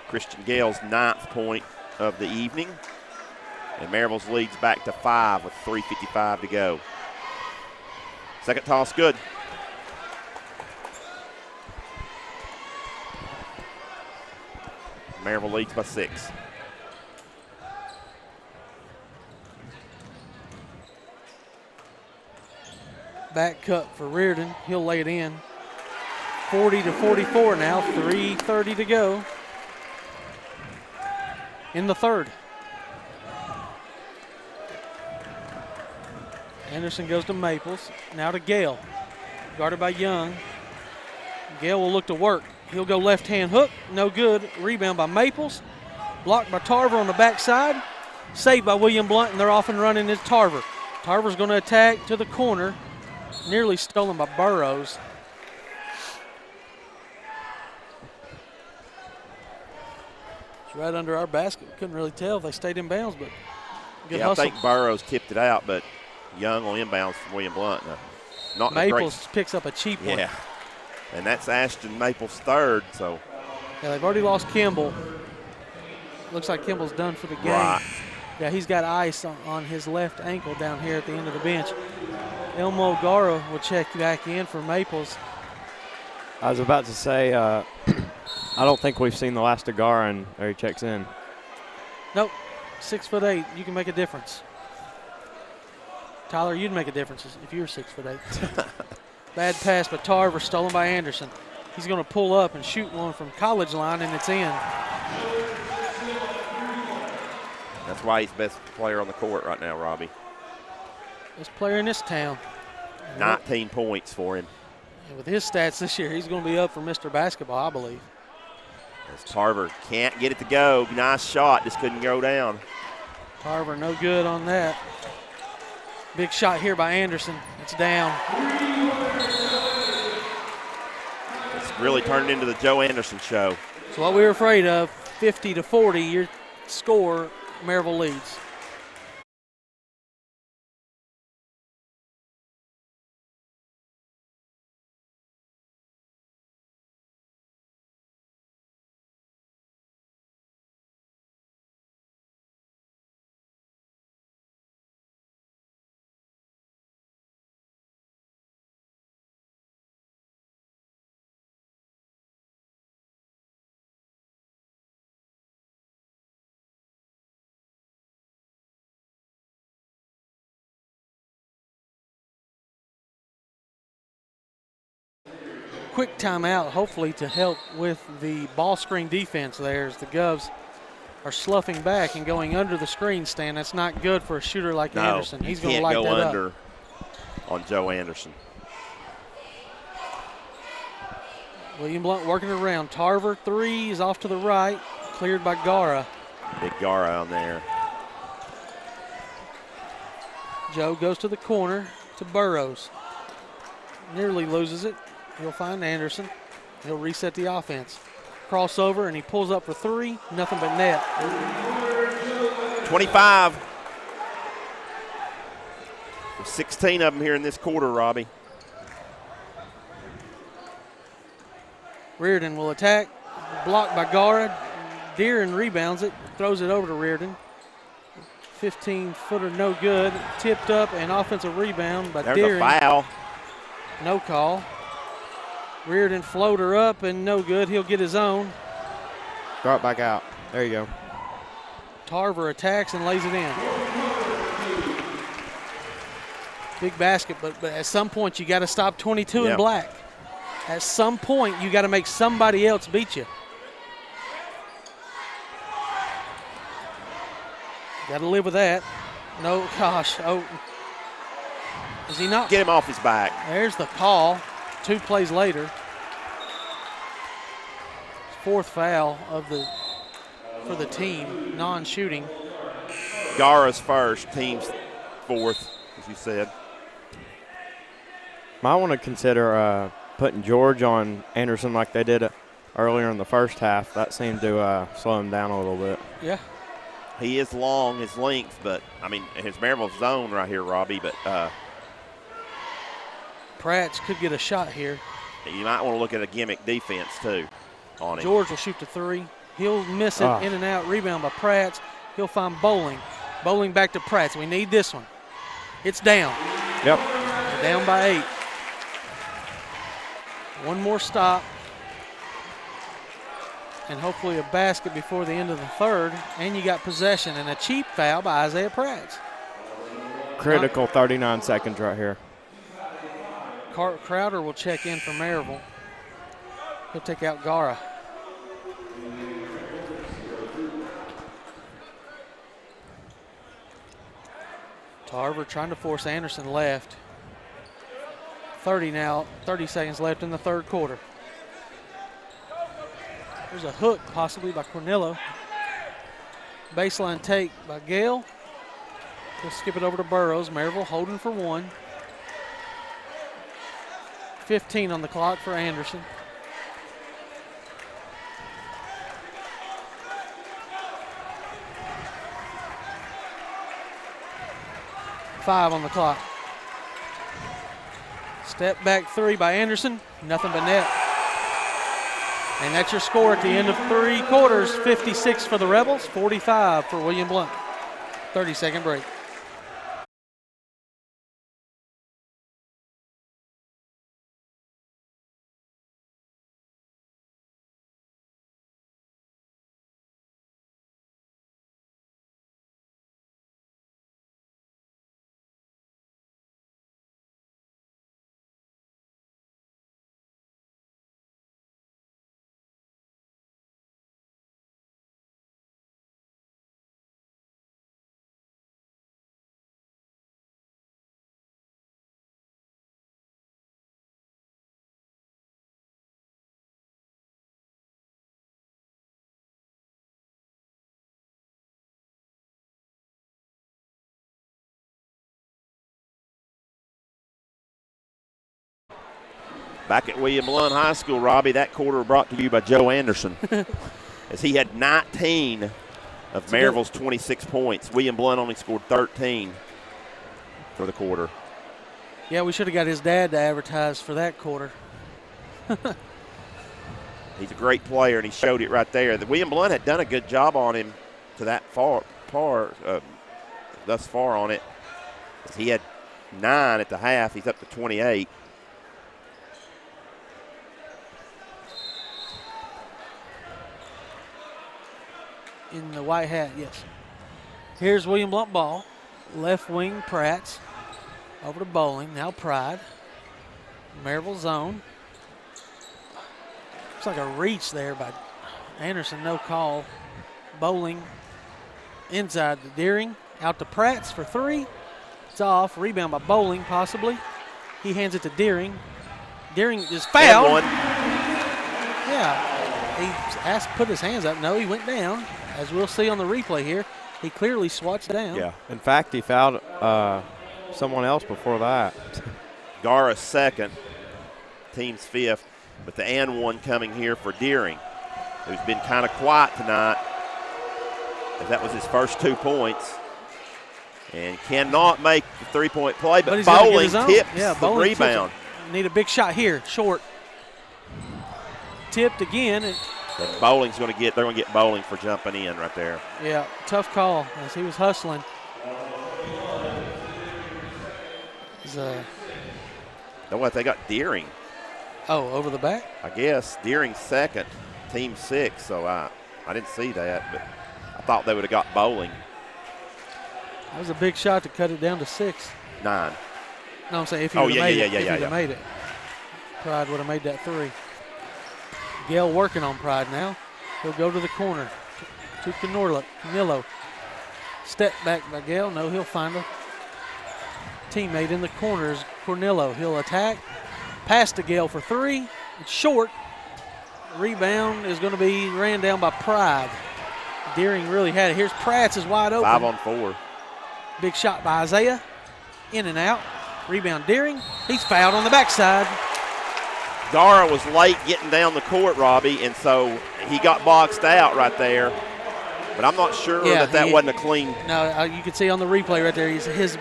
Christian Gale's 9th point of the evening. And Maryville's leads back to 5 with 3:55 to go. Second toss good. Maryville leads by 6. Back cut for Reardon. He'll lay it in. 40-44 now. 3:30 to go in the third. Anderson goes to Maples. Now to Gale. Guarded by Young. Gale will look to work. He'll go left-hand hook. No good. Rebound by Maples. Blocked by Tarver on the backside. Saved by William Blount, and they're off and running is Tarver. Tarver's going to attack to the corner. Nearly stolen by Burrows. It's right under our basket. Couldn't really tell if they stayed in bounds, but good hustle. I think Burrows tipped it out, but Young will inbounds from William Blount. Not Maples picks up a cheap one. Yeah, and that's Ashton Maples' third. So yeah, they've already lost Kimball. Looks like Kimball's done for the game. Right. Yeah, he's got ice on his left ankle down here at the end of the bench. Elmo Gara will check back in for Maples. I was about to say, I don't think we've seen the last of Gara, and there he checks in. Nope, 6'8". You can make a difference. Tyler, you'd make a difference if you were 6'8". Bad pass by Tarver, stolen by Anderson. He's going to pull up and shoot one from college line, and it's in. That's why he's best player on the court right now, Robbie. Best player in this town. 19 points for him. And with his stats this year, he's going to be up for Mr. Basketball, I believe. As Tarver can't get it to go. Nice shot, just couldn't go down. Tarver no good on that. Big shot here by Anderson. It's down. It's really turned into the Joe Anderson show. So what we were afraid of, 50-40, your score, Maryville leads. Quick timeout, hopefully to help with the ball screen defense there as the Govs are sloughing back and going under the screen stand. That's not good for a shooter like Anderson. He's going to light that up. Can't go under on Joe Anderson. William Blount working around. Tarver, three is off to the right, cleared by Gara. Big Gara on there. Joe goes to the corner to Burrows. Nearly loses it. He'll find Anderson. He'll reset the offense. Crossover, and he pulls up for three. Nothing but net. 25. 16 of them here in this quarter, Robbie. Reardon will attack. Blocked by Gara. Deeren rebounds it. Throws it over to Reardon. 15-footer no good. Tipped up, and offensive rebound by There's Deeren. a foul. No call. Reardon floater up and no good. He'll get his own. Throw it back out. There you go. Tarver attacks and lays it in. Big basket, but at some point you got to stop 22 in black. At some point you got to make somebody else beat you. Got to live with that. No, gosh. Oh, is he not? Get him off his back. There's the call. 2 plays later. Fourth foul for the team, non-shooting. Gara's first, team's fourth, as you said. Might want to consider putting George on Anderson like they did earlier in the first half. That seemed to slow him down a little bit. Yeah. He is long, his length, but, I mean, his Maryville zone right here, Robbie, but Pratt could get a shot here. you might want to look at a gimmick defense, too, on him. George will shoot the three. He'll miss it, in and out, rebound by Pratt. He'll find Bowling. Bowling back to Pratt. We need this one. It's down. Yep. Down by 8. One more stop. and hopefully a basket before the end of the third. And you got possession and a cheap foul by Isaiah Pratt. Critical 39 seconds right here. Crowder will check in for Maryville. He'll take out Gara. Tarver trying to force Anderson left. 30 seconds left in the third quarter. There's a hook possibly by Cornello. Baseline take by Gale. He'll skip it over to Burrows. Maryville holding for one. 15 on the clock for Anderson. Five on the clock. Step back three by Anderson. Nothing but net. And that's your score at the end of three quarters. 56 for the Rebels, 45 for William Blount. 30-second break. Back at William Blount High School, Robbie, that quarter brought to you by Joe Anderson. As he had 19 of Maryville's 26 points. William Blount only scored 13 for the quarter. Yeah, we should have got his dad to advertise for that quarter. He's a great player, and he showed it right there. William Blount had done a good job on him to that thus far on it. He had 9 at the half. He's up to 28. In the white hat, yes. Here's William Blount ball. Left wing, Pratt. Over to Bowling. Now Pride. Maryville zone. Looks like a reach there by Anderson. No call. Bowling inside to Deering. Out to Pratt for three. It's off. Rebound by Bowling, possibly. He hands it to Deering. Deering is fouled. Yeah. He asked to put his hands up. No, he went down. As we'll see on the replay here, he clearly swats down. Yeah. In fact, he fouled someone else before that. Gara's second, team's fifth, but the and one coming here for Deering, who's been kind of quiet tonight, as that was his first 2 points. And cannot make the three-point play, but Bowling tips the rebound. Need a big shot here, short. Tipped again. And Bowling's going to they're going to get Bowling for jumping in right there. Yeah, tough call as he was hustling. No, what they got Deering. Oh, over the back? I guess Deering's second, team 6. So I didn't see that, but I thought they would have got Bowling. That was a big shot to cut it down to 6. 9. No, I'm saying if he would have made it. Pride would have made that 3. Gale working on Pride now. He'll go to the corner to Canillo. Step back by Gale. No, he'll find a teammate in the corners. Cornillo. He'll attack. Pass to Gale for 3. It's short. Rebound is going to be ran down by Pride. Deering really had it. Here's Pratt's is wide open. 5 on 4. Big shot by Isaiah. In and out. Rebound Deering. He's fouled on the backside. Gara was late getting down the court, Robbie, and so he got boxed out right there. But I'm not sure that wasn't a clean. No, you can see on the replay right there, his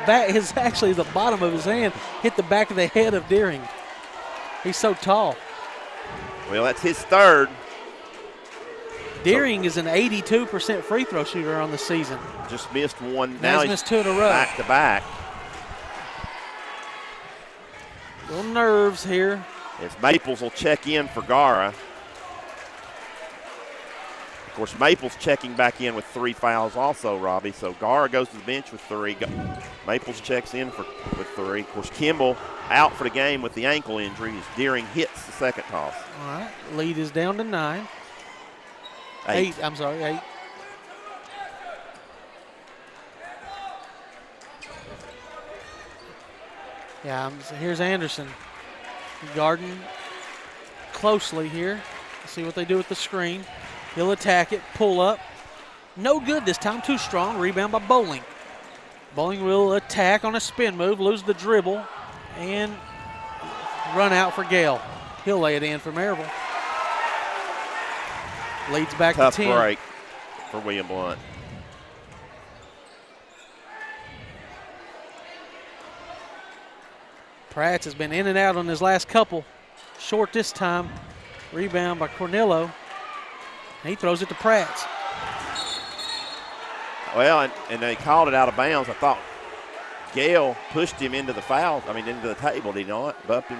actually the bottom of his hand hit the back of the head of Deering. He's so tall. Well, that's his third. Deering is an 82% free throw shooter on the season. Just missed one. Now he's missed 2 in a row. Back to back. Little nerves here. As Maples will check in for Gara. Of course, Maples checking back in with 3 fouls also, Robbie. So Gara goes to the bench with 3. Maples checks in with 3. Of course, Kimball out for the game with the ankle injury as Deering hits the second toss. All right, lead is down to 9. 8. 8. Yeah, so here's Anderson guarding closely here. See what they do with the screen. He'll attack it, pull up. No good this time, too strong. Rebound by Bowling. Bowling will attack on a spin move, lose the dribble, and run out for Gale. He'll lay it in for Maryville. Leads back Tough to 10. break for William Blount. Pratt has been in and out on his last couple. Short this time. Rebound by Cornillo. And he throws it to Pratt. Well, and they called it out of bounds. I thought Gale pushed him into the foul. Into the table, did he not? Bumped him.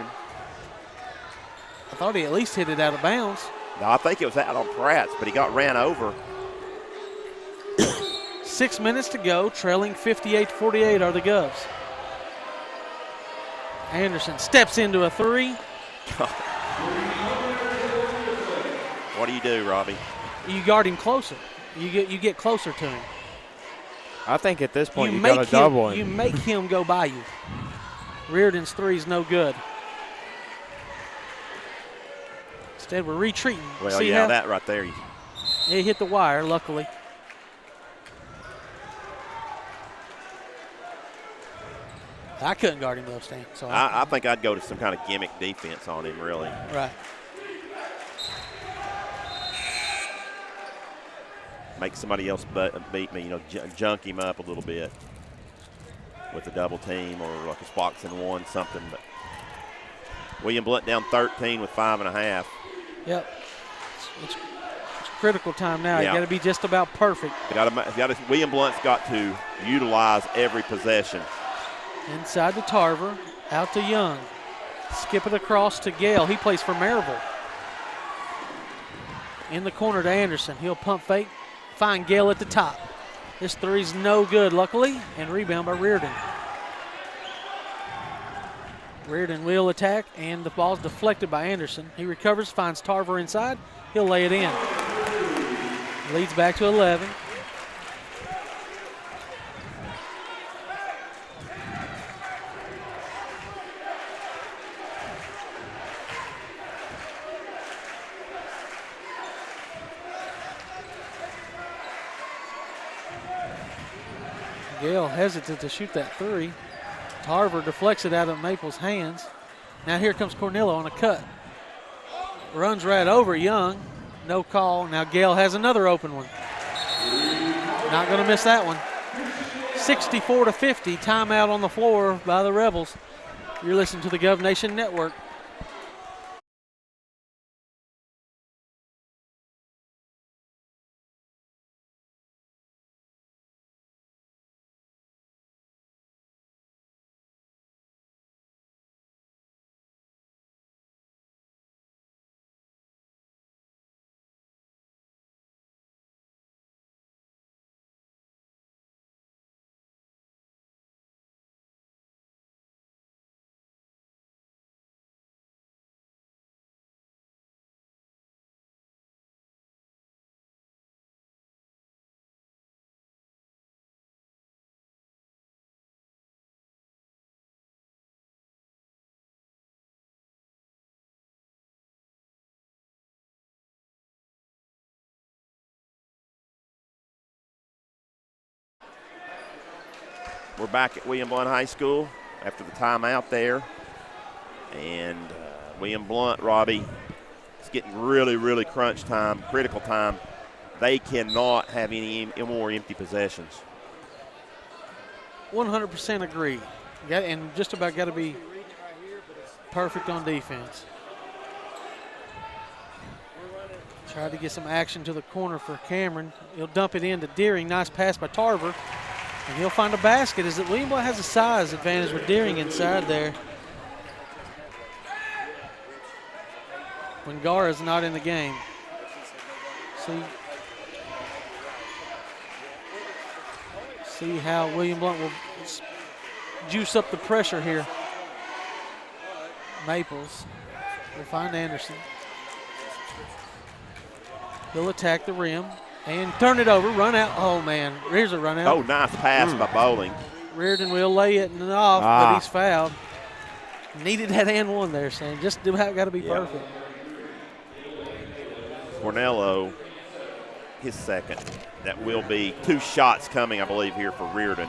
I thought he at least hit it out of bounds. No, I think it was out on Pratt's, but he got ran over. 6 minutes to go, trailing 58-48 are the Govs. Anderson steps into a 3. What do you do, Robbie? You guard him closer. You get closer to him. I think at this point you got to double him. You make him go by you. Reardon's 3 is no good. Instead, we're retreating. Well, See yeah, how that right there. he hit the wire, luckily. I couldn't guard him, though, Stan. So I think I'd go to some kind of gimmick defense on him, really. Right. Make somebody else beat me, junk him up a little bit with a double team or like a box and 1, something. But William Blount down 13 with 5.5. Yep. It's critical time now. Yeah. You got to be just about perfect. William Blount's got to utilize every possession. Inside to Tarver, out to Young. Skip it across to Gale. He plays for Maryville. In the corner to Anderson. He'll pump fake, find Gale at the top. This 3's no good, luckily, and rebound by Reardon. Reardon will attack, and the ball's deflected by Anderson. He recovers, finds Tarver inside. He'll lay it in. Leads back to 11. Gale hesitant to shoot that 3. Tarver deflects it out of Maples' hands. Now here comes Cornillo on a cut. Runs right over Young. No call. Now Gale has another open one. Not going to miss that one. 64-50. Timeout on the floor by the Rebels. You're listening to the Gov Nation Network. We're back at William Blount High School after the timeout there. And William Blount, Robbie, it's getting really, really crunch time, critical time. They cannot have any more empty possessions. 100% agree. And just about got to be perfect on defense. Try to get some action to the corner for Cameron. He'll dump it into Deering. Nice pass by Tarver. And he'll find a basket. Is that William Blount has a size advantage with Deering inside there. When Gara's not in the game. See, See how William Blount will juice up the pressure here. Maples will find Anderson. He'll attack the rim and turn it over, run out. Oh, man, here's a run out. Oh, nice pass by Bowling. Reardon will lay it off, but he's fouled. Needed that and one there, saying just about got to be perfect. Cornello, his second. That will be 2 shots coming, I believe, here for Reardon.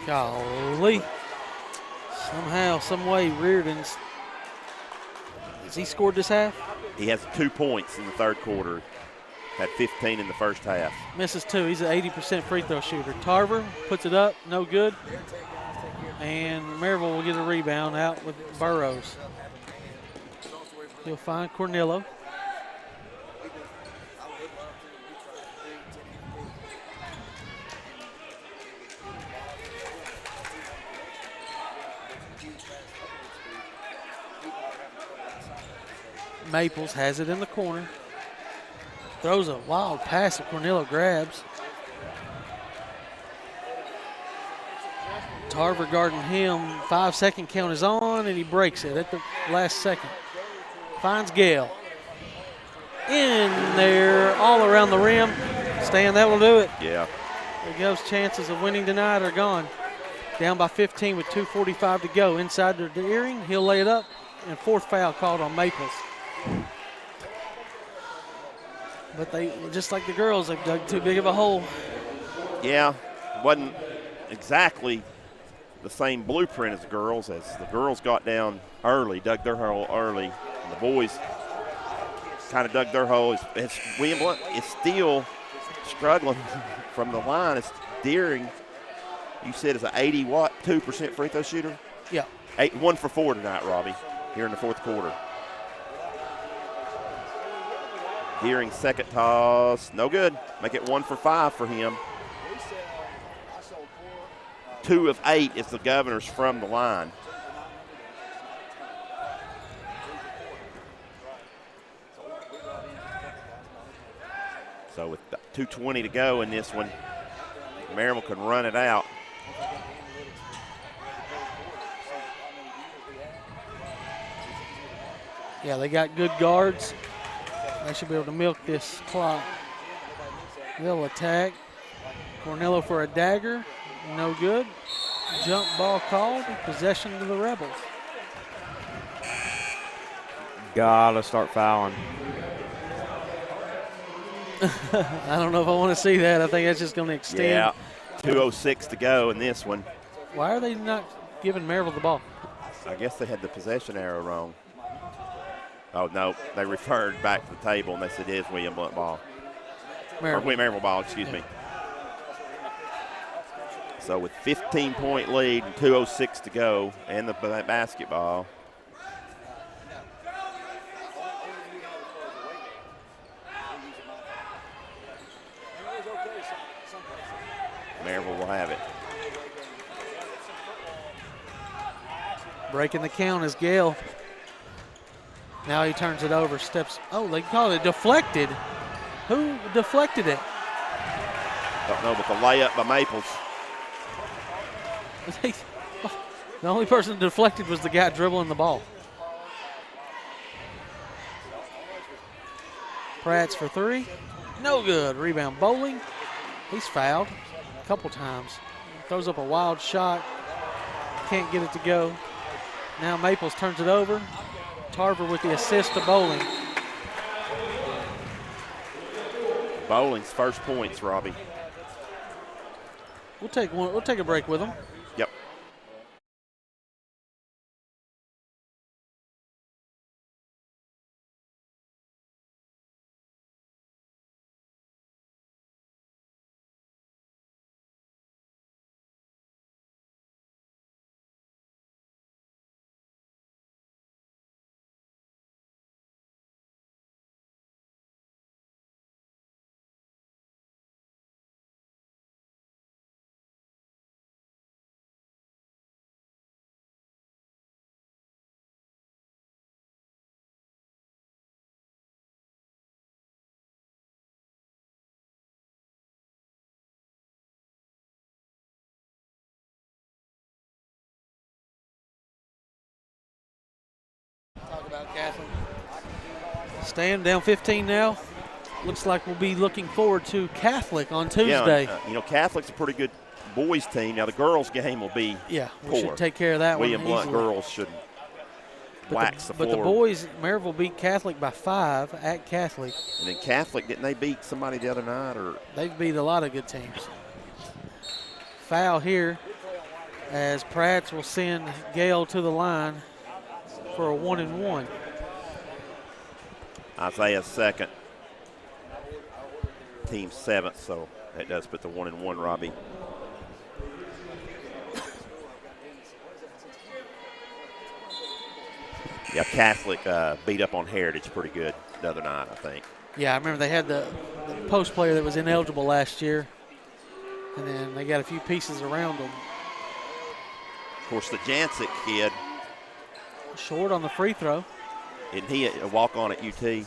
Golly. Somehow, some way, Reardon's. Has he scored this half? He has 2 points in the third quarter. Had 15 in the first half. Misses 2. He's an 80% free throw shooter. Tarver puts it up, no good. And Maryville will get a rebound out with Burrows. He'll find Cornello. Maples has it in the corner. Throws a wild pass that Cornello grabs. Tarver guarding him. 5-second count is on, and he breaks it at the last second. Finds Gale. In there, all around the rim. Stan, that will do it. Yeah. There goes. Chances of winning tonight are gone. Down by 15 with 2:45 to go. Inside the earring, he'll lay it up, and 4th foul called on Maples. But they, just like the girls, they've dug too big of a hole. Yeah, wasn't exactly the same blueprint as the girls got down early, dug their hole early, and the boys kind of dug their hole. It's William Blount is still struggling from the line. It's Deering, you said, is an 82% free throw shooter? Yeah. 1 for 4 tonight, Robbie, here in the fourth quarter. Deering's second toss, no good. Make it 1 for 5 for him. 2 of 8 is the Governors from the line. So with 2:20 to go in this one, Maryville can run it out. Yeah, they got good guards. They should be able to milk this clock. They'll attack. Cornello for a dagger. No good. Jump ball called. Possession to the Rebels. Gotta start fouling. I don't know if I want to see that. I think that's just going to extend. Yeah, 2:06 to go in this one. Why are they not giving Maryville the ball? I guess they had the possession arrow wrong. Oh, no, they referred back to the table, and they said it is William Blount ball. Maryville ball, excuse me. So with 15-point lead and 2:06 to go, and the basketball. Maryville will have it. Breaking the count is Gale. Now he turns it over, steps. Oh, they call it deflected. Who deflected it? Don't know, but the layup by Maples. The only person that deflected was the guy dribbling the ball. Pratt's for 3. No good. Rebound Bowling. He's fouled a couple times. Throws up a wild shot. Can't get it to go. Now Maples turns it over. Tarver with the assist to Bowling. Bowling's first points, Robbie. We'll take a break with them. about Catholic. Stan down 15 now. Looks like we'll be looking forward to Catholic on Tuesday. Yeah, Catholic's a pretty good boys team. Now the girls game will be we should take care of that William one Blount easily. girls should wax the floor. But the boys, Maryville beat Catholic by 5 at Catholic. And then Catholic, didn't they beat somebody the other night? Or they've beat a lot of good teams. Foul here as Pratt's will send Gale to the line for a 1-and-1. Isaiah's second. Team 7th, so that does put the 1-and-1, Robbie. Yeah, Catholic beat up on Heritage pretty good the other night, I think. Yeah, I remember they had the post player that was ineligible last year, and then they got a few pieces around them. Of course, the Jancic kid. Short on the free throw. Isn't he a walk-on at UT? Is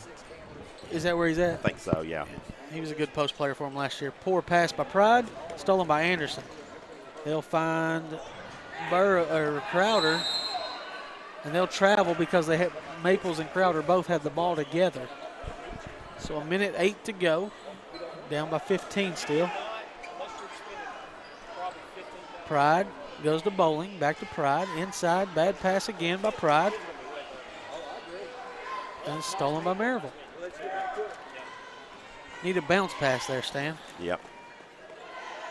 that where he's at? I think so, yeah. He was a good post player for him last year. Poor pass by Pride, stolen by Anderson. They'll find Crowder, and they'll travel because they have Maples and Crowder both had the ball together. So 1:08 to go, down by 15 still. Pride goes to Bowling, back to Pride, inside, bad pass again by Pride. And stolen by Maryville. Need a bounce pass there, Stan. Yep.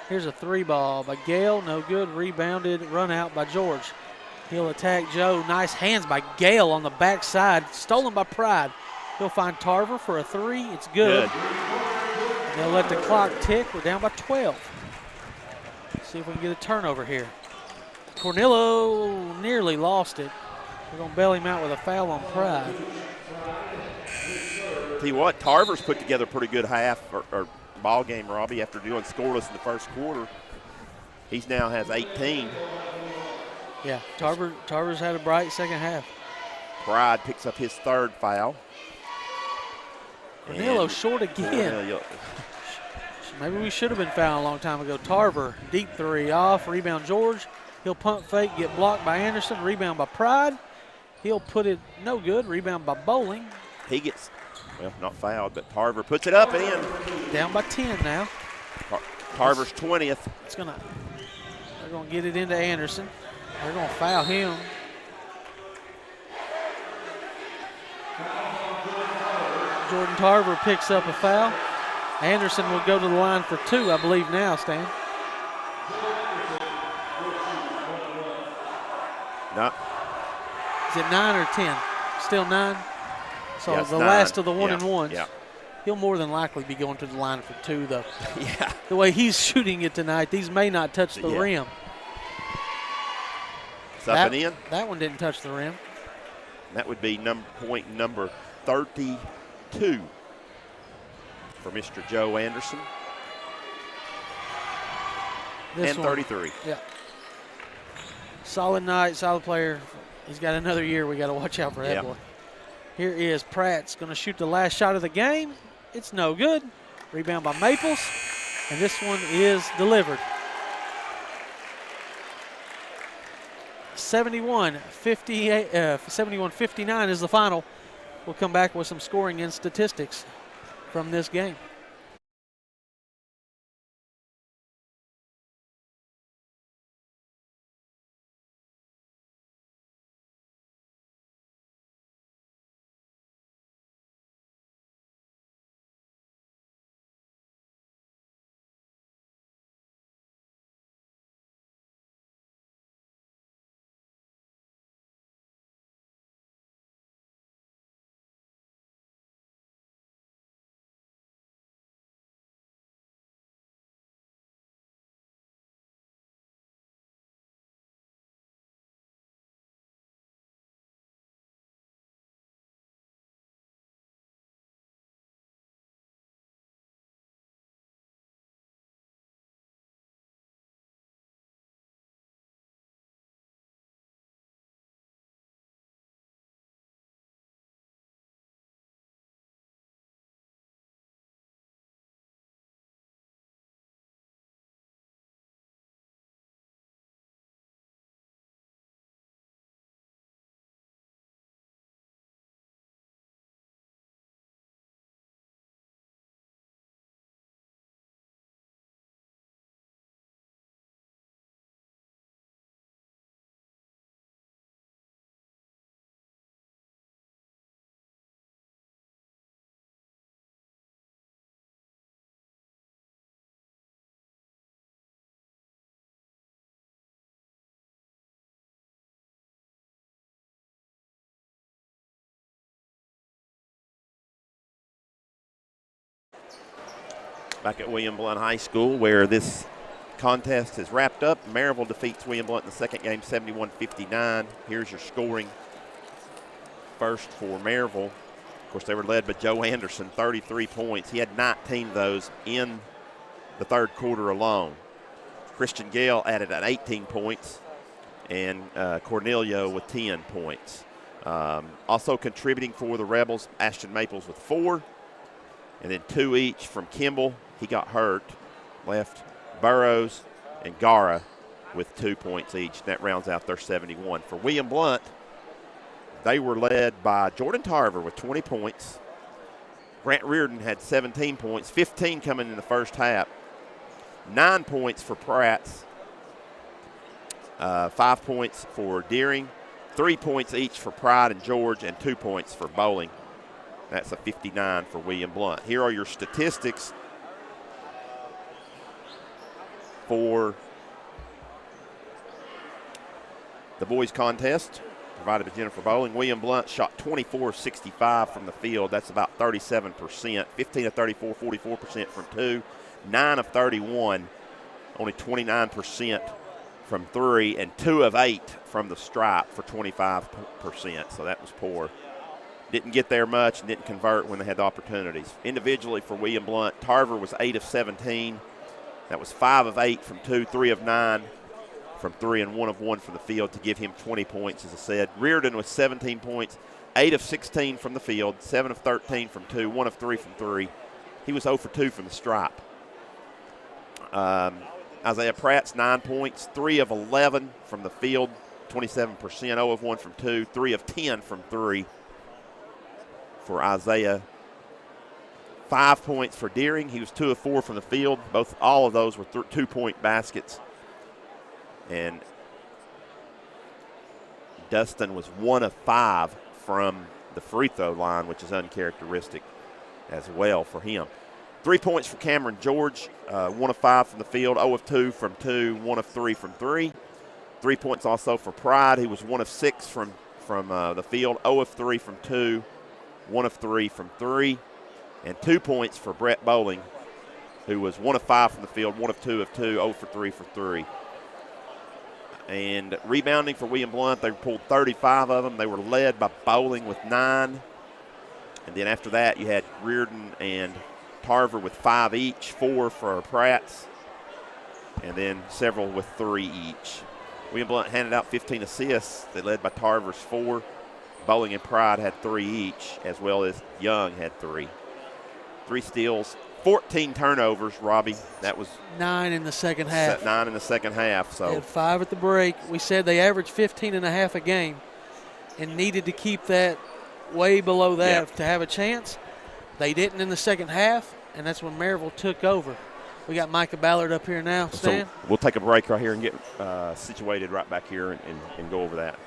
Here's a 3-ball by Gale, no good, rebounded, run out by George. He'll attack Joe, nice hands by Gale on the backside, stolen by Pride. He'll find Tarver for a 3, it's good. They'll let the clock tick, we're down by 12. See if we can get a turnover here. Cornillo nearly lost it. We're gonna bail him out with a foul on Pride. Tell you what, Tarver's put together a pretty good half or ball game, Robbie, after doing scoreless in the first quarter. He's now has 18. Yeah, Tarver's had a bright second half. Pride picks up his 3rd foul. Cornillo short again. Maybe we should have been fouled a long time ago. Tarver, deep 3 off, rebound George. He'll pump fake, get blocked by Anderson, rebound by Pride. He'll put it no good, rebound by Bowling. He gets, well, not fouled, but Tarver puts it up and in. Down by 10 now. Tarver's 20th. They're gonna get it into Anderson. They're gonna foul him. Jordan Tarver picks up a foul. Anderson will go to the line for 2, I believe now, Stan. No. Is it 9 or 10? Still 9? So yeah, the 9. last of the 1-and-1s. Yeah. He'll more than likely be going to the line for 2, though. Yeah. The way he's shooting it tonight, these may not touch the rim. It's up and in. That one didn't touch the rim. That would be point number 32 for Mr. Joe Anderson. This and 33. Yeah. Solid night, solid player. He's got another year. We got to watch out for that boy. Here is Pratt's going to shoot the last shot of the game. It's no good. Rebound by Maples, and this one is delivered. 71-59 is the final. We'll come back with some scoring and statistics from this game. Back at William Blount High School, where this contest is wrapped up. Maryville defeats William Blount in the second game, 71-59. Here's your scoring. First for Maryville. Of course, they were led by Joe Anderson, 33 points. He had 19 of those in the third quarter alone. Christian Gale added at 18 points, and Cornelio with 10 points. Also contributing for the Rebels, Ashton Maples with 4, and then 2 each from Kimball. He got hurt. Left Burrows and Gara with 2 points each. That rounds out their 71. For William Blount, they were led by Jordan Tarver with 20 points. Grant Reardon had 17 points, 15 coming in the first half. 9 points for Pratts, 5 points for Deering, 3 points each for Pride and George, and 2 points for Bowling. That's a 59 for William Blount. Here are your statistics for the boys contest provided by Jennifer Bowling. William Blount shot 24-65 from the field. That's about 37%. 15 of 34, 44% from 2. 9 of 31, only 29% from 3, and 2 of 8 from the stripe for 25%. So that was poor. Didn't get there much and didn't convert when they had the opportunities. Individually for William Blount, Tarver was 8 of 17. That was 5 of 8 from 2, 3 of 9 from 3, and 1 of 1 from the field to give him 20 points, as I said. Reardon was 17 points, 8 of 16 from the field, 7 of 13 from 2, 1 of 3 from 3. He was 0 for 2 from the stripe. Isaiah Pratt's 9 points, 3 of 11 from the field, 27%, 0 of 1 from 2, 3 of 10 from 3 for Isaiah. 5 points for Deering. He was 2 of 4 from the field. All of those were 2-point baskets. And Dustin was 1 of 5 from the free throw line, which is uncharacteristic as well for him. 3 points for Cameron George, 1 of 5 from the field, 0 of 2 from 2, 1 of 3 from 3. 3 points also for Pride, who was 1 of 6 from the field, 0 of 3 from 2, 1 of 3 from 3. And 2 points for Brett Bowling, who was 1 of 5 from the field, 1 of 2 of 2, 0 for 3 for 3. And rebounding for William Blount, they pulled 35 of them. They were led by Bowling with 9. And then after that, you had Reardon and Tarver with 5 each, 4 for Pratts, and then several with 3 each. William Blount handed out 15 assists. They led by Tarver's 4. Bowling and Pride had 3 each, as well as Young had 3. 3 steals, 14 turnovers, Robbie. That was 9 in the second half. 9 in the second half. So they had 5 at the break. We said they averaged 15.5 a game and needed to keep that way below that to have a chance. They didn't in the second half, and that's when Maryville took over. We got Micah Ballard up here now, Stan. So we'll take a break right here and get situated right back here and go over that.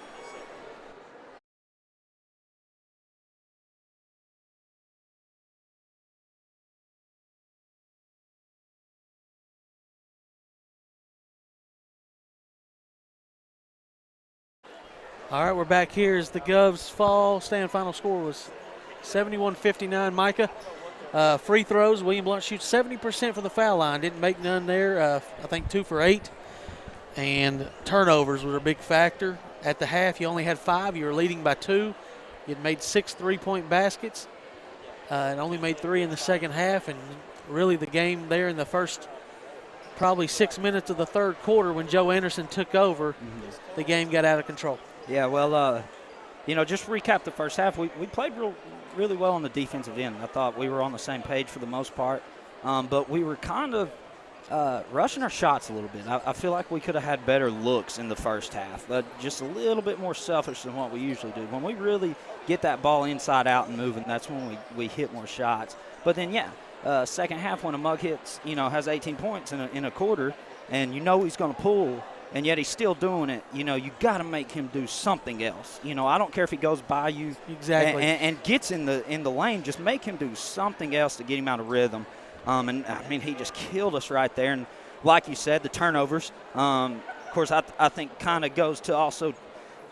All right, we're back here as the Govs fall. Stan, final score was 71-59. Micah, free throws. William Blount shoots 70% from the foul line. Didn't make none there. I think 2 for 8. And turnovers was a big factor. At the half, you only had 5. You were leading by 2. You'd made 6 3-point baskets and only made 3 in the second half. And really the game there in the first probably 6 minutes of the third quarter when Joe Anderson took over, the game got out of control. Yeah, well, just recap the first half. We played really well on the defensive end. I thought we were on the same page for the most part, but we were kind of rushing our shots a little bit. I feel like we could have had better looks in the first half, but just a little bit more selfish than what we usually do. When we really get that ball inside out and moving, that's when we hit more shots. But then, second half when a mug hits, has 18 points in a quarter, and he's going to pull, and yet he's still doing it. You got to make him do something else. I don't care if he goes by you exactly and gets in the lane. Just make him do something else to get him out of rhythm. And I mean, he just killed us right there. And like you said, the turnovers, of course, I think kind of goes to also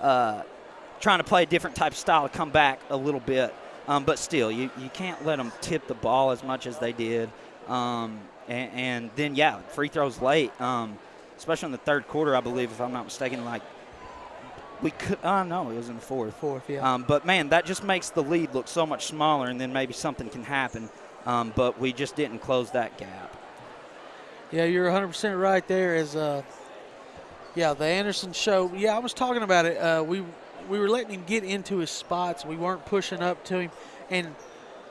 trying to play a different type of style to come back a little bit. But still, you can't let them tip the ball as much as they did. And then, yeah, free throws late, especially in the third quarter, I believe, if I'm not mistaken. Like, we could – no, it was in the fourth. Yeah. But, man, that just makes the lead look so much smaller, and then maybe something can happen. But we just didn't close that gap. Yeah, you're 100% right there. The Anderson show. Yeah, I was talking about it. We were letting him get into his spots. We weren't pushing up to him. And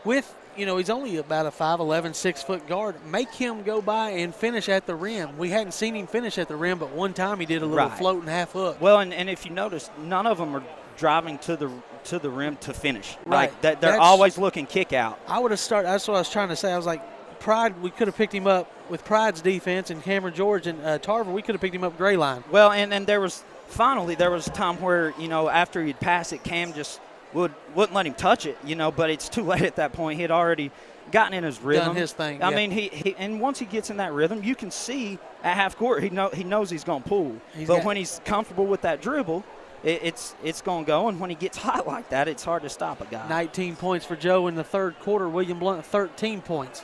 with – he's only about a 5'11", 6-foot guard. Make him go by and finish at the rim. We hadn't seen him finish at the rim, but one time he did a little floating half hook. Well, and if you notice, none of them are driving to the rim to finish. Right. Like they're always looking kick out. I would have started. That's what I was trying to say. I was like, Pride, we could have picked him up with Pride's defense, and Cameron George and Tarver, we could have picked him up gray line. Well, and there was a time where, after he'd pass it, Cam just wouldn't let him touch it, but it's too late at that point. He had already gotten in his rhythm. Done his thing. I mean, he and once he gets in that rhythm, you can see at half court he knows he's going to pull. But when he's comfortable with that dribble, it's going to go. And when he gets hot like that, it's hard to stop a guy. 19 points for Joe in the third quarter. William Blount 13 points.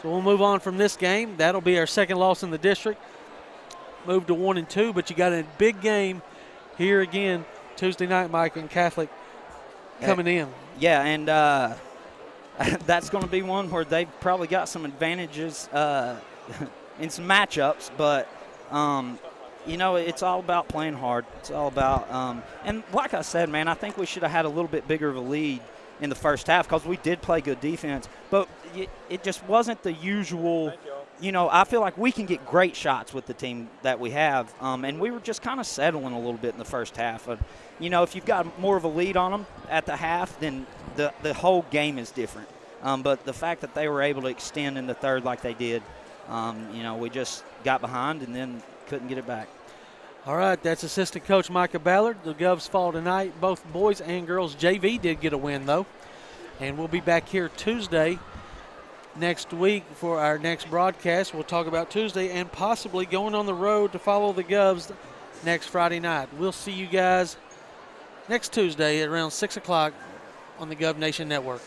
So we'll move on from this game. That'll be our second loss in the district. Move to 1-2, but you got a big game here again Tuesday night, Mike, and Catholic coming in. Yeah, and that's going to be one where they've probably got some advantages in some matchups, but it's all about playing hard. It's all about and like I said, man, I think we should have had a little bit bigger of a lead in the first half because we did play good defense, but it just wasn't the usual. I feel like we can get great shots with the team that we have, and we were just kind of settling a little bit in the first half. If you've got more of a lead on them at the half, then the whole game is different. But the fact that they were able to extend in the third like they did, we just got behind and then couldn't get it back. All right, that's assistant coach Micah Ballard. The Govs fall tonight. Both boys and girls JV did get a win, though. And we'll be back here Tuesday next week for our next broadcast. We'll talk about Tuesday and possibly going on the road to follow the Govs next Friday night. We'll see you guys next Tuesday at around 6 o'clock on the Gov Nation Network.